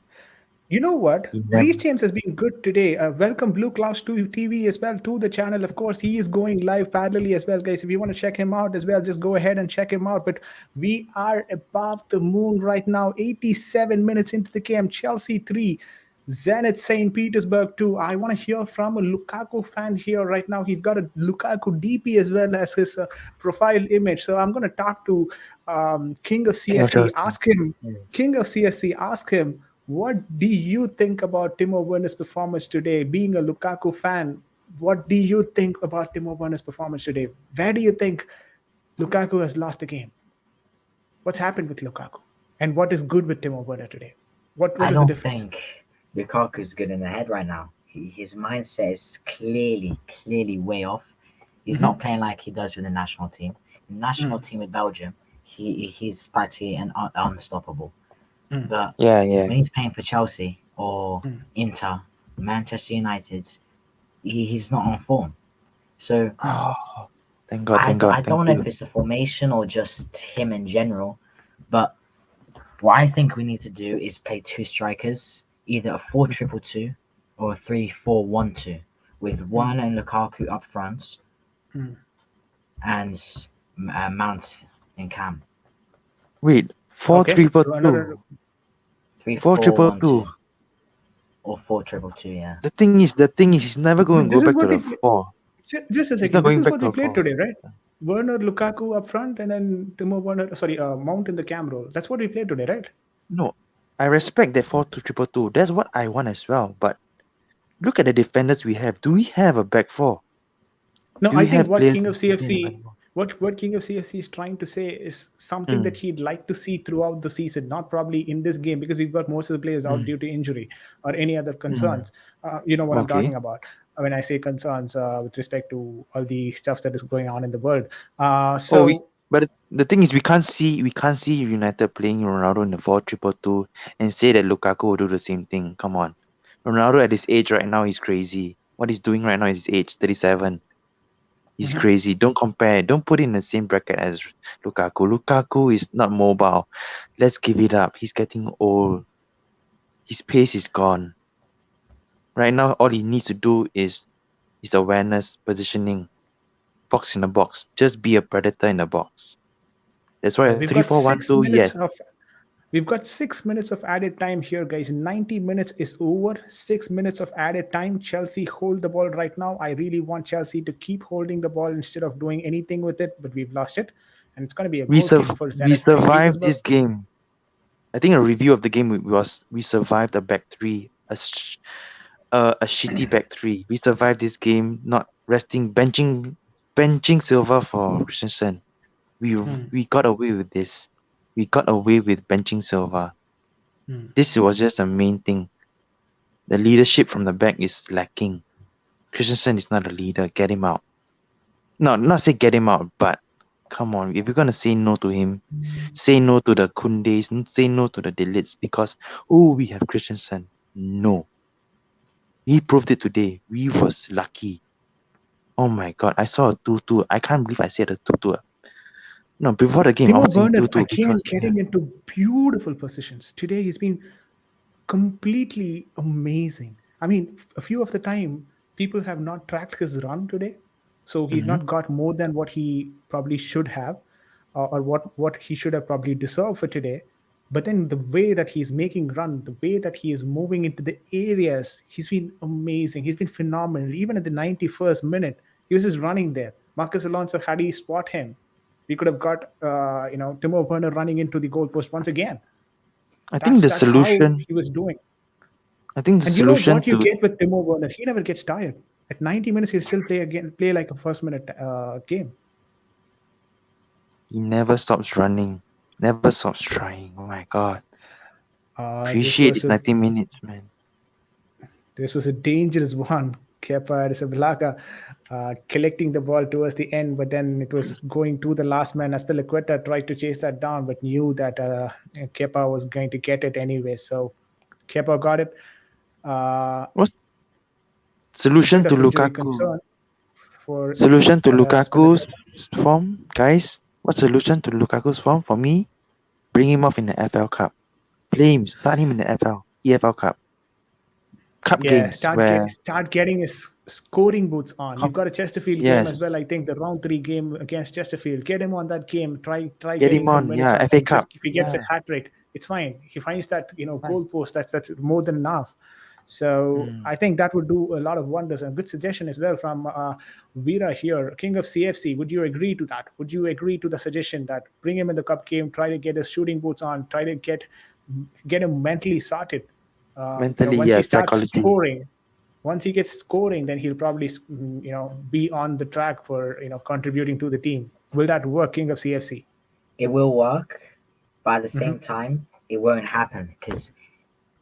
You know what? Reece James has been good today. Welcome Blue Clouds to TV as well, to the channel. Of course, he is going live parallelly as well, guys. If you want to check him out as well, just go ahead and check him out. But we are above the moon right now. 87 minutes into the game. Chelsea 3. Zenith St. Petersburg 2. I want to hear from a Lukaku fan here right now. He's got a Lukaku DP as well as his profile image. So I'm going to talk to King of CFC. King of CFC, ask him, what do you think about Timo Werner's performance today? Being a Lukaku fan, what do you think about Timo Werner's performance today? Where do you think Lukaku has lost the game? What's happened with Lukaku? And what is good with Timo Werner today? What is the difference? I don't think Lukaku's good in the head right now. His mindset is clearly way off. He's not playing like he does with the national team. The national team with Belgium, he's practically unstoppable. But when he's playing for Chelsea or Inter, Manchester United, he's not on form. So thank God. I don't know if it's a formation or just him in general. But what I think we need to do is play 2 strikers, either a 4-2-2 or a 3-4-1-2, with Werner and Lukaku up front and Mount in camp. Wait, 4-3-2. 3-4-1-2. Or 4-2-2, yeah. The thing is, he's never going to go back to the 4. Just a He's second. not This going is back what to we the played 4. today, right? Werner, Lukaku up front, and then Timo Werner. Mount in the cam role. That's what we played today, right? No, I respect that 4-2-2. That's what I want as well. But look at the defenders we have. Do we have a back 4? No, Do I we think have what players King of within the back CFC, 4? what King of CFC is trying to say is something that he'd like to see throughout the season, not probably in this game because we've got most of the players out due to injury or any other concerns. You know what I'm Okay. talking about when I say concerns with respect to all the stuff that is going on in the world. But the thing is, we can't see United playing Ronaldo in the 4-2-2 and say that Lukaku will do the same thing. Come on, Ronaldo at his age right now, he's crazy. What he's doing right now is his age, 37. He's crazy. Don't compare. Don't put it in the same bracket as Lukaku. Lukaku is not mobile. Let's give it up. He's getting old. His pace is gone. Right now, all he needs to do is his awareness, positioning, box in the box. Just be a predator in the box. That's why We've 3-4-1-2. Yes. We've got 6 minutes of added time here, guys. 90 minutes is over. 6 minutes of added time. Chelsea hold the ball right now. I really want Chelsea to keep holding the ball instead of doing anything with it, but we've lost it. And it's going to be a We goal kick for we Zenith St. survived Petersburg. this game. I think a review of the game was we survived a back 3, a shitty back 3. We survived this game, not resting, benching Silva for Christensen. We got away with this. We got away with benching Silva. This was just a main thing. The leadership from the back is lacking. Christensen is not a leader. Get him out. No, not say get him out, but come on. If you're gonna say no to him, say no to the Kundes, say no to the Delits because we have Christensen. No. We proved it today. We was lucky. Oh my god, I saw a 2-2. I can't believe I said a 2-2. No, before the game, I was saying 2-2 again because getting into beautiful positions. Today he's been completely amazing. I mean, a few of the time, people have not tracked his run today. So he's not got more than what he probably should have or what he should have probably deserved for today. But then the way that he's making run, the way that he is moving into the areas, he's been amazing. He's been phenomenal. Even at the 91st minute, he was just running there. Marcus Alonso, had he spot him, we could have got Timo Werner running into the goalpost once again. I think the That's solution how he was doing. I think the And you know solution what you to get with Timo Werner? He never gets tired. At 90 minutes, he'll still play like a first-minute game. he never stops running, never stops trying. Oh my god. Appreciate it 90 minutes, man. This was a dangerous one. Kepa Arrizabalaga collecting the ball towards the end, but then it was going to the last man. Azpilicueta tried to chase that down, but knew that Kepa was going to get it anyway. So Kepa got it. What's solution to Lukaku? Solution to Lukaku's form, guys? What solution to Lukaku's form? For me, bring him off in the FL Cup. Play him, start him in the EFL Cup. Games start getting his scoring boots on. You've got a Chesterfield game as well. I think the round 3 game against Chesterfield. Get him on that game. Try get him on. Yeah, FA Cup. If he gets a hat trick, it's fine. He finds that goal post. That's more than enough. So I think that would do a lot of wonders. And good suggestion as well from Veera here, King of CFC. Would you agree to that? Would you agree to the suggestion that bring him in the cup game, try to get his shooting boots on, try to get him mentally sorted? Mentally, scoring, once he gets scoring, then he'll probably be on the track for contributing to the team. Will that work, King of CFC? It will work, but at the same time, it won't happen because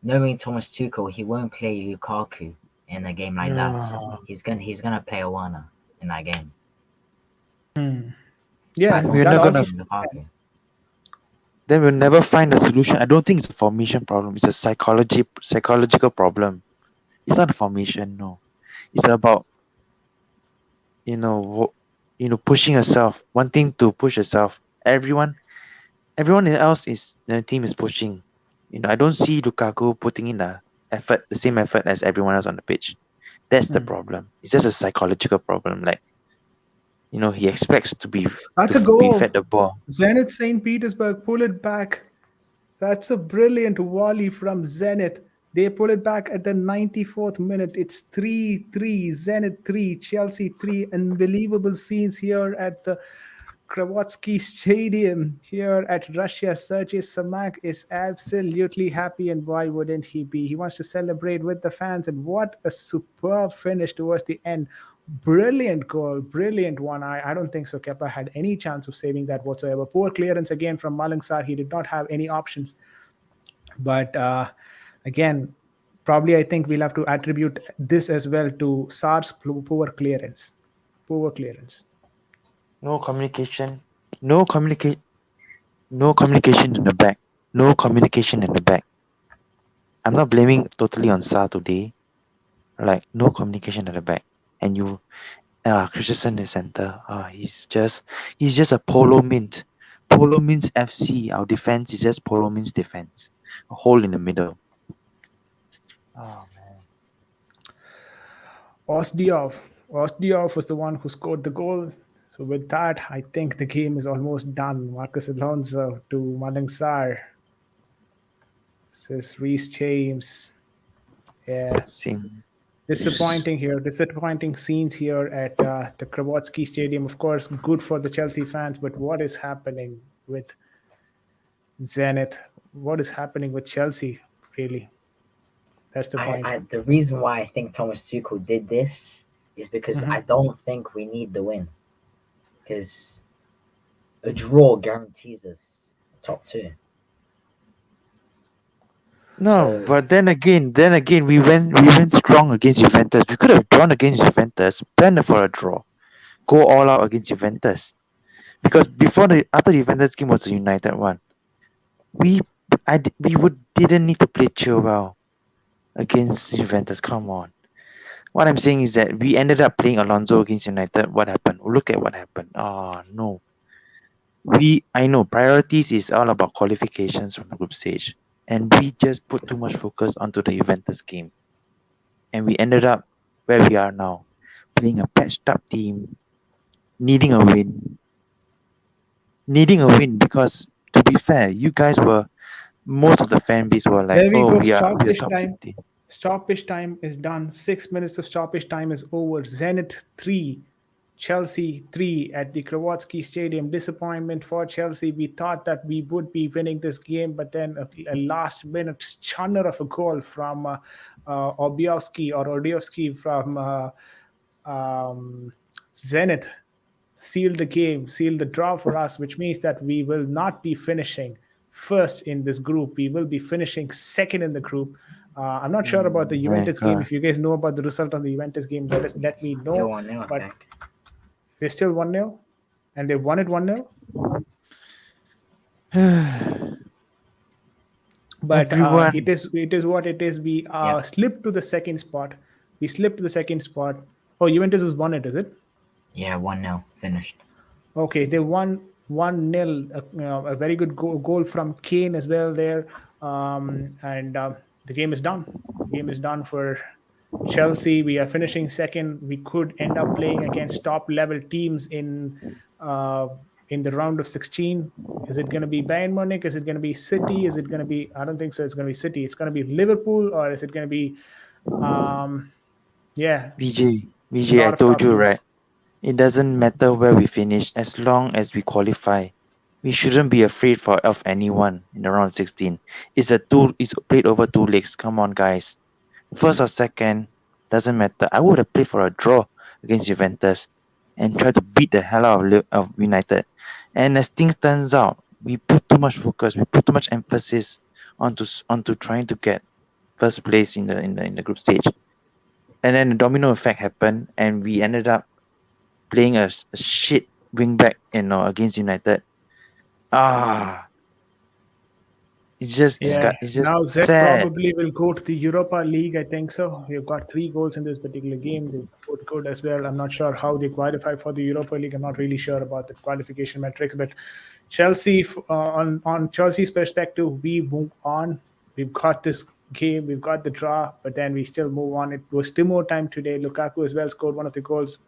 knowing Thomas Tuchel, he won't play Lukaku in a game like that. He's gonna play Werner in that game. Yeah, we're not gonna. Then we'll never find a solution. I don't think it's a formation problem. It's a psychological problem. It's not a formation, no. It's about pushing yourself, wanting to push yourself. Everyone else is the team is pushing. I don't see Lukaku putting in the same effort as everyone else on the pitch. That's the problem. It's just a psychological problem. Like, he expects to be fed the ball. Zenith St. Petersburg, pull it back. That's a brilliant volley from Zenith. They pull it back at the 94th minute. It's 3-3, Zenit 3, Chelsea 3. Unbelievable scenes here at the Kretovsky Stadium here at Russia. Sergei Samak is absolutely happy, and why wouldn't he be? He wants to celebrate with the fans, and what a superb finish towards the end. Brilliant goal, brilliant one. I don't think so Kepa had any chance of saving that whatsoever. Poor clearance again from Malangsar. He did not have any options. But again, probably I think we'll have to attribute this as well to Sar's poor clearance. Poor clearance. No communication. No communication in the back. No communication in the back. I'm not blaming totally on Sa today. Like, no communication at the back. And Christensen is center. He's just a polo mint. Polo Mint's FC. Our defense is just Polo Mint's defense. A hole in the middle. Oh man. Osdioff was the one who scored the goal. So with that, I think the game is almost done. Marcus Alonso to Malangsar. Says Reece James. Yeah. Disappointing here. Disappointing scenes here at the Kretovsky Stadium. Of course, good for the Chelsea fans, but what is happening with Zenith? What is happening with Chelsea, really? That's the point. The reason why I think Thomas Tuchel did this is because I don't think we need the win. Because a draw guarantees us top 2. No, but then again, we went strong against Juventus. We could have drawn against Juventus, planned for a draw, go all out against Juventus. Because after the Juventus game was a United one, we didn't need to play Chilwell against Juventus. Come on. What I'm saying is that we ended up playing Alonso against United. What happened? Look at what happened. Oh no. I know priorities is all about qualifications from the group stage. And we just put too much focus onto the Juventus game. And we ended up where we are now. Playing a patched up team. Needing a win. Because, to be fair, you guys most of the fan base were like, we are top 15. Stoppage time is done. 6 minutes of stoppage time is over. Zenit 3, Chelsea 3 at the Kretovsky Stadium. Disappointment for Chelsea. We thought that we would be winning this game, but then a last-minute stunner of a goal from Obiovsky from Zenit sealed the game, sealed the draw for us, which means that we will not be finishing first in this group. We will be finishing second in the group. I'm not sure about the Juventus game. If you guys know about the result on the Juventus game, let me know. 1-0, but they're still 1-0, and they won it 1-0. But it is what it is. We slipped to the second spot. Oh, Juventus was won it, is it? Yeah, 1-0 finished. Okay, they won 1-0. A very good goal from Kane as well there, and the game is done. The game is done for Chelsea. We are finishing second. We could end up playing against top-level teams in the round of 16. Is it going to be Bayern Munich? Is it going to be City? Is it going to be? I don't think so. It's going to be City. It's going to be Liverpool, or is it going to be? VJ, I told you right. It doesn't matter where we finish as long as we qualify. We shouldn't be afraid of anyone in the round 16. It's played over 2 legs. Come on, guys. First or second, doesn't matter. I would have played for a draw against Juventus and tried to beat the hell out of United. And as things turns out, we put too much focus, we put too much emphasis onto trying to get first place in the group stage. And then the domino effect happened, and we ended up playing a shit wing back, against United. It's just now Zed sad. probably will go to the Europa League. I think so. We've got 3 goals in this particular game. They put good as well. I'm not sure how they qualify for the Europa League. I'm not really sure about the qualification metrics. But Chelsea, on Chelsea's perspective, we move on. We've got this game. We've got the draw, but then we still move on. It was still more time today. Lukaku as well scored one of the goals.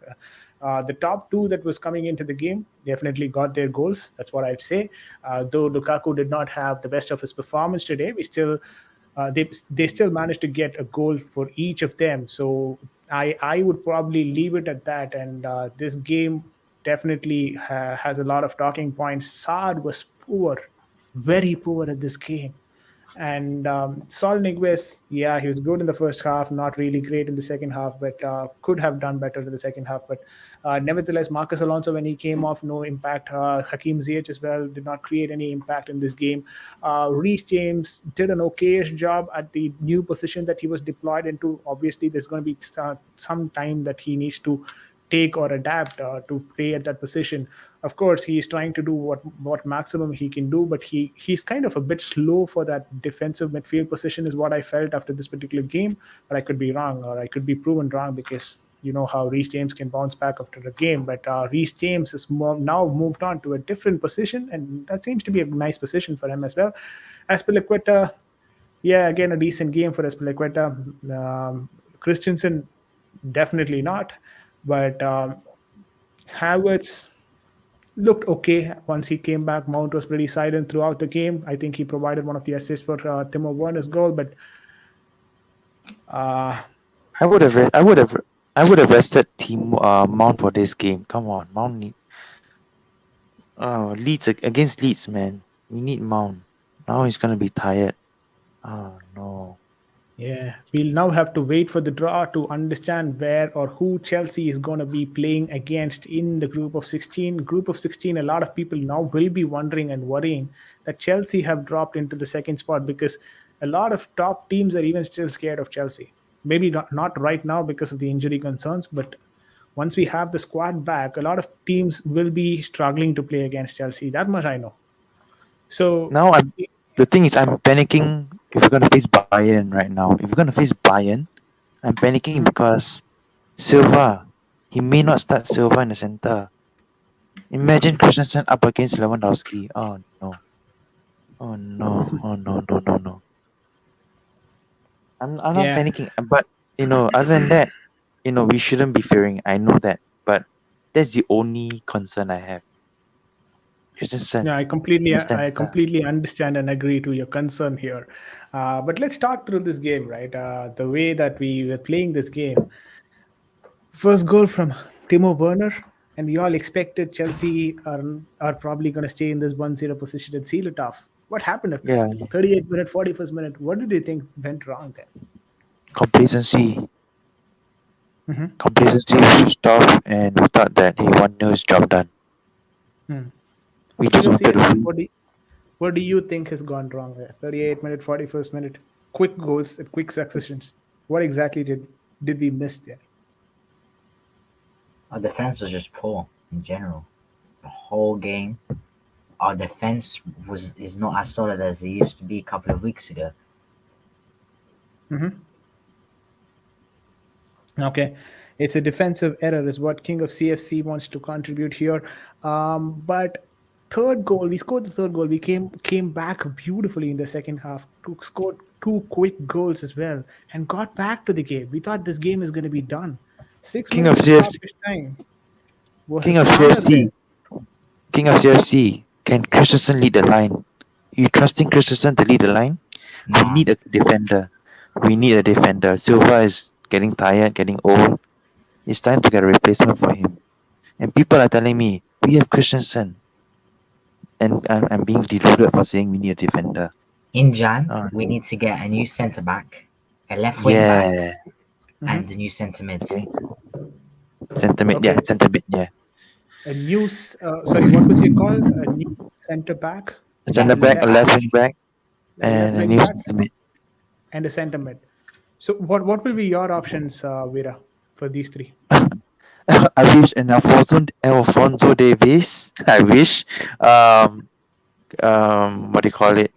The top 2 that was coming into the game definitely got their goals. That's what I'd say. Though Lukaku did not have the best of his performance today, we still they still managed to get a goal for each of them. So I would probably leave it at that. And this game definitely has a lot of talking points. Saad was poor, very poor at this game. And Sol Niguez, yeah, he was good in the first half, not really great in the second half, but could have done better in the second half. But nevertheless, Marcus Alonso, when he came off, no impact. Hakim Ziyech as well did not create any impact in this game. Reece James did an okayish job at the new position that he was deployed into. Obviously, there's going to be some time that he needs to take or adapt to play at that position. Of course, he's trying to do what maximum he can do, but he's kind of a bit slow for that defensive midfield position, is what I felt after this particular game. But I could be wrong, or I could be proven wrong, because you know how Reece James can bounce back after a game. But Reece James has now moved on to a different position, and that seems to be a nice position for him as well. Azpilicueta, yeah, again a decent game for Azpilicueta. Christensen, definitely not. But Havertz looked okay once he came back. Mount was pretty silent throughout the game. I think he provided one of the assists for Timo Werner's goal. But I would have rested team Mount for this game. Come on, Mount need. Leeds against Leeds, man. We need Mount. Now he's gonna be tired. Oh no. Yeah, we'll now have to wait for the draw to understand where or who Chelsea is going to be playing against in the group of 16. Group of 16, a lot of people now will be wondering and worrying that Chelsea have dropped into the second spot, because a lot of top teams are even still scared of Chelsea. Maybe not right now because of the injury concerns, but once we have the squad back, a lot of teams will be struggling to play against Chelsea. That much I know. So now the thing is, I'm panicking if we're gonna face Bayern right now. If we're gonna face Bayern, I'm panicking because Silva, he may not start Silva in the center. Imagine Christensen up against Lewandowski. Oh no. Oh no. Oh no. I'm not panicking, but other than that, we shouldn't be fearing. I know that, but that's the only concern I have. Yeah, I completely understand and agree to your concern here. But let's talk through this game, right? The way that we were playing this game. First goal from Timo Werner, and we all expected Chelsea are probably going to stay in this 1-0 position and seal it off. What happened at 38 minute, 41st minute? What did you think went wrong there? Complacency. Complacency switched off, and we thought that 1-0 is job done. We just wanted to. What do you think has gone wrong there? 38 minute, 41st minute, quick goals at quick successions. What exactly did we miss there? Our defense was just poor in general. The whole game, our defense is not as solid as it used to be a couple of weeks ago. Okay, it's a defensive error is what King of CFC wants to contribute here. But third goal, we scored the third goal. We came back beautifully in the second half, scored 2 quick goals as well, and got back to the game. We thought this game is going to be done. 6 King of minutes CFC. time. King of CFC. King of CFC. Can Christensen lead the line? You trusting Christensen to lead the line? Nah. We need a defender. Silva is getting tired, getting old. It's time to get a replacement for him. And people are telling me, we have Christensen. And I'm being deluded for saying we need a defender. In Jan, we need to get a new centre back, a left wing back, and a new centre mid. Centre mid, centre mid. A new, sorry, what was it called? A new centre back? A centre back, a left wing back, and a new centre mid. And a centre mid. So what will be your options, Veera, for these 3? I wish an Alfonso Davies. I wish. What do you call it?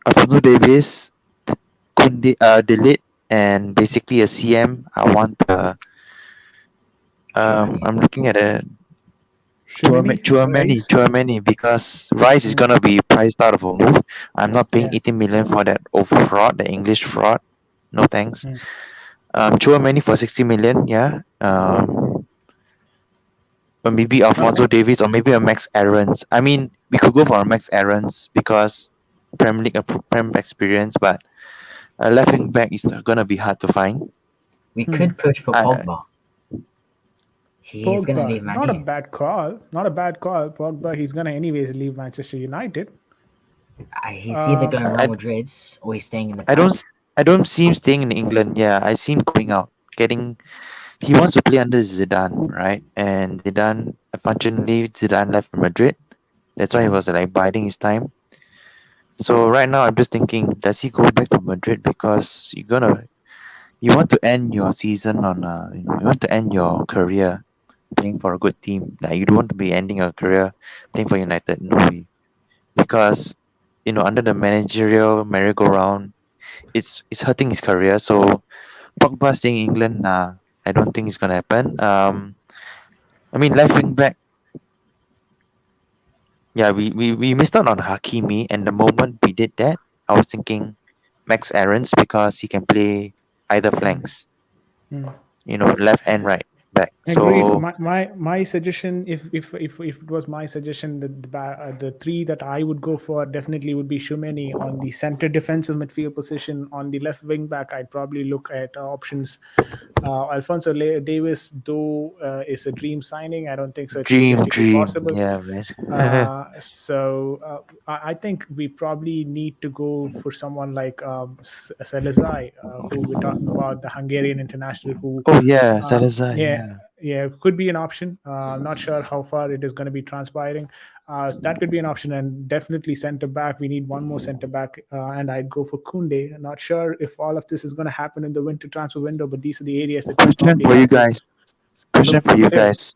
Alfonso Davies, Kunde, delete, and basically a CM. I want I'm looking at a Chouameni, because Rice is gonna be priced out of a move. I'm not paying 18 million for that fraud, the English fraud. No thanks. Chouameni for 60 million, or maybe Alfonso Davies, or maybe a Max Aarons. I mean, we could go for a Max Aarons because Premier League experience, but A left wing back is gonna be hard to find. We could push for I- Pogba. He's gonna Pogba, leave Man not a U. bad call. Not a bad call. Pogba, he's gonna anyways leave Manchester United. He's either going Real I- Madrid or he's staying in the. I don't see him staying in England. Yeah, I see him going out, getting. He wants to play under Zidane, right? And Zidane, unfortunately, Zidane left for Madrid. That's why he was like biding his time. So right now, I'm just thinking, does he go back to Madrid because you want to end your season on you want to end your career playing for a good team. Like you don't want to be ending your career playing for United. No way, because under the managerial merry-go-round, it's hurting his career. So Pogba staying in England, nah, I don't think it's gonna happen. I mean left wing back. Yeah, we missed out on Hakimi, and the moment we did that, I was thinking Max Aarons because he can play either flanks. Left and right back. Agreed. So My suggestion, if it was my suggestion, the three that I would go for definitely would be Shumeni on the center defensive midfield position. On the left wing back, I'd probably look at options. Alfonso Davis, though, is a dream signing. I don't think so. It's realistically possible. Yeah, man. I think we probably need to go for someone like Salazar, who we're talking about, the Hungarian international. Who Oh yeah, Salazar. yeah, could be an option. Not sure how far it is going to be transpiring. That could be an option, and definitely center back. We need one more center back, and I'd go for Kunde. Not sure if all of this is going to happen in the winter transfer window, but these are the areas that Question for you guys. Question for you guys.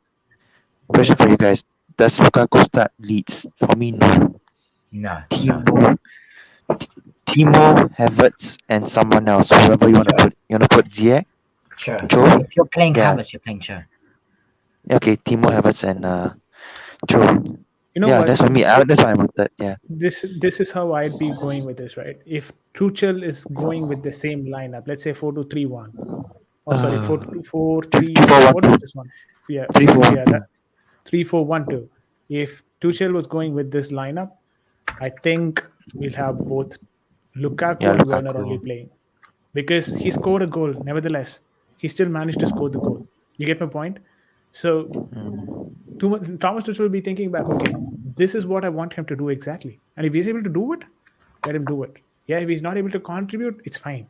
Does Lukaku start Leeds? For me, no. No. Timo, Havertz, and someone else. Whoever you want to put. You want to put Ziyech? Cho. Cho? If you're playing Yeah. Havertz, you're playing Cho. Okay, Timo, Havertz, and Cho. You know Yeah, what? that's for me. That's what I wanted. Yeah. This is how I'd be going with this, right? If Tuchel is going with the same lineup, let's say 4-2-3-1. Oh, sorry, 4-2-4-3. 3-4-1-2. What is this one? Yeah, 3-4-1-2. 3-4-1-2. If Tuchel was going with this lineup, I think we'll have both Lukaku and Werner Lukaku. only playing, because he scored a goal. Nevertheless, he still managed to score the goal. You get my point? So Thomas Tuchel will be thinking back, okay, this is what I want him to do exactly. And if he's able to do it, let him do it. Yeah, if he's not able to contribute, it's fine.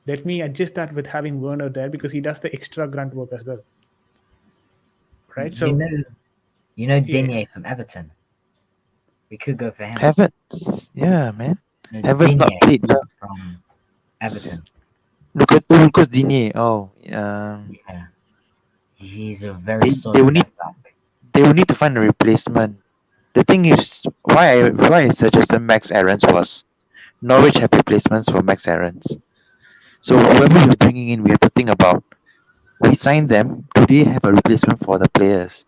Let me adjust that with having Werner there, because he does the extra grunt work as well. Right? So you know Digne from Everton. We could go for him. Havertz. Yeah, man. No, Havertz not Digne played well. from Everton. Lucas Digne. Oh, Yeah. He's a very They solid will need- left back. they will need to find a replacement. The thing is, why I suggested Max Aarons was Norwich have replacements for Max Aarons. So whoever you're bringing in, we have to think about. We signed them. Do they have a replacement for the players?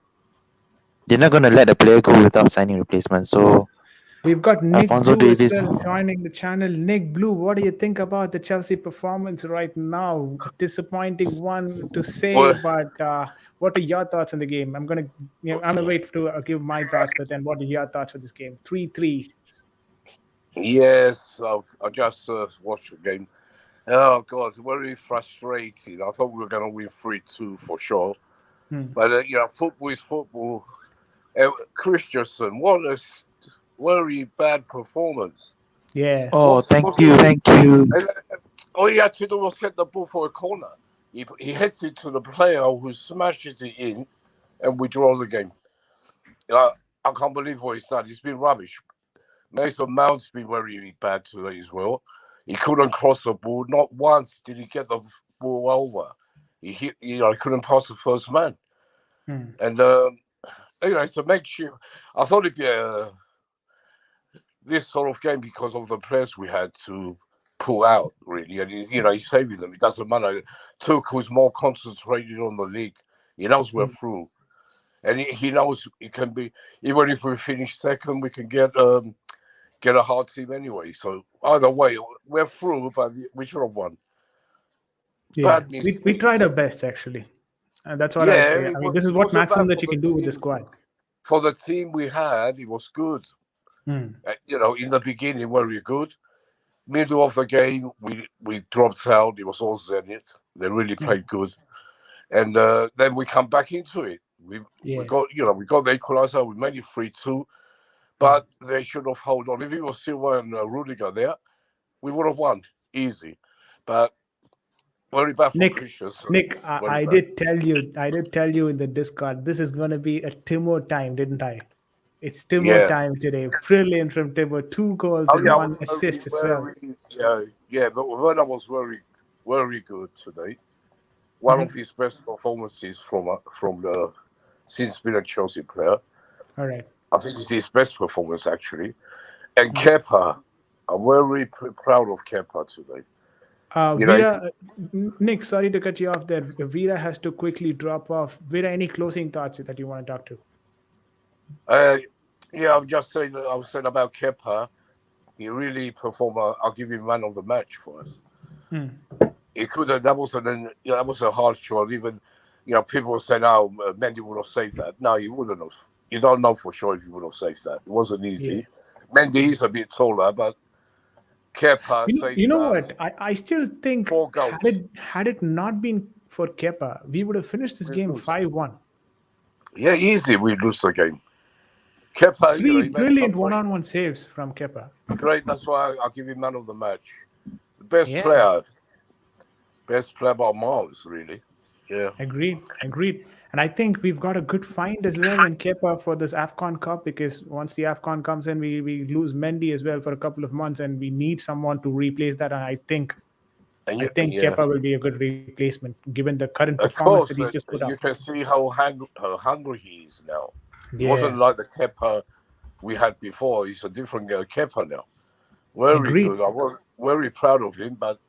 They're not going to let the player go without signing replacement. So we've got Nick Alfonso Blue as Davies. well joining the channel. Nick Blue, what do you think about the Chelsea performance right now? A disappointing one to say, but what are your thoughts on the game? I'm gonna wait to give my thoughts, but then what are your thoughts for this game? 3-3. Yes, I just watched the game. Oh God, very frustrating. I thought we were going to win 3-2 for sure. But football is football. Christensen, what a very bad performance. Yeah. Oh, thank you. All he had to do was hit the ball for a corner. He hits it to the player who smashes it in, and we draw the game. I can't believe what he's done. He's been rubbish. Mason Mount's been very bad today as well. He couldn't cross the ball. Not once did he get the ball over. He couldn't pass the first man. And it's a makeshift. I thought it'd be this sort of game because of the players we had to pull out, really. And, he's saving them. It doesn't matter. Tuchel's more concentrated on the league. He knows we're through. And he knows it can be, even if we finish second, we can get a hard team anyway. So either way, we're through, but we should have won. Yeah, we tried our best, actually. And that's what I'd say. I mean, this is what maximum that you can do with the squad. For the team we had, it was good. In the beginning, very good. middle of the game, we dropped out. It was all Zenith. They really played good, and then we come back into it. We got the equalizer. We made it 3-2, but they should have held on. If it was Silva and Rudiger there, we would have won easy. But very bad for Christians. Nick, I did tell you in the Discord, this is going to be a Timo time, didn't I? It's Timo time today. Brilliant from Timo. 2 goals and 1 assist as well. But Werner was very, very good today. One of his best performances from since being a Chelsea player. All right. I think it's his best performance, actually. And Kepa, I'm very proud of Kepa today. Vera, Nick, sorry to cut you off there. Vera has to quickly drop off. Vera, any closing thoughts that you want to talk to? I'm just saying. I was saying about Kepa. He really performed. I'll give him man of the match for us. He could have. That was a hard shot. Even people said, "Oh, Mendy would have saved that." No, he wouldn't have. You don't know for sure if he would have saved that. It wasn't easy. Yeah. Mendy is a bit taller, but Kepa saved. You know what? I still think had it not been for Kepa, we would have finished this game 5-1. Yeah, easy. We lose the game. Kepa, 3 brilliant one-on-one saves from Kepa. Great. That's why I'll give him man of the match. The best player by miles, really. Yeah. Agreed. And I think we've got a good find as well in Kepa for this AFCON Cup, because once the AFCON comes in, we lose Mendy as well for a couple of months, and we need someone to replace that. And I think Kepa will be a good replacement given the current performance that he's just put up. You can see how hungry he is now. It wasn't like the Kepa we had before. He's a different Kepa now. Very good. I was very proud of him, but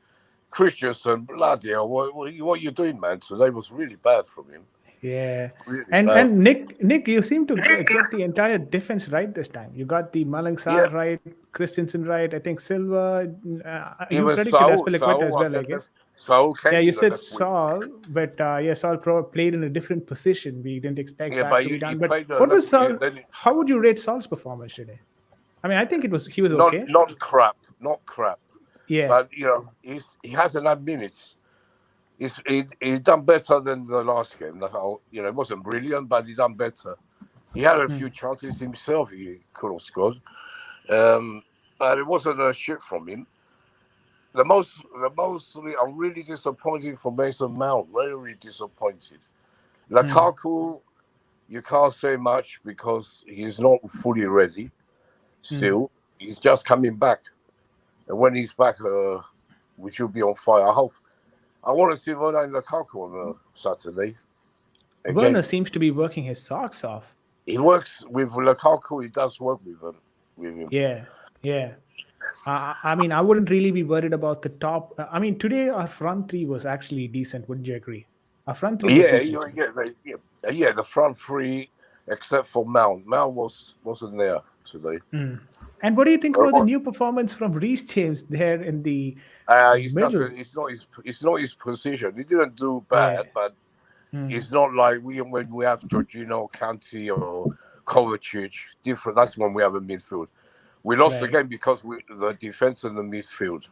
Christensen, bloody hell, what are you doing, man? Today was really bad from him. Yeah. Really and Nick, you seem to get the entire defense right this time. You got the Malangsar right, Christensen right, I think Silva. You predicted Azpilicueta as well, I guess. Saul you said Saul, but Saul played in a different position. We didn't expect that to be done. But what was Saul? How would you rate Saul's performance today? I mean, I think he was okay. Not crap. Yeah. But he hasn't had minutes. He done better than the last game. It wasn't brilliant, but he done better. He had a few chances himself. He could have scored, but it wasn't a shit from him. The most I'm really disappointed for Mason Mount. Very disappointed. Lukaku, you can't say much because he's not fully ready. Still, he's just coming back, and when he's back, we should be on fire. I want to see Werner and Lukaku on Saturday. Again, Werner seems to be working his socks off. He works with Lukaku. He does work with him. Yeah. I mean, I wouldn't really be worried about the top. I mean, today our front three was actually decent. Wouldn't you agree? Our front three was decent. Yeah, the front three, except for Mount. Mount wasn't there today. And what do you think about the new performance from Reece James there in the middle? It's not his position. He didn't do bad, but it's not like when we have Jorginho, Kanté, or Kovacic. Different. That's when we have a midfield. We lost the game because the defense and the midfield.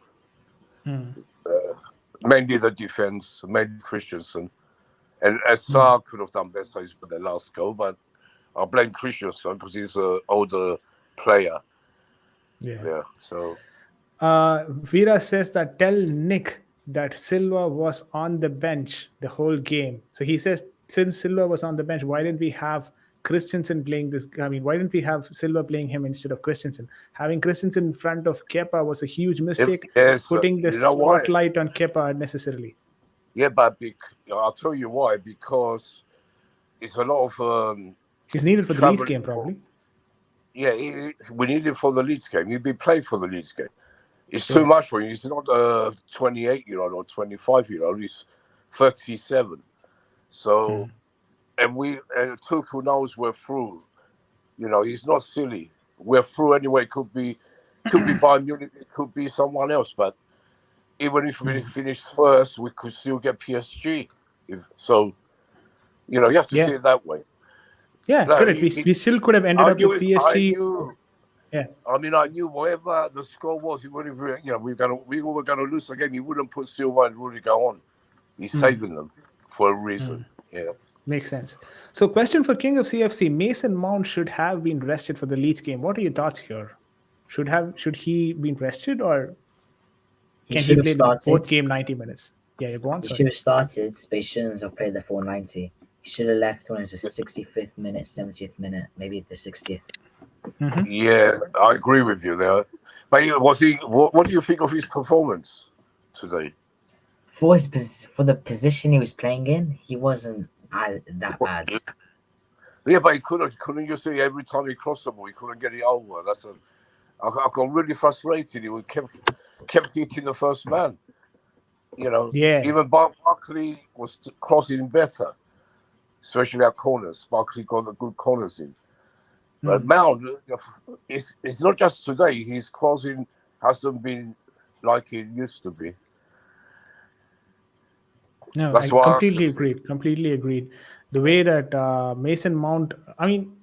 Mainly the defense, mainly Christensen. And Assar could have done better with the last goal, but I blame Christensen because he's an older player. Yeah. So Vera says that tell Nick that Silva was on the bench the whole game. So he says since Silva was on the bench, why didn't we have Christensen playing this? I mean, why didn't we have Silva playing him instead of Christensen? Having Christensen in front of Kepa was a huge mistake. Putting the spotlight on Kepa unnecessarily. Yeah, but I'll tell you why. Because it's a lot of. He's needed for the Leeds game, probably. Yeah, we need him for the Leeds game. He'll be played for the Leeds game. It's too much for him. He's not a 28-year-old or 25-year-old. He's 37. So, and Tuchel knows we're through. He's not silly. We're through anyway. Could be Bayern Munich. It could be someone else. But even if we finish first, we could still get PSG. You have to see it that way. Yeah, correct. We still could have ended up with PSG. Yeah. I mean, I knew whatever the score was, we were gonna lose the game. He wouldn't put Silva and Rudiger on. He's saving them for a reason. Yeah. Makes sense. So, question for King of CFC: Mason Mount should have been rested for the Leeds game. What are your thoughts here? Should he been rested, or can he play the fourth game 90 minutes? Yeah, go on. He Sorry. should have started, but he shouldn't have played the 490. He should have left when it's the 65th minute, 70th minute, maybe the 60th. Yeah, I agree with you there. But was he? What do you think of his performance today? For the position he was playing in, he wasn't that bad. Yeah, but he couldn't you see every time he crossed the ball, he couldn't get it over. I got really frustrated. He kept hitting the first man. You know, even Barkley was crossing better, especially at corners. Barkley got the good corners in. But Mount, it's not just today. His crossing hasn't been like it used to be. No, I completely agreed. The way that Mason Mount, I mean,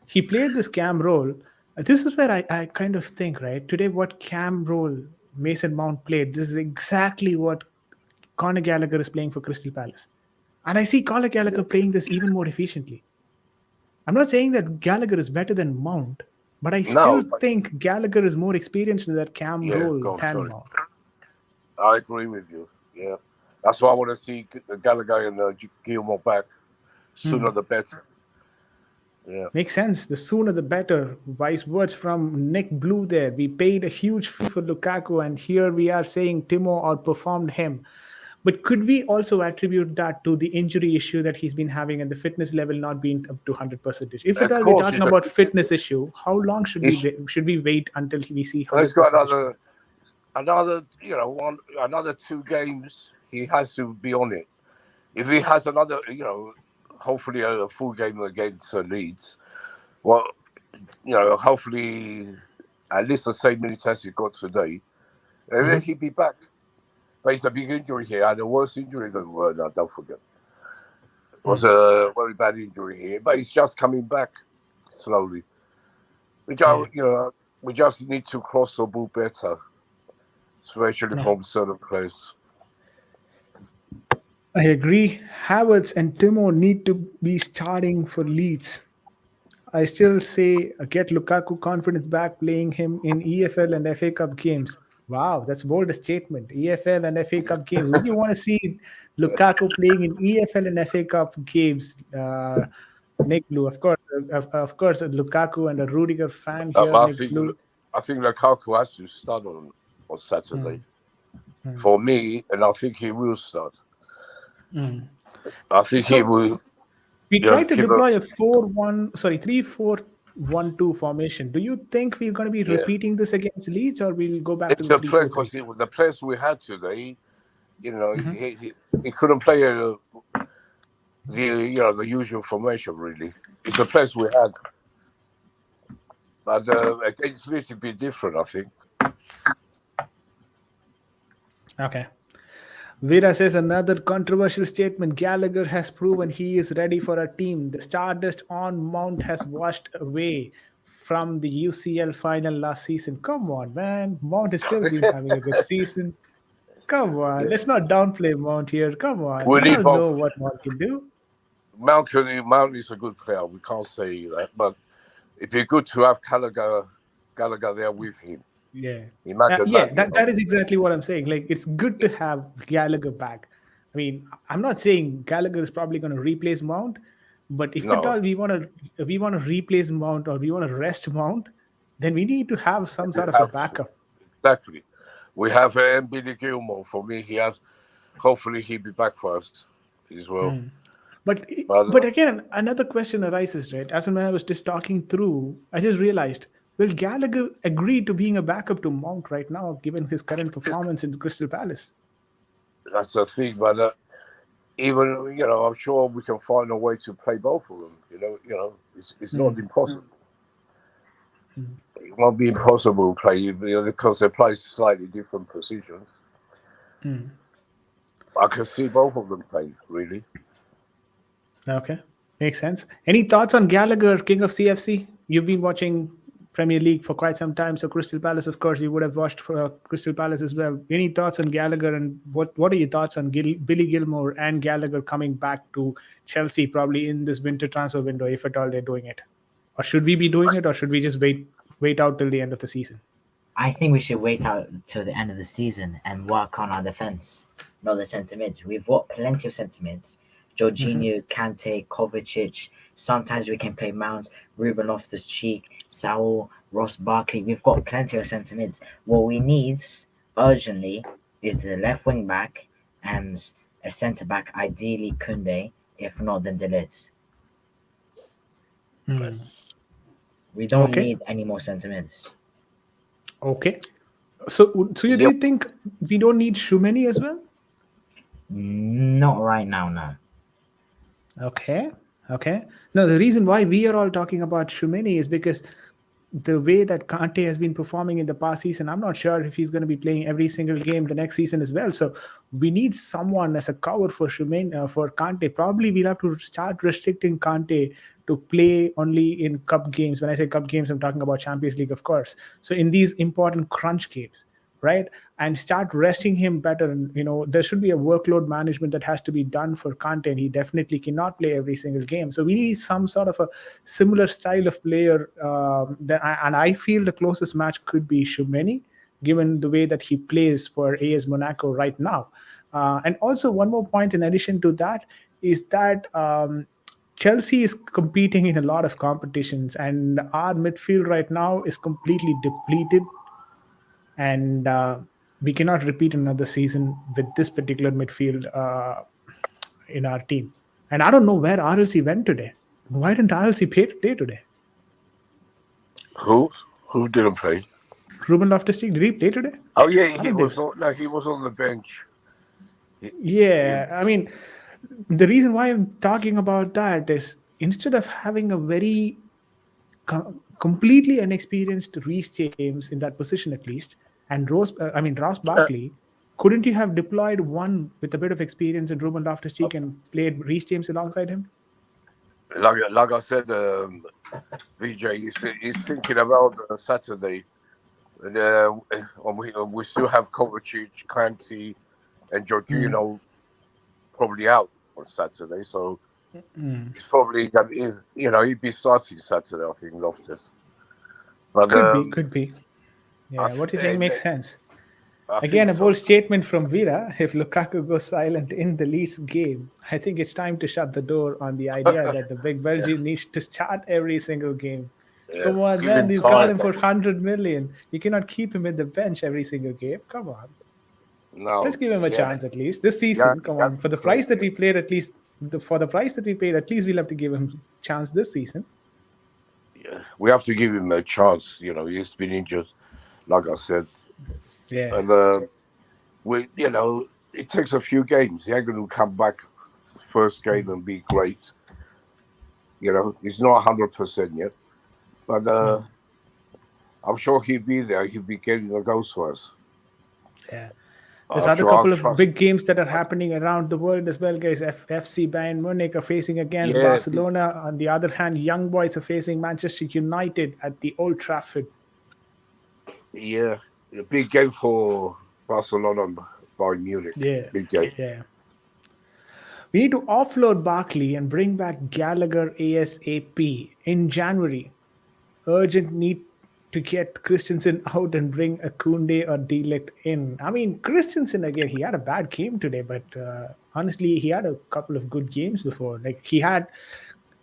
he played this cam role. This is where I kind of think, right? Today, what cam role Mason Mount played, this is exactly what Conor Gallagher is playing for Crystal Palace. And I see Conor Gallagher playing this even more efficiently. I'm not saying that Gallagher is better than Mount, but I still think Gallagher is more experienced in that cam role than Mount. I agree with you. Yeah. That's why I want to see Gallagher and Gilmore back. Sooner the better. Yeah. Makes sense. The sooner the better. Wise words from Nick Blue there. We paid a huge fee for Lukaku, and here we are saying Timo outperformed him. But could we also attribute that to the injury issue that he's been having and the fitness level not being up to 100%? If at all we're talking about fitness issue, how long should we wait until we see 100%? He's got another 2 games. He has to be on it. If he has another, hopefully a full game against Leeds, well, hopefully at least the same minutes as he got today, and then he'll be back. But it's a big injury here, and the worst injury than don't forget. It was a very bad injury here, but he's just coming back slowly. We just need to cross the ball better, especially from certain players. I agree. Havertz and Timo need to be starting for Leeds. I still say get Lukaku confidence back, playing him in EFL and FA Cup games. Wow, that's a bold statement. EFL and FA Cup games. Would you want to see Lukaku playing in EFL and FA Cup games? Nick Blue, of course, a Lukaku and a Rudiger fan here. I think Lukaku has to start on Saturday for me, and I think he will start. I think he will. We tried to deploy a 3-4-1-2 formation. Do you think we're going to be repeating this against Leeds, or we'll go back to the 3-4-3? Because the players we had today, he couldn't play the usual formation really. It's the players we had, but against Leeds it'd be different, I think. Okay. Vera says another controversial statement. Gallagher has proven he is ready for a team. The stardust on Mount has washed away from the UCL final last season. Come on, man. Mount has still been having a good season. Come on. Let's not downplay Mount here. Come on. We all know what Mount can do. Mount is a good player. We can't say that. But it'd be good to have Gallagher there with him. Yeah. Imagine that is exactly what I'm saying. Like, it's good to have Gallagher back. I mean, I'm not saying Gallagher is probably going to replace Mount, but if at all we want to replace Mount or we want to rest Mount, then we need to have some sort of a backup. Exactly. We have Billy Gilmore. For me, hopefully he'll be back for us as well. But again, another question arises, right? As when I was just talking through, I just realized, will Gallagher agree to being a backup to Mount right now, given his current performance in Crystal Palace? That's the thing, but even I'm sure we can find a way to play both of them. It's not impossible. It won't be impossible to play because they play slightly different positions. I can see both of them play really. Okay, makes sense. Any thoughts on Gallagher, King of CFC? You've been watching Premier League for quite some time. So Crystal Palace, of course, you would have watched for Crystal Palace as well. Any thoughts on Gallagher, and what are your thoughts on Billy Gilmore and Gallagher coming back to Chelsea probably in this winter transfer window, if at all they're doing it? Or should we be doing it, or should we just wait out till the end of the season? I think we should wait out till the end of the season and work on our defense, not the centre mids. We've got plenty of centre mids. Jorginho, Kante, Kovacic. Sometimes we can play Mount, Ruben Loftus-Cheek, Saul, Ross Barkley. We've got plenty of centre mids. What we need urgently is a left wing back and a centre back, ideally Koundé. If not, then De Ligt. We don't need any more centre mids. Okay. So do you think we don't need Tchouaméni as well? Not right now, no. Okay. No, the reason why we are all talking about Tchouaméni is because the way that Kante has been performing in the past season, I'm not sure if he's going to be playing every single game the next season as well. So we need someone as a cover for Tchouaméni, for Kante. Probably we'll have to start restricting Kante to play only in cup games. When I say cup games, I'm talking about Champions League, of course. So in these important crunch games, right? And start resting him better. And, there should be a workload management that has to be done for Kante, and he definitely cannot play every single game. So we need some sort of a similar style of player. And I feel the closest match could be Tchouaméni, given the way that he plays for AS Monaco right now. And also one more point in addition to that is that Chelsea is competing in a lot of competitions, and our midfield right now is completely depleted. And we cannot repeat another season with this particular midfield in our team. And I don't know where RLC went today. Why didn't RLC play today? Who didn't play? Ruben Loftus-Cheek, did he play today? Oh yeah, he was on the bench. I mean, the reason why I'm talking about that is instead of having a very completely inexperienced Reece James in that position at least, and Ross Barkley, couldn't you have deployed one with a bit of experience in Ruben Loftus-Cheek and played Reece James alongside him? Like I said, Vijay, he's thinking about Saturday. And we still have Kovacic, Kante, and Jorginho probably out on Saturday. So he's probably he'd be starting Saturday, I think, Loftus. But could be. Yeah, what you're saying makes sense. I Again, a think bold statement from Vira. If Lukaku goes silent in the Leeds game, I think it's time to shut the door on the idea that the big Belgian needs to start every single game. Come on, man, you got him for 100 million. You cannot keep him in the bench every single game. Come on. No, let's give him a chance at least this season. Come on, for the price that we played, at least for the price that we paid, at least we'll have to give him a chance this season. Yeah, we have to give him a chance. He's been injured, like I said. Yeah, and it takes a few games. He ain't going to come back first game and be great. He's not 100% yet, but I'm sure he'll be there. He'll be getting the goals for us. Yeah. There's other couple of big games that are happening around the world as well, guys. FC Bayern Munich are facing against Barcelona. On the other hand, Young Boys are facing Manchester United at the Old Trafford. Yeah, a big game for Barcelona and Bayern Munich. Yeah, big game. Yeah. We need to offload Barkley and bring back Gallagher ASAP in January. Urgent need to get Christensen out and bring a Koundé or De Ligt in. I mean, Christensen, again, he had a bad game today, but honestly, he had a couple of good games before. Like, he had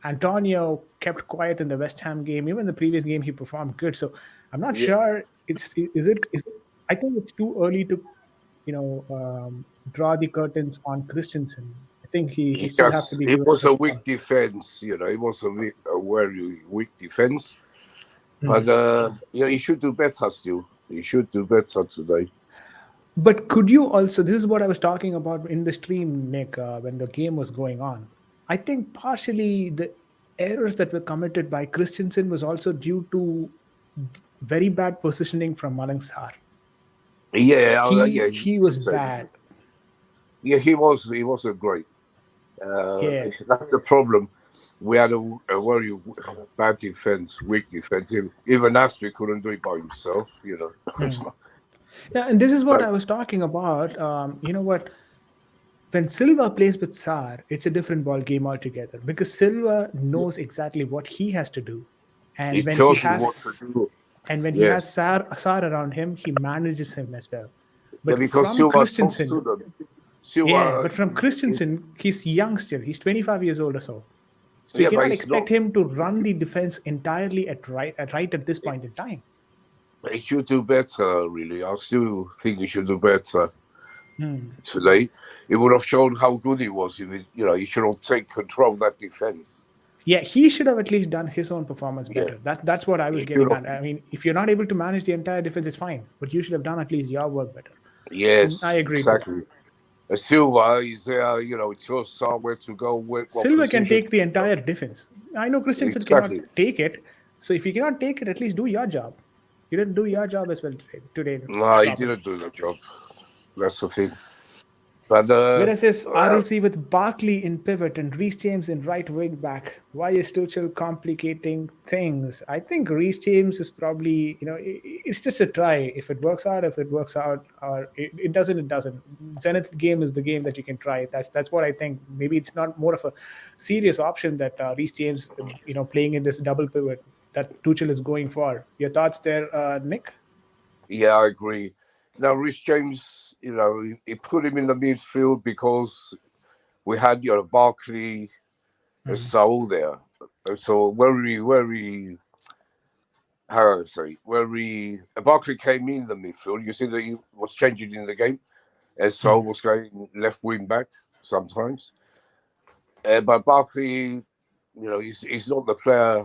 Antonio kept quiet in the West Ham game. Even the previous game, he performed good. So I'm not sure. Is it? I think it's too early to, draw the curtains on Christensen. I think he still has to be. It was a weak defense. It was a very weak defense. But he should do better still. He should do better today. But could you also? This is what I was talking about in the stream, Nick, when the game was going on. I think partially the errors that were committed by Christensen was also due to very bad positioning from Malang Sarr. He was bad. Yeah, he wasn't great. That's the problem. we had a very bad defense, weak defense. Even Aspi couldn't do it by himself, you know. Yeah, and this is what But I was talking about. You know what? When Silva plays with Sar, it's a different ball game altogether because Silva knows exactly what he has to do, and it when he tells you what to has do. has Yes. Sar around him, he manages him as well. Yeah, But because from Silva talks to Christensen, them. yeah, Silva, but from Christensen, he's young still. He's 25 years old or so. So you yeah, but cannot it's not. expect him to run the defense entirely at this point in time. He should do better, really. I still think he should do better Hmm. today. It would have shown how good he was if it, you know, he should have taken control of that defense. Yeah, he should have at least done his own performance Yeah. better. That's what I was He getting should have. at. I mean, if you're not able to manage the entire defense, it's fine, but you should have done at least your work better. I Yes, agree to that. exactly. Silva is there, you know, it's your somewhere to go, what Silva can position. take the entire defense. I know Christensen Exactly. cannot take it, so if you cannot take it, at least do your job. You didn't do your job as well today No, he properly. didn't do the job. That's the thing. But Whereas his RLC with Barkley in pivot and Reece James in right wing back. Why is Tuchel complicating things? I think Reece James is probably, it's just a try. If it works out, or it doesn't, it doesn't. Zenith game is the game that you can try. That's what I think. Maybe it's not more of a serious option that Reece James, playing in this double pivot that Tuchel is going for. Your thoughts there, Nick? yeah, I agree. Now, Rhys James, you know, he put him in the midfield because we had, you know, Barkley and Saul there. So Barkley came in the midfield, you see that he was changing in the game, and Saul was going left wing back sometimes. But Barkley, you know, he's not the player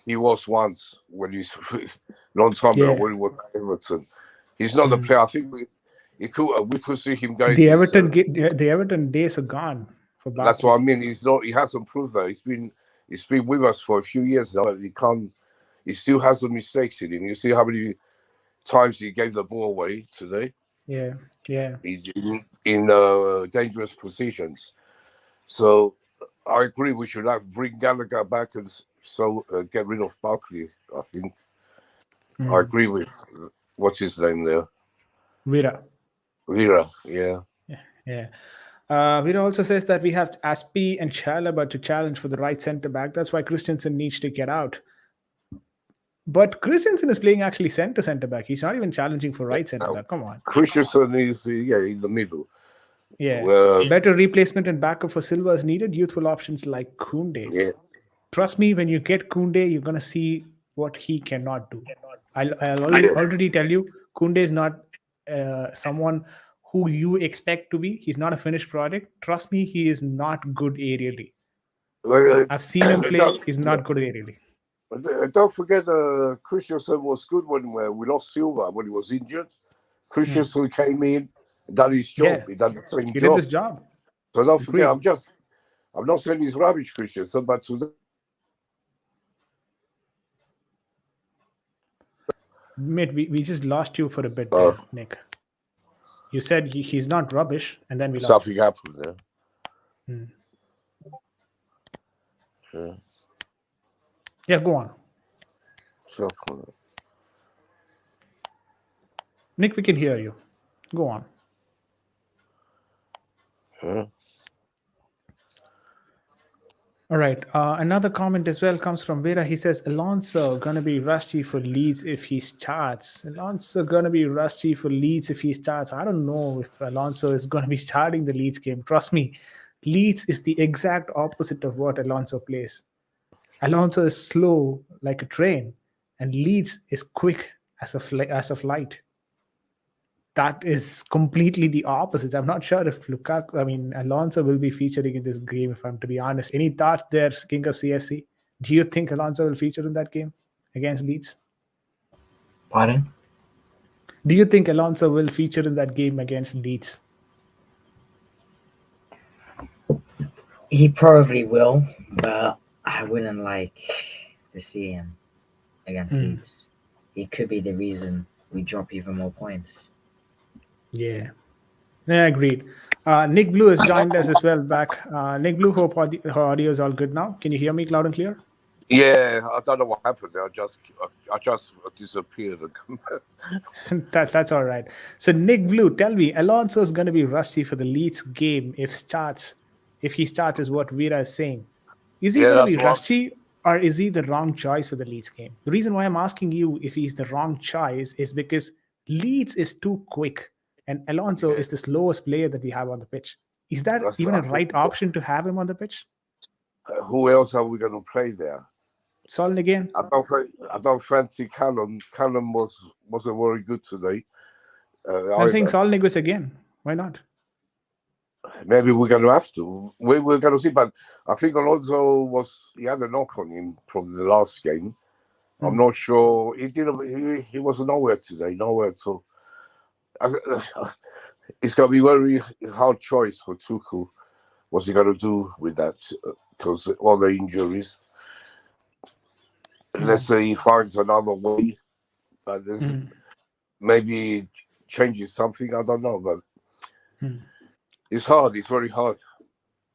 he was once when he's long time ago when he was at Everton. He's not the player. I think we could see him going. The Everton days are gone for Barkley. That's what I mean. He's not. He hasn't proved that. He's been with us for a few years now. And he still has some mistakes in him. You see how many times he gave the ball away today. Yeah. In dangerous positions. So I agree. We should bring Gallagher back and get rid of Barkley. I think. I agree with what's his name there. Vera, yeah. Vera also says that we have Aspi and Chalaba to challenge for the right centre back. That's why Christensen needs to get out. But Christensen is playing actually centre back. He's not even challenging for right centre back. Come on. Christensen is in the middle. Yeah. Better replacement and backup for Silva is needed. Youthful options like Koundé. Yeah. Trust me, when you get Koundé, you're gonna see what he cannot do. I'll already tell you, Koundé is not someone who you expect to be. He's not a finished product. Trust me, he is not good aerially. I've seen him play. He's not good aerially. Don't forget, Christensen was good when we lost Silva when he was injured. Christensen came in, done his job. Yeah. He done the same He job. did his job. So don't forget, I'm not saying he's rubbish, Christensen, but today. Mate, we just lost you for a bit there, Nick. You said he's not rubbish, and then we lost something happened there. Yeah, go on. Nick, we can hear you. Go on. All right. Another comment as well comes from Vera. He says, Alonso going to be rusty for Leeds if he starts. I don't know if Alonso is going to be starting the Leeds game. Trust me, Leeds is the exact opposite of what Alonso plays. Alonso is slow like a train, and Leeds is quick as a flight. That is completely the opposite. I'm not sure if Alonso will be featuring in this game, if I'm to be honest. Any thoughts there, King of CFC? Do you think Alonso will feature in that game against Leeds? Pardon? Do you think Alonso will feature in that game against Leeds? He probably will, but I wouldn't like to see him against Leeds. He could be the reason we drop even more points. Yeah, agreed. Nick Blue has joined us as well back. Nick Blue, hope her audio is all good now. Can you hear me loud and clear? Yeah, I don't know what happened there. I just disappeared and come back. That's all right. So Nick Blue, tell me, Alonso is going to be rusty for the Leeds game if he starts, is what Vera is saying. Is he going to be rusty, or is he the wrong choice for the Leeds game? The reason why I'm asking you if he's the wrong choice is because Leeds is too quick, and Alonso is the slowest player that we have on the pitch. Is that even a right option to have him on the pitch? Who else are we going to play there? Solid again. I don't fancy Callum. Callum wasn't very good today. I'm saying Solid was again. Why not? Maybe we're going to have to. We're going to see. But I think Alonso he had a knock on him from the last game. I'm not sure. He was nowhere today. Nowhere. So it's going to be a very hard choice for Tuchel. What's he going to do with that? Because all the injuries. Let's say he finds another way, but maybe changes something. I don't know, but it's hard. It's very hard.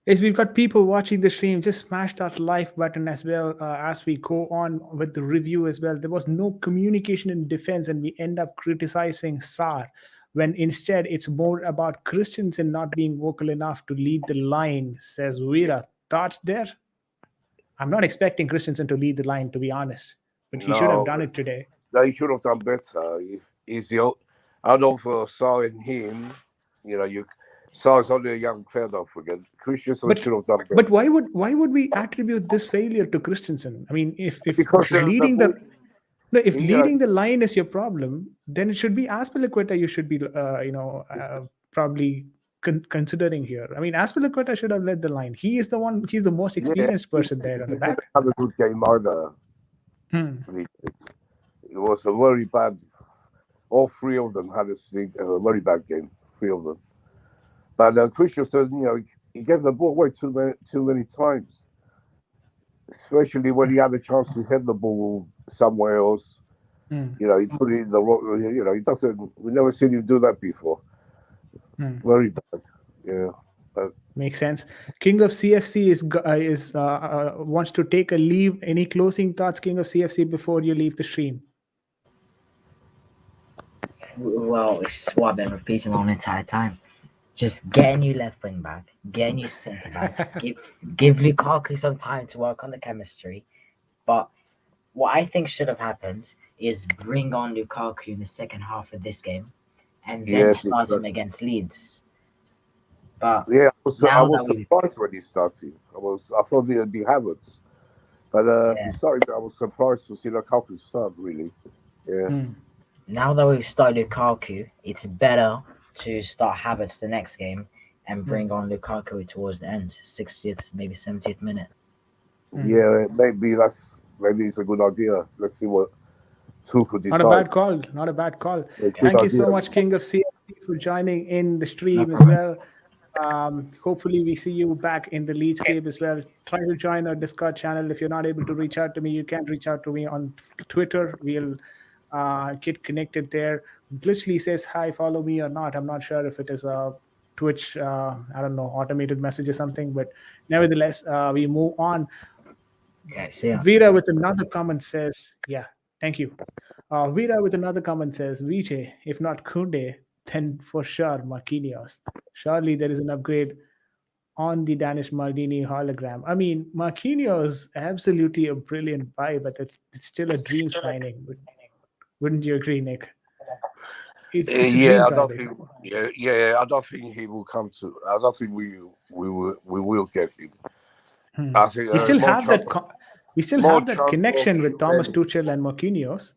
Yes, we've got people watching the stream. Just smash that like button as well as we go on with the review as well. There was no communication in defense, and we end up criticizing Sarr when instead it's more about Christensen not being vocal enough to lead the line, says Vera. Thoughts there? I'm not expecting Christensen to lead the line, to be honest, but he should have done it today. No, he should have done better. Out of Sarr and him, Sarr's only a young player, don't forget. Christensen should have done better. But why would we attribute this failure to Christensen? I mean, if leading the line is your problem, then it should be Azpilicueta you should be probably considering here. I mean, Azpilicueta should have led the line. He's the most experienced person there on the back. Have a good game either. It was a very bad. All three of them had a very bad game. Three of them. But Christensen, he gave the ball away too many times, especially when he had a chance to hit the ball somewhere else. He put it in the wrong. He doesn't. We've never seen him do that before. Very bad. Yeah. Makes sense. King of CFC wants to take a leave. Any closing thoughts, King of CFC, before you leave the stream? Well, it's what I've been repeating all the entire time. Just get a new left wing back, get a new centre back, give Lukaku some time to work on the chemistry. But what I think should have happened is bring on Lukaku in the second half of this game and then start him against Leeds. But I was surprised when he started. I thought it'd be Havertz, but he started. I was surprised to see Lukaku start. Really, Now that we've started Lukaku, it's better to start Havertz the next game and bring on Lukaku towards the end, 60th, maybe 70th minute. Yeah, maybe it's a good idea. Let's see what Tuchel decides. Not a bad call. Thank you so much, King of CFC, for joining in the stream as well. Hopefully we see you back in the Leeds game as well. Try to join our Discord channel. If you're not able to reach out to me, you can reach out to me on Twitter. We'll get connected there. Glitchly says hi, follow me or not. I'm not sure if it is a Twitch, automated message or something, but nevertheless, we move on. Vera with another comment says, thank you. Vera with another comment says, Vijay, if not Kunde, then for sure Marquinhos. Surely there is an upgrade on the Danish Maldini hologram. I mean, Marquinhos absolutely a brilliant buy, but it's still a dream signing. Wouldn't you agree, Nick? I don't think he will come to. I don't think we will get him. I think we still have that. We still have that connection with Thomas Tuchel and Marquinhos.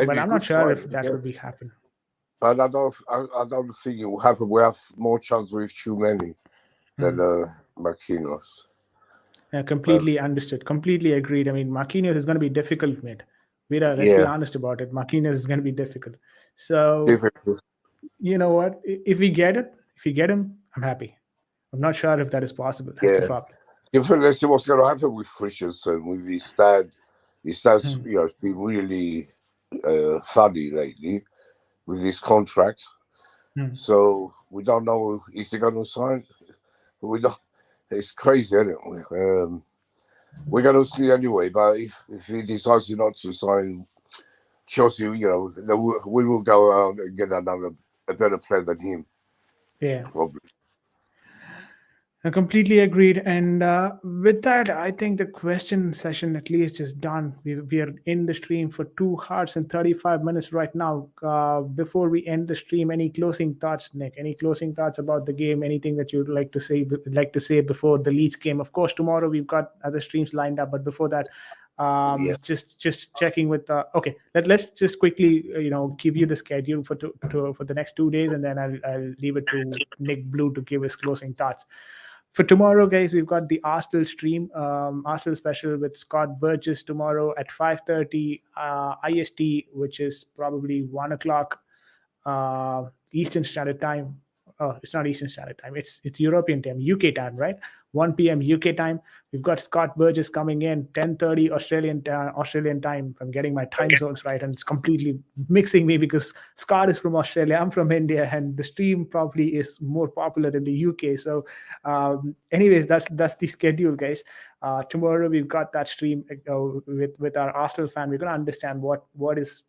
But I'm not sure if that will happen. But I don't think it will happen. We have more chance with Tchouameni than Marquinhos. Completely understood. Completely agreed. I mean, Marquinhos is going to be difficult, mate. Let's be honest about it. Marquinhos is going to be difficult. So, you know what? If we get him, I'm happy. I'm not sure if that is possible. That's the problem. Let's see what's going to happen with Christensen, with his stats. His stats, been really funny lately with his contract. So we don't know, is he going to sign? We don't. It's crazy, isn't it? We're going to see anyway, but if he decides not to sign Chelsea, we will go out and get a better player than him. Yeah. Probably. I completely agreed. And with that, I think the question session at least is done. We are in the stream for 2 hours and 35 minutes right now. Before we end the stream, any closing thoughts, Nick? Any closing thoughts about the game? Anything that you'd like to say before the Leeds game? Of course, tomorrow we've got other streams lined up, but before that, just checking with okay, let's just quickly give you the schedule for the next 2 days, and then I'll leave it to Nick Blue to give his closing thoughts. For tomorrow, guys, we've got the Arsenal stream, Arsenal special with Scott Burgess tomorrow at 5:30 IST, which is probably 1 o'clock Eastern Standard Time. Oh, it's not Eastern Standard Time. It's European time, UK time, right? 1 p.m. UK time. We've got Scott Burgess coming in 10:30 Australian time. If I'm getting my time zones right, and it's completely mixing me because Scott is from Australia, I'm from India, and the stream probably is more popular in the UK. So, anyways, that's the schedule, guys. Tomorrow we've got that stream with our Arsenal fan. We're gonna understand what is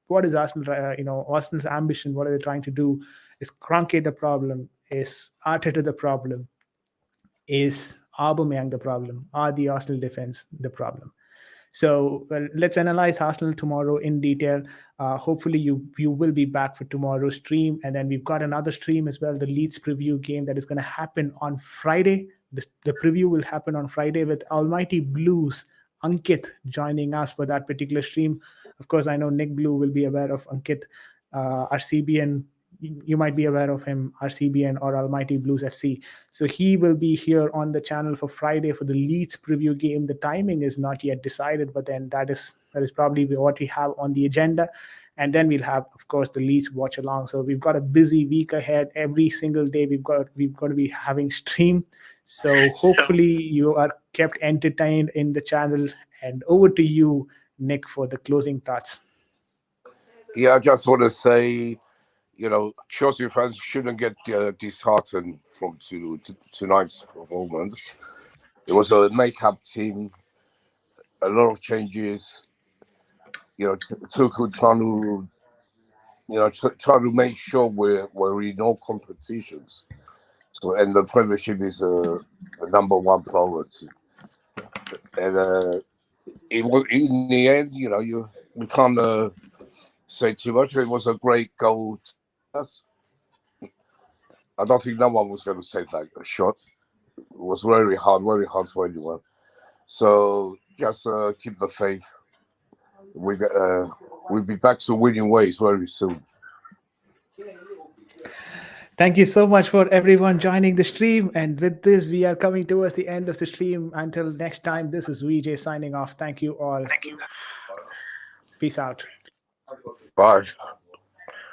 Arsenal, Arsenal's ambition. What are they trying to do? Is Kroenke the problem? Is Arteta the problem? Is Aubameyang the problem? Are the Arsenal defense the problem? So let's analyze Arsenal tomorrow in detail. Hopefully you will be back for tomorrow's stream. And then we've got another stream as well, the Leeds preview game that is going to happen on Friday. The preview will happen on Friday with Almighty Blues Ankit joining us for that particular stream. Of course, I know Nick Blue will be aware of Ankit, RCBN. You might be aware of him, RCBN or Almighty Blues FC. So he will be here on the channel for Friday for the Leeds preview game. The timing is not yet decided, but then that is probably what we have on the agenda. And then we'll have, of course, the Leeds watch along. So we've got a busy week ahead. Every single day we've got to be having stream. So hopefully you are kept entertained in the channel. And over to you, Nick, for the closing thoughts. Yeah, I just want to say, Chelsea fans shouldn't get disheartened from tonight's performance. It was a make-up team, a lot of changes. Tuchel trying to make sure we're in all competitions. So, and the Premiership is the number one priority. And it was in the end, we can't say too much. It was a great goal. I don't think no one was going to save that shot. It was very hard for anyone. So just keep the faith. We'll be back to winning ways very soon. Thank you so much for everyone joining the stream. And with this, we are coming towards the end of the stream. Until next time, this is VJ signing off. Thank you all. Peace out. Bye.